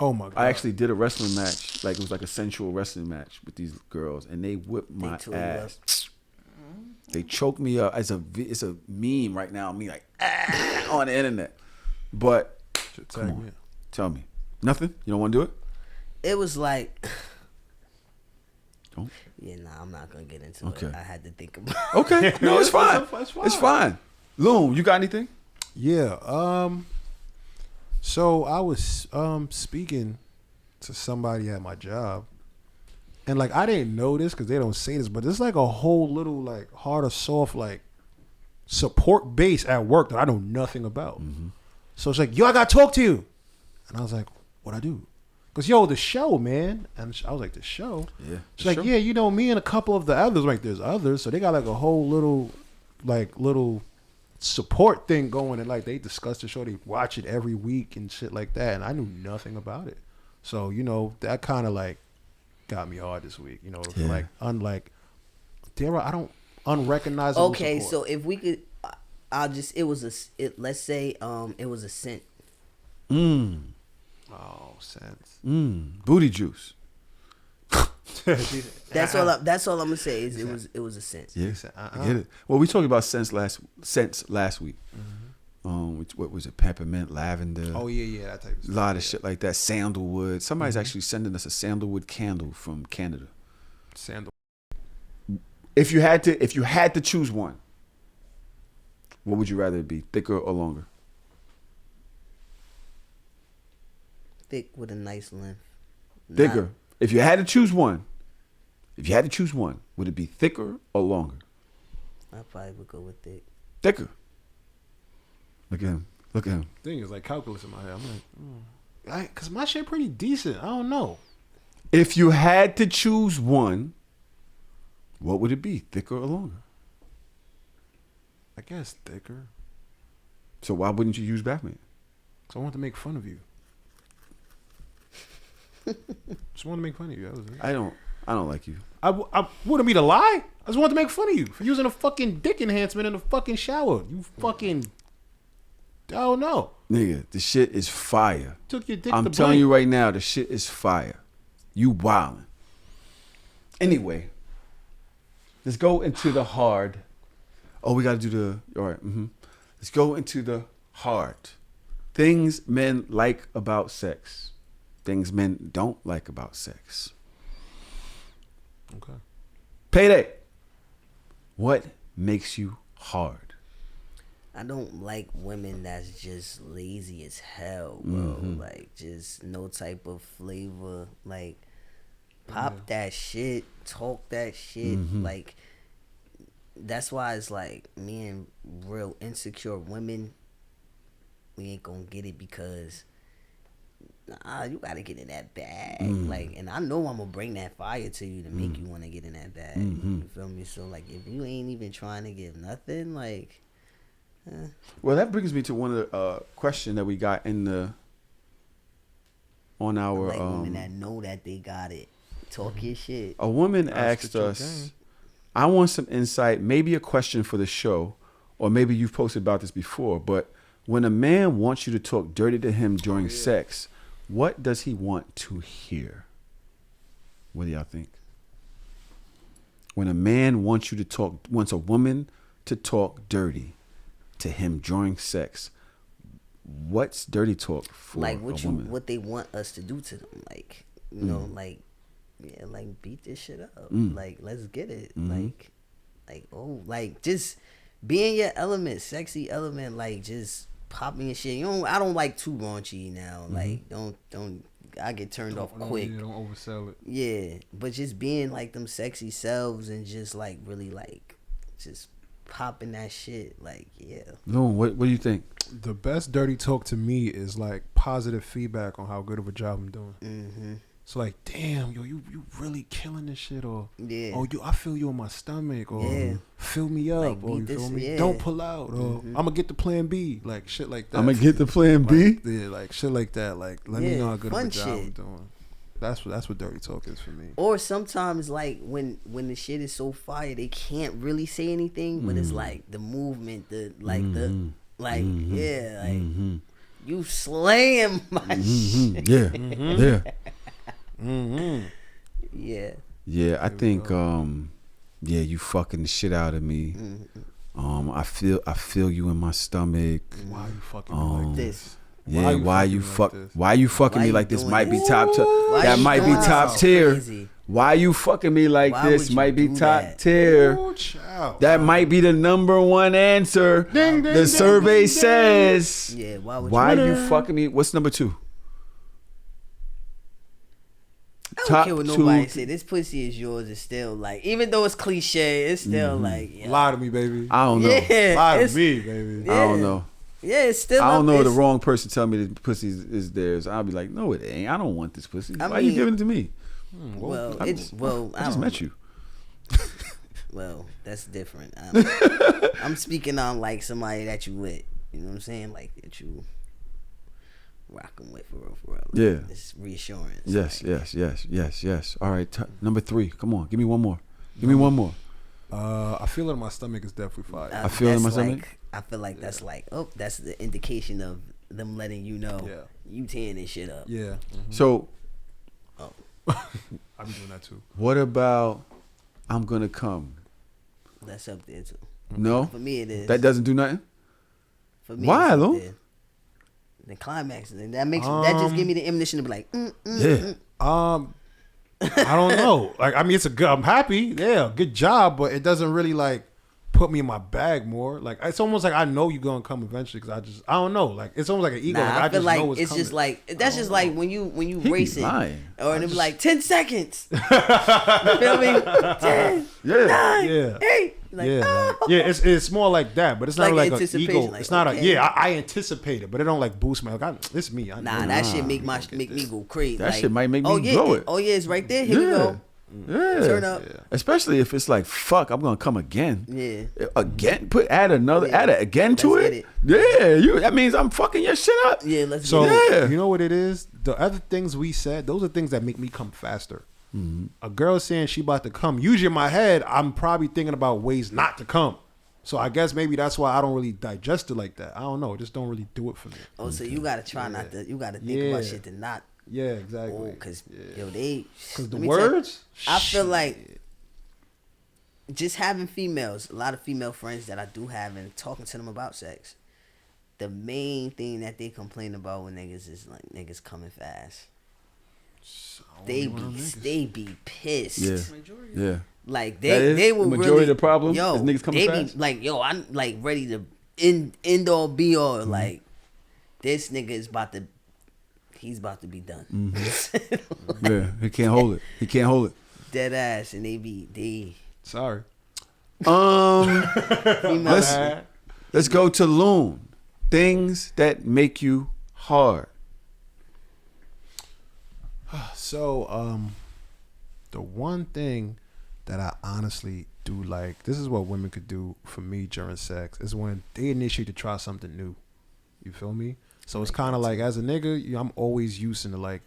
Oh my god. I actually did a wrestling match, like it was like a sensual wrestling match with these girls, and they whipped my tore you ass. They choked me up. It's a meme right now. Me like on the internet. But come on, tell me nothing. You don't want to do it? it was like, Don't. yeah, nah, I'm not gonna get into Okay. it. I had to think about. Okay, no, it's fine. It's fine. It's fine. Loon, you got anything? Yeah. So I was speaking to somebody at my job, and like I didn't know this because they don't say this, but there's like a whole little like hard or soft like support base at work that I know nothing about. So it's like, yo, I gotta talk to you, and I was like, what I do? Because yo, the show, man, and I was like, the show. Yeah. She's like, yeah, me and a couple of the others. Like, there's others, so they got like a whole little support thing going, and like they discuss the show, they watch it every week and shit like that, and I knew nothing about it. So that kind of like got me hard this week. Yeah. Like I don't unrecognizable. Okay, support. so if we could, let's say it was a scent. Oh, sense. Booty juice. That's all I'm gonna say is it was a scent. Yeah, said, I get it. Well, we talked about scents last week. What was it? Peppermint, lavender. Oh yeah, that type of A stuff. lot of shit like that. Sandalwood. Somebody's actually sending us a sandalwood candle from Canada. Sandal. If you had to choose one, what would you rather it be? Thicker or longer? Thick with a nice length. Thicker. If you had to choose one, would it be thicker or longer? I probably would go with thick. Thicker. Look at him. Thing is like calculus in my head. I'm like, cause my shit pretty decent. I don't know. If you had to choose one, what would it be, thicker or longer? I guess thicker. So why wouldn't you use Batman? So I want to make fun of you. Just want to make fun of you. That was it. I don't like you. I wouldn't be to lie. I just wanted to make fun of you for using a fucking dick enhancement in the fucking shower. You fucking, I don't know. Nigga, the shit is fire. Took your dick. I'm to telling blink. you right now, the shit is fire. You wildin'. Anyway, let's go into the hard. Oh, we got to do the, all right. Let's go into the hard. Things men like about sex. Things men don't like about sex. Okay. PaeDae. What makes you hard? I don't like women that's just lazy as hell, bro. Like, just no type of flavor. Like, pop that shit, talk that shit. Like, that's why it's like, me and real insecure women, we ain't gonna get it because, nah, you gotta get in that bag. Like, and I know I'm gonna bring that fire to you to make you wanna get in that bag. You feel me? So, like, if you ain't even trying to give nothing, like, Well, that brings me to one of the question that we got in the on I our like women that know that they got it. Talk your shit. a woman asked us, I want some insight, maybe a question for the show, or maybe you've posted about this before, but when a man wants you to talk dirty to him during sex, what does he want to hear? What do y'all think? When a man wants a woman to talk dirty to him during sex, what's dirty talk for Like, a woman? what they want us to do to them. Like, you know, like, yeah, like, beat this shit up. Like, let's get it. Like, oh, like, just be in your element, sexy element, like, just popping your shit. I don't like too raunchy now. Like, don't I get turned off quick. Yeah, don't oversell it. Yeah, but just being like them sexy selves and just like really like just popping that shit. Like, yeah. Loon, what do you think? The best dirty talk to me is like positive feedback on how good of a job I'm doing. So like, damn, yo, you really killing this shit, or Yeah. oh, I feel you in my stomach, or Yeah. fill me up, Like, or you beat feel this- me? yeah. Don't pull out, or I'm gonna get the plan B, like shit like that. I'm gonna get the plan B. Like, yeah, like shit like that. Like, let me Yeah, know how good of a fun job I'm shit. doing. That's what dirty talk is for me. Or sometimes like when the shit is so fire they can't really say anything, but it's like the movement, the like the like yeah, like you slaying my shit. Yeah. Yeah. Yeah, I think yeah, you fucking the shit out of me. I feel you in my stomach. Why you fucking me like this? This. Yeah, why you fucking Why me you like this doing might be this? top Why that you might be doing top this? tier. Crazy. Why you fucking me like Why this would you might be do top that? tier. Oh, child. That might be the number one answer. Ding, ding, The ding, survey ding, ding. says. Yeah, Why you fucking me? What's number 2? I don't top care what nobody two- say. This pussy is yours. It's still like, even though it's cliche, it's still like, yeah. Lie to me, baby. I don't know. Yeah, Lie to it's- me, baby. Yeah. I don't know. Yeah, it's still. I don't know up, the it's- wrong person tell me the pussy is theirs. I'll be like, no, it ain't. I don't want this pussy. I Why you mean- giving it to me? Well, I it's well. I just don't- met you. Well, that's different. I'm speaking on like somebody that you with. You know what I'm saying? Like that you rocking with for real, for real. Like, Yeah. it's reassurance. Yes, like, yes. All right, number 3. Come on, give me one more. Give me one more. I feel it in my stomach is definitely fire. I feel it in my that's stomach? like- I feel like that's like, oh, that's the indication of them letting you know you tearing this shit up. Yeah. So, I be doing that too. what about I'm gonna come? That's up there too. No, For me, it is. that doesn't do nothing. For me, Why, it's up Loon? there. The climax, and that makes that just give me the ammunition to be like, Yeah, I don't know. Like, I mean, it's a good. I'm happy. Yeah, good job. But it doesn't really like put me in my bag more. Like, it's almost like I know you're gonna come eventually because I don't know. Like, it's almost like an ego. Nah, like, I feel just like know it's just coming. like that's just like when you He be racing, lying. or it'll be like 10 seconds. You feel me? 10, yeah. 9, Yeah. 8. Like, Yeah, oh. like, yeah, it's more like that, but it's not Like like an anticipation, ego. like, It's not okay. I anticipate it, but it don't like boost my. Like, it's me. I Nah, know that it. shit make me go crazy. That like, shit might make me oh, yeah, blow it. Oh yeah, it's right there. Here we Yeah. go. Yeah. Turn up. Especially if it's like, fuck, I'm gonna come again. Yeah. Again, add an again to Let's it. get Yeah, that means I'm fucking your shit up. Yeah, let's So get it. Yeah. you know what it is? The other things we said, those are things that make me come faster. A girl saying she about to come. Usually in my head, I'm probably thinking about ways not to come. So I guess maybe that's why I don't really digest it like that. I don't know. It just don't really do it for me. Oh, so you gotta try not to. You gotta think about shit to not. Yeah, exactly. Oh, cause Yeah. yo, they. Because the let me tell you, words, I feel like just having females, a lot of female friends that I do have, and talking to them about sex. The main thing that they complain about with niggas is like niggas coming fast. They be pissed. Yeah. Majority. Yeah. Like That is they will the majority really, of the problem Yo, is niggas coming they fast? be like, yo, I'm like ready to end all be all. Like this nigga is about to, he's about to be done. Yeah. He can't hold it. He can't hold it. Dead ass, and they sorry. females. Let's go to Loon. Things that make you hard. So, the one thing that I honestly do like, this is what women could do for me during sex, is when they initiate to try something new. You feel me? So it's kind of like, as a nigga, I'm always used to like,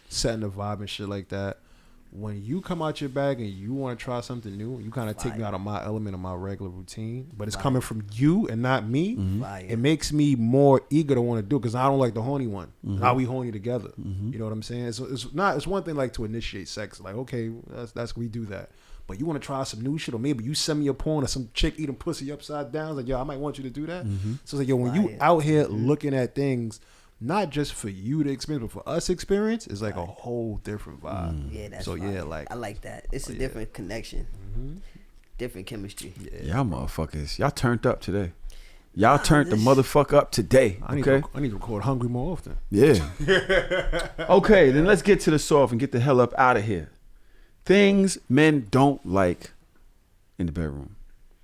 setting the vibe and shit like that. When you come out your bag and you want to try something new, you kind of take me out of my element of my regular routine, but it's coming from you and not me. It makes me more eager to want to do it because I don't like the horny one. Now we horny together. You know what I'm saying? So it's one thing like to initiate sex, like okay, that's we do that. But you want to try some new shit, or maybe you send me a porn or some chick eating pussy upside down. It's like, yo, I might want you to do that. So it's like, yo, when you out here looking at things, not just for you to experience, but for us experience, it's like a whole different vibe. Yeah, that's so fire. yeah, like I like that. It's a different connection, different chemistry. Y'all motherfuckers. Y'all turned up today. Y'all turned the motherfucker up today. I need Okay. to record Hungry more often. Yeah. Okay, then let's get to the soft and get the hell up out of here. Things men don't like in the bedroom.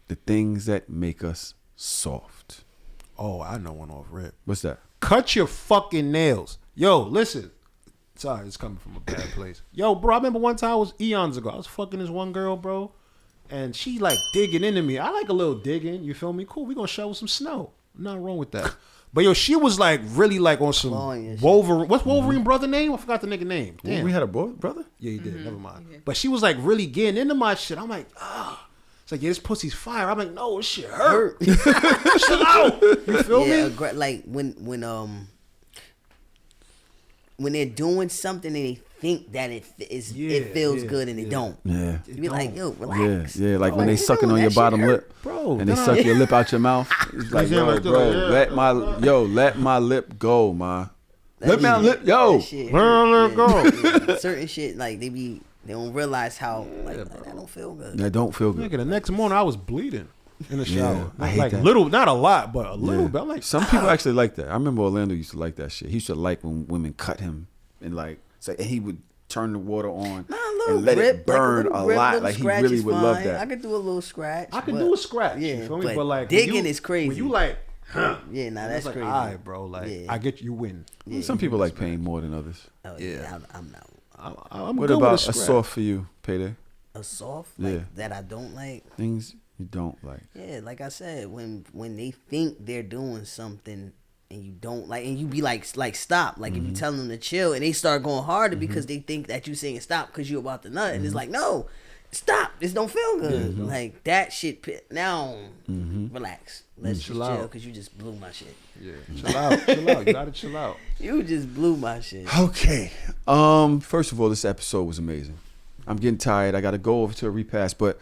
The things that make us soft. Oh, I know one off rip. What's that? Cut your fucking nails. Yo, listen. Sorry, it's coming from a bad place. Yo, bro, I remember one time, it was eons ago. I was fucking this one girl, bro. And she like digging into me. I like a little digging. You feel me? Cool. We gonna shovel some snow. Nothing wrong with that. But yo, she was like really like on some Wolverine. What's Wolverine brother name? I forgot the nigga name. Damn. We had a brother? Yeah, he did. Never mind. But she was like really getting into my shit. I'm like, It's like, yeah, this pussy's fire. I'm like, no, this shit hurt. Chill out. You feel me? Like when they're doing something and they think that it feels good and it don't. Yeah. You be like, yo, relax. Yeah, like when they sucking on your bottom lip, bro, and they suck your lip out your mouth. It's like, yo, bro, let my lip go, ma. Let my lip, yo. Let go. Certain shit, like they don't realize how that don't feel good. That don't feel good. Nigga, the next morning I was bleeding in the shower. I hate like that. little, not a lot, but a little bit. I'm like, some people actually like that. I remember Orlando used to like that shit. He used to like when women cut him and like say, and he would turn the water on and let it burn a lot. Like he really would love that. I could do a little scratch. I could do a scratch. Yeah, You feel me? But like digging is crazy. When you like, yeah, nah, that's like, crazy. all right, bro. Like I get you win. Yeah, some people like pain more than others. Oh, yeah, I'm not. I'm What good about with a soft for you, PaeDae? A soft, Yeah. that I don't like. Things you don't like. Yeah, like I said, when they think they're doing something and you don't like, and you be like stop, like if you tell them to chill and they start going harder because they think that you saying stop because you about to nut, and it's like, no, stop, this don't feel good. Like that shit. Now, relax. Let's just chill because you just blew my shit. Yeah, chill out, chill out. You gotta chill out. You just blew my shit. Okay. First of all, this episode was amazing. I'm getting tired. I got to go over to a repast, but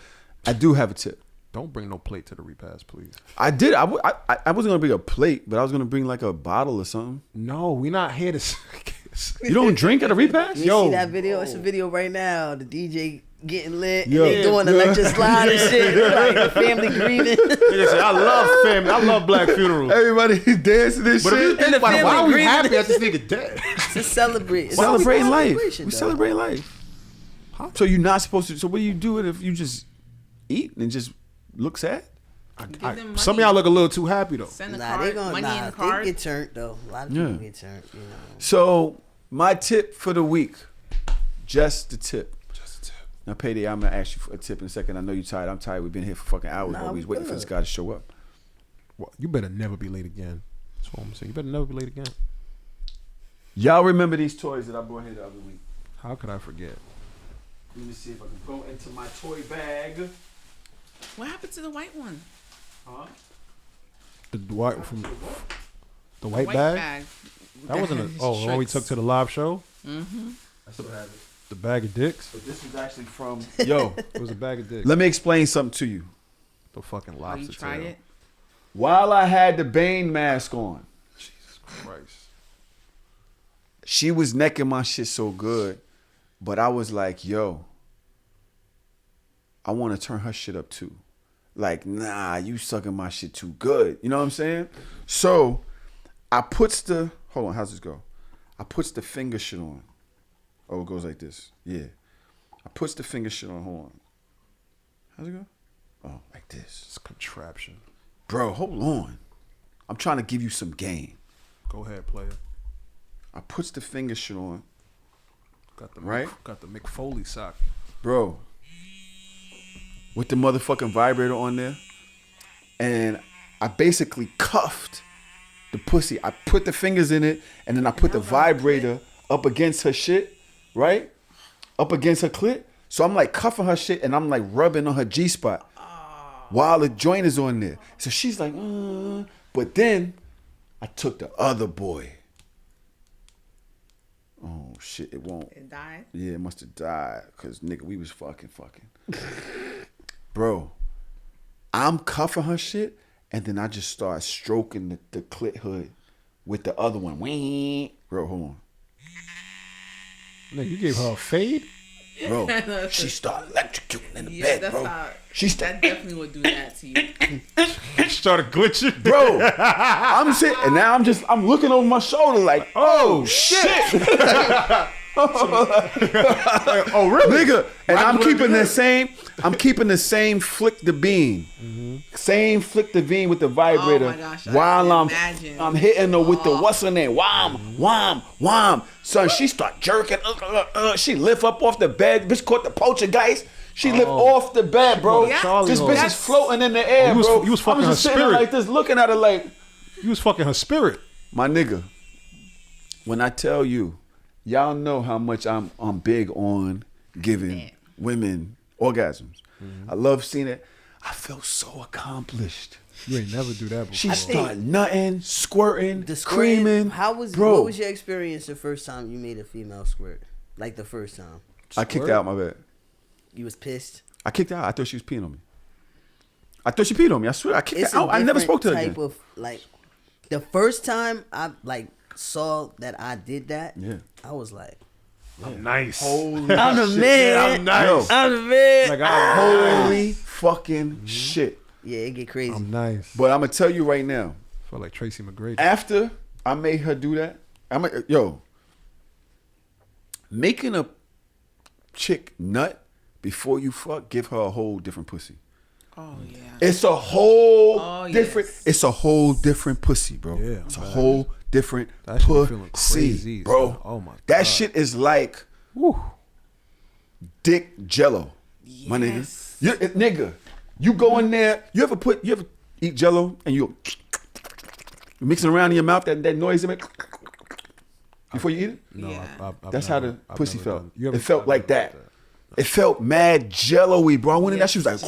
I do have a tip. Don't bring no plate to the repast, please. I did. I wasn't gonna bring a plate, but I was gonna bring like a bottle or something. No, we not here to. You don't drink at a repast? You see that video? It's a video right now. The DJ getting lit. Yo, and they doing electric slide and shit. Like the family grieving. Nigga say, I love family. I love black funerals. Everybody dancing and But if you shit. think about it, why are we grieving. happy that this nigga dead? To celebrate. It's Celebrating a life. celebration, We though. celebrate life. So you're not supposed to. So what do you do if you just eat and just look sad? Give them money. Some of y'all look a little too happy though. Send a Nah, card, they gonna money in they card. get turned though. A lot of people get turned. You know. So my tip for the week, just the tip. Now, PaeDae, I'm gonna ask you for a tip in a second. I know you're tired. I'm tired. We've been here for fucking hours while we was waiting for this guy to show up. Well, you better never be late again. That's what I'm saying. You better never be late again. Y'all remember these toys that I brought here the other week? How could I forget? Let me see if I can go into my toy bag. What happened to the white one? Huh? The white from the white bag? That wasn't a. Oh, the one we took to the live show. Mm-hmm. I still have it. The bag of dicks. But this was actually from. Yo, It was a bag of dicks. let me explain something to you. The fucking Oh, lobster you tried tail. it? While I had the Bane mask on, Jesus Christ. she was necking my shit so good, but I was like, yo, I want to turn her shit up too. Like, nah, you sucking my shit too good. You know what I'm saying? So I puts the, hold on, how's this go? I puts the finger shit on. Oh, it goes like this. Yeah. I puts the finger shit on. Hold on. How's it go? Oh, like this. It's contraption. Bro, hold on. I'm trying to give you some game. Go ahead, player. I puts the finger shit on. Got the Right? Got the McFoley sock. Bro, with the motherfucking vibrator on there, and I basically cuffed the pussy. I put the fingers in it, and then I put the vibrator up against her shit, right? Up against her clit. So I'm like cuffing her shit, and I'm like rubbing on her G-spot while the joint is on there. So she's like, but then I took the other boy. Oh shit, it won't. It died? Yeah, it must have died. Cause nigga, we was fucking. Bro, I'm cuffing her shit, and then I just start stroking the clit hood with the other one. Wee. Bro, hold on. Nigga, you gave her a fade? Bro, she started electrocuting in the Yeah, bed, that's bro. how. She That definitely would do that to you. She started glitching. Bro, I'm sitting, and now I'm looking over my shoulder like, oh shit. Oh, really? Nigga, and I'm keeping the same flick the bean. Same flick the bean with the vibrator. Oh my gosh, I while can I'm imagine. hitting her with the what's her name? Wham, wham, wham. Son, she start jerking. She lift up off the bed. Bitch caught the poltergeist. She lift off the bed, bro. Yeah. Charlie This horse. bitch is floating in the air, You was- bro. you was fucking I was just her sitting there spirit. like this, looking at her like, You was fucking her spirit. my nigga, when I tell you, y'all know how much I'm big on giving women orgasms. I love seeing it. I feel so accomplished. You ain't never do that before. She start nutting, squirting, The squirting, creaming. Bro, what was your experience the first time you made a female squirt? Like the first time. I kicked out my bed. You was pissed? I kicked out. I thought she was peeing on me. I thought she peed on me. I swear. I kicked It's her out. I never spoke to her type again. of like the first time I like saw that I did that, Yeah. I was like, I'm nice. Holy I'm the shit. man. I'm nice. Yo, I'm the man. Like, I'm holy fucking shit. Yeah, it get crazy. I'm nice. But I'm gonna tell you right now. Felt like Tracy McGrady. After I made her do that, making a chick nut before you fuck, give her a whole different pussy. Oh yeah. It's a whole Oh, different. yes. It's a whole different pussy, bro. Yeah, it's a man. whole different That shit be feeling pussy, crazy, bro. son. Oh my that God. shit is like, woo, dick jello, my nigga. Yes. Nigga, you go in there. You ever eat jello and you mixing around in your mouth that noise it make before you eat it? No, Yeah. That's how the pussy felt. You ever- It felt I've like never that. done It felt mad jello-y, bro. I went in there, she was like,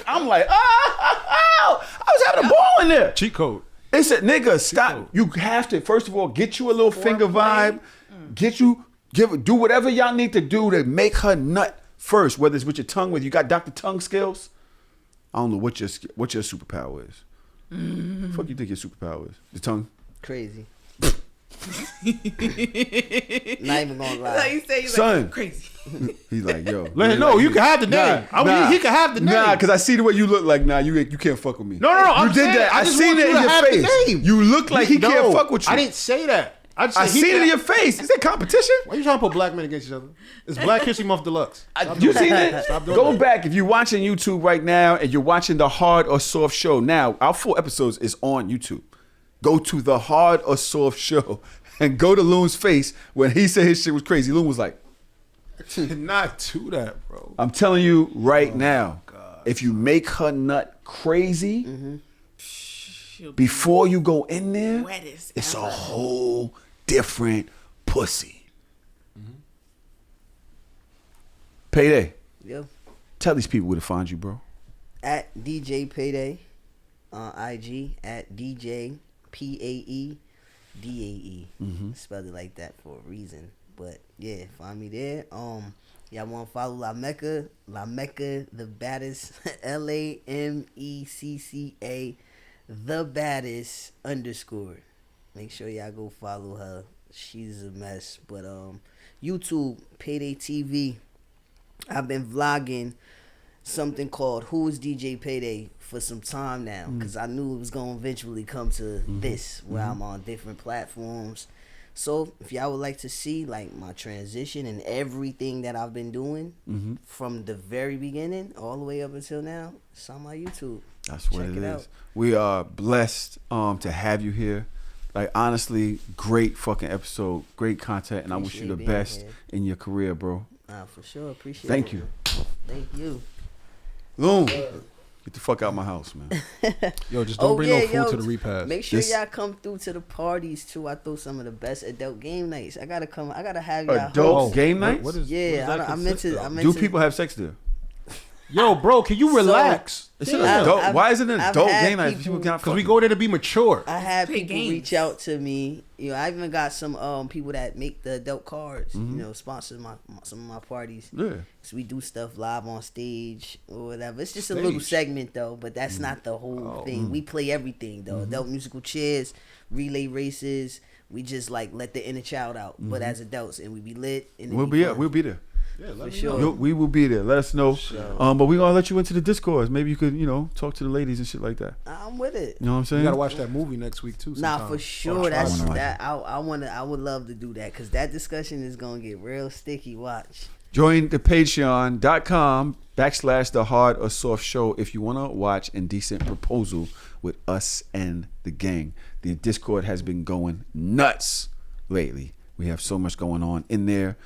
I'm like, oh, I was having a ball in there. Cheat code. It's a nigga, stop. You have to, first of all, get you a little finger vibe. Do whatever y'all need to do to make her nut first, whether it's with your tongue, whether you got Dr. Tongue skills. I don't know what your superpower is. Fuck you think your superpower is? The tongue? Crazy. Not even gonna That's how lie. you say, Son. like, crazy. He's like, yo. Let him know. You can have the name. He can have the name. Nah, because I see the way you look like, nah, you can't fuck with me. No. You I'm did saying, that. I just seen want it you in to your have the face. name. You look like he can't fuck with you. I didn't say that. I I he seen it in can't- your face. Is that competition? Why you trying to put black men against each other? It's Black History Month Deluxe. Stop You doing seen that. it? Stop doing Go that. back if you're watching YouTube right now and you're watching the Hard or Soft Show. Now, our full episodes is on YouTube. Go to the Hard or Soft Show and go to Loon's face when he said his shit was crazy. Loon was like, Not do that, bro. I'm telling you right now, if you make her nut crazy before you go in there, Wettest it's ever. a whole different pussy. PaeDae, Yo. tell these people where to find you, bro. At DJ PaeDae on IG, at DJ PaeDae. Spelled it like that for a reason. But yeah, find me there. Y'all want to follow La Mecca, the baddest, LAMECCA, the baddest _ Make sure y'all go follow her. She's a mess. But YouTube, PaeDae TV. I've been vlogging something called Who is DJ PaeDae for some time now, because I knew it was going to eventually come to this, where I'm on different platforms. So if y'all would like to see like my transition and everything that I've been doing from the very beginning all the way up until now, it's on my YouTube. That's what it is. We are blessed to have you here. Like, honestly, great fucking episode, great content, and I wish you the best in your career, bro. For sure. Appreciate it. Thank you. Thank you. Loon, get the fuck out of my house, man. Yo, just don't bring no food yo, to the repast. Make sure y'all come through to the parties too. I throw some of the best adult game nights. I gotta have y'all. Adult game nights? What is Yeah, that I meant consist to. of? Do people have sex there? Yo, bro, can you relax? It's an adult. Why is it an adult game night? People can't Because we go there to be mature. I had Play people games. reach out to me. You know, I even got some people that make the adult cards. You know, sponsor some of my parties. Yeah. So we do stuff live on stage or whatever. It's just a little segment though, but that's not the whole thing. We play everything though. Adult musical chairs, relay races. We just like let the inner child out, but as adults, and we be lit. And We'll be there. Yeah, let For me sure. know. We will be there. Let us know. But we're gonna let you into the Discord. Maybe you could, talk to the ladies and shit like that. I'm with it. You know what I'm saying? You gotta watch that movie next week too. Nah, sometime. for sure. try one. I would love to do that because that discussion is gonna get real sticky. Watch. Join the patreon.com/thehardorsoftshow if you want to watch Indecent Proposal with us and the gang. The Discord has been going nuts lately. We have so much going on in there.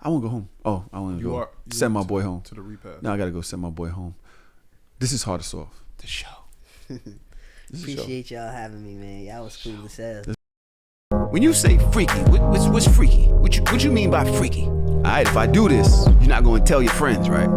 I want to go home. Oh, I want to go send my boy home. To the repast. Now I got to go send my boy home. This is Hard or Soft, the show. Appreciate y'all having me, man. Y'all was cool as hell. When you say freaky, what's freaky? What you mean by freaky? All right, if I do this, you're not going to tell your friends, right?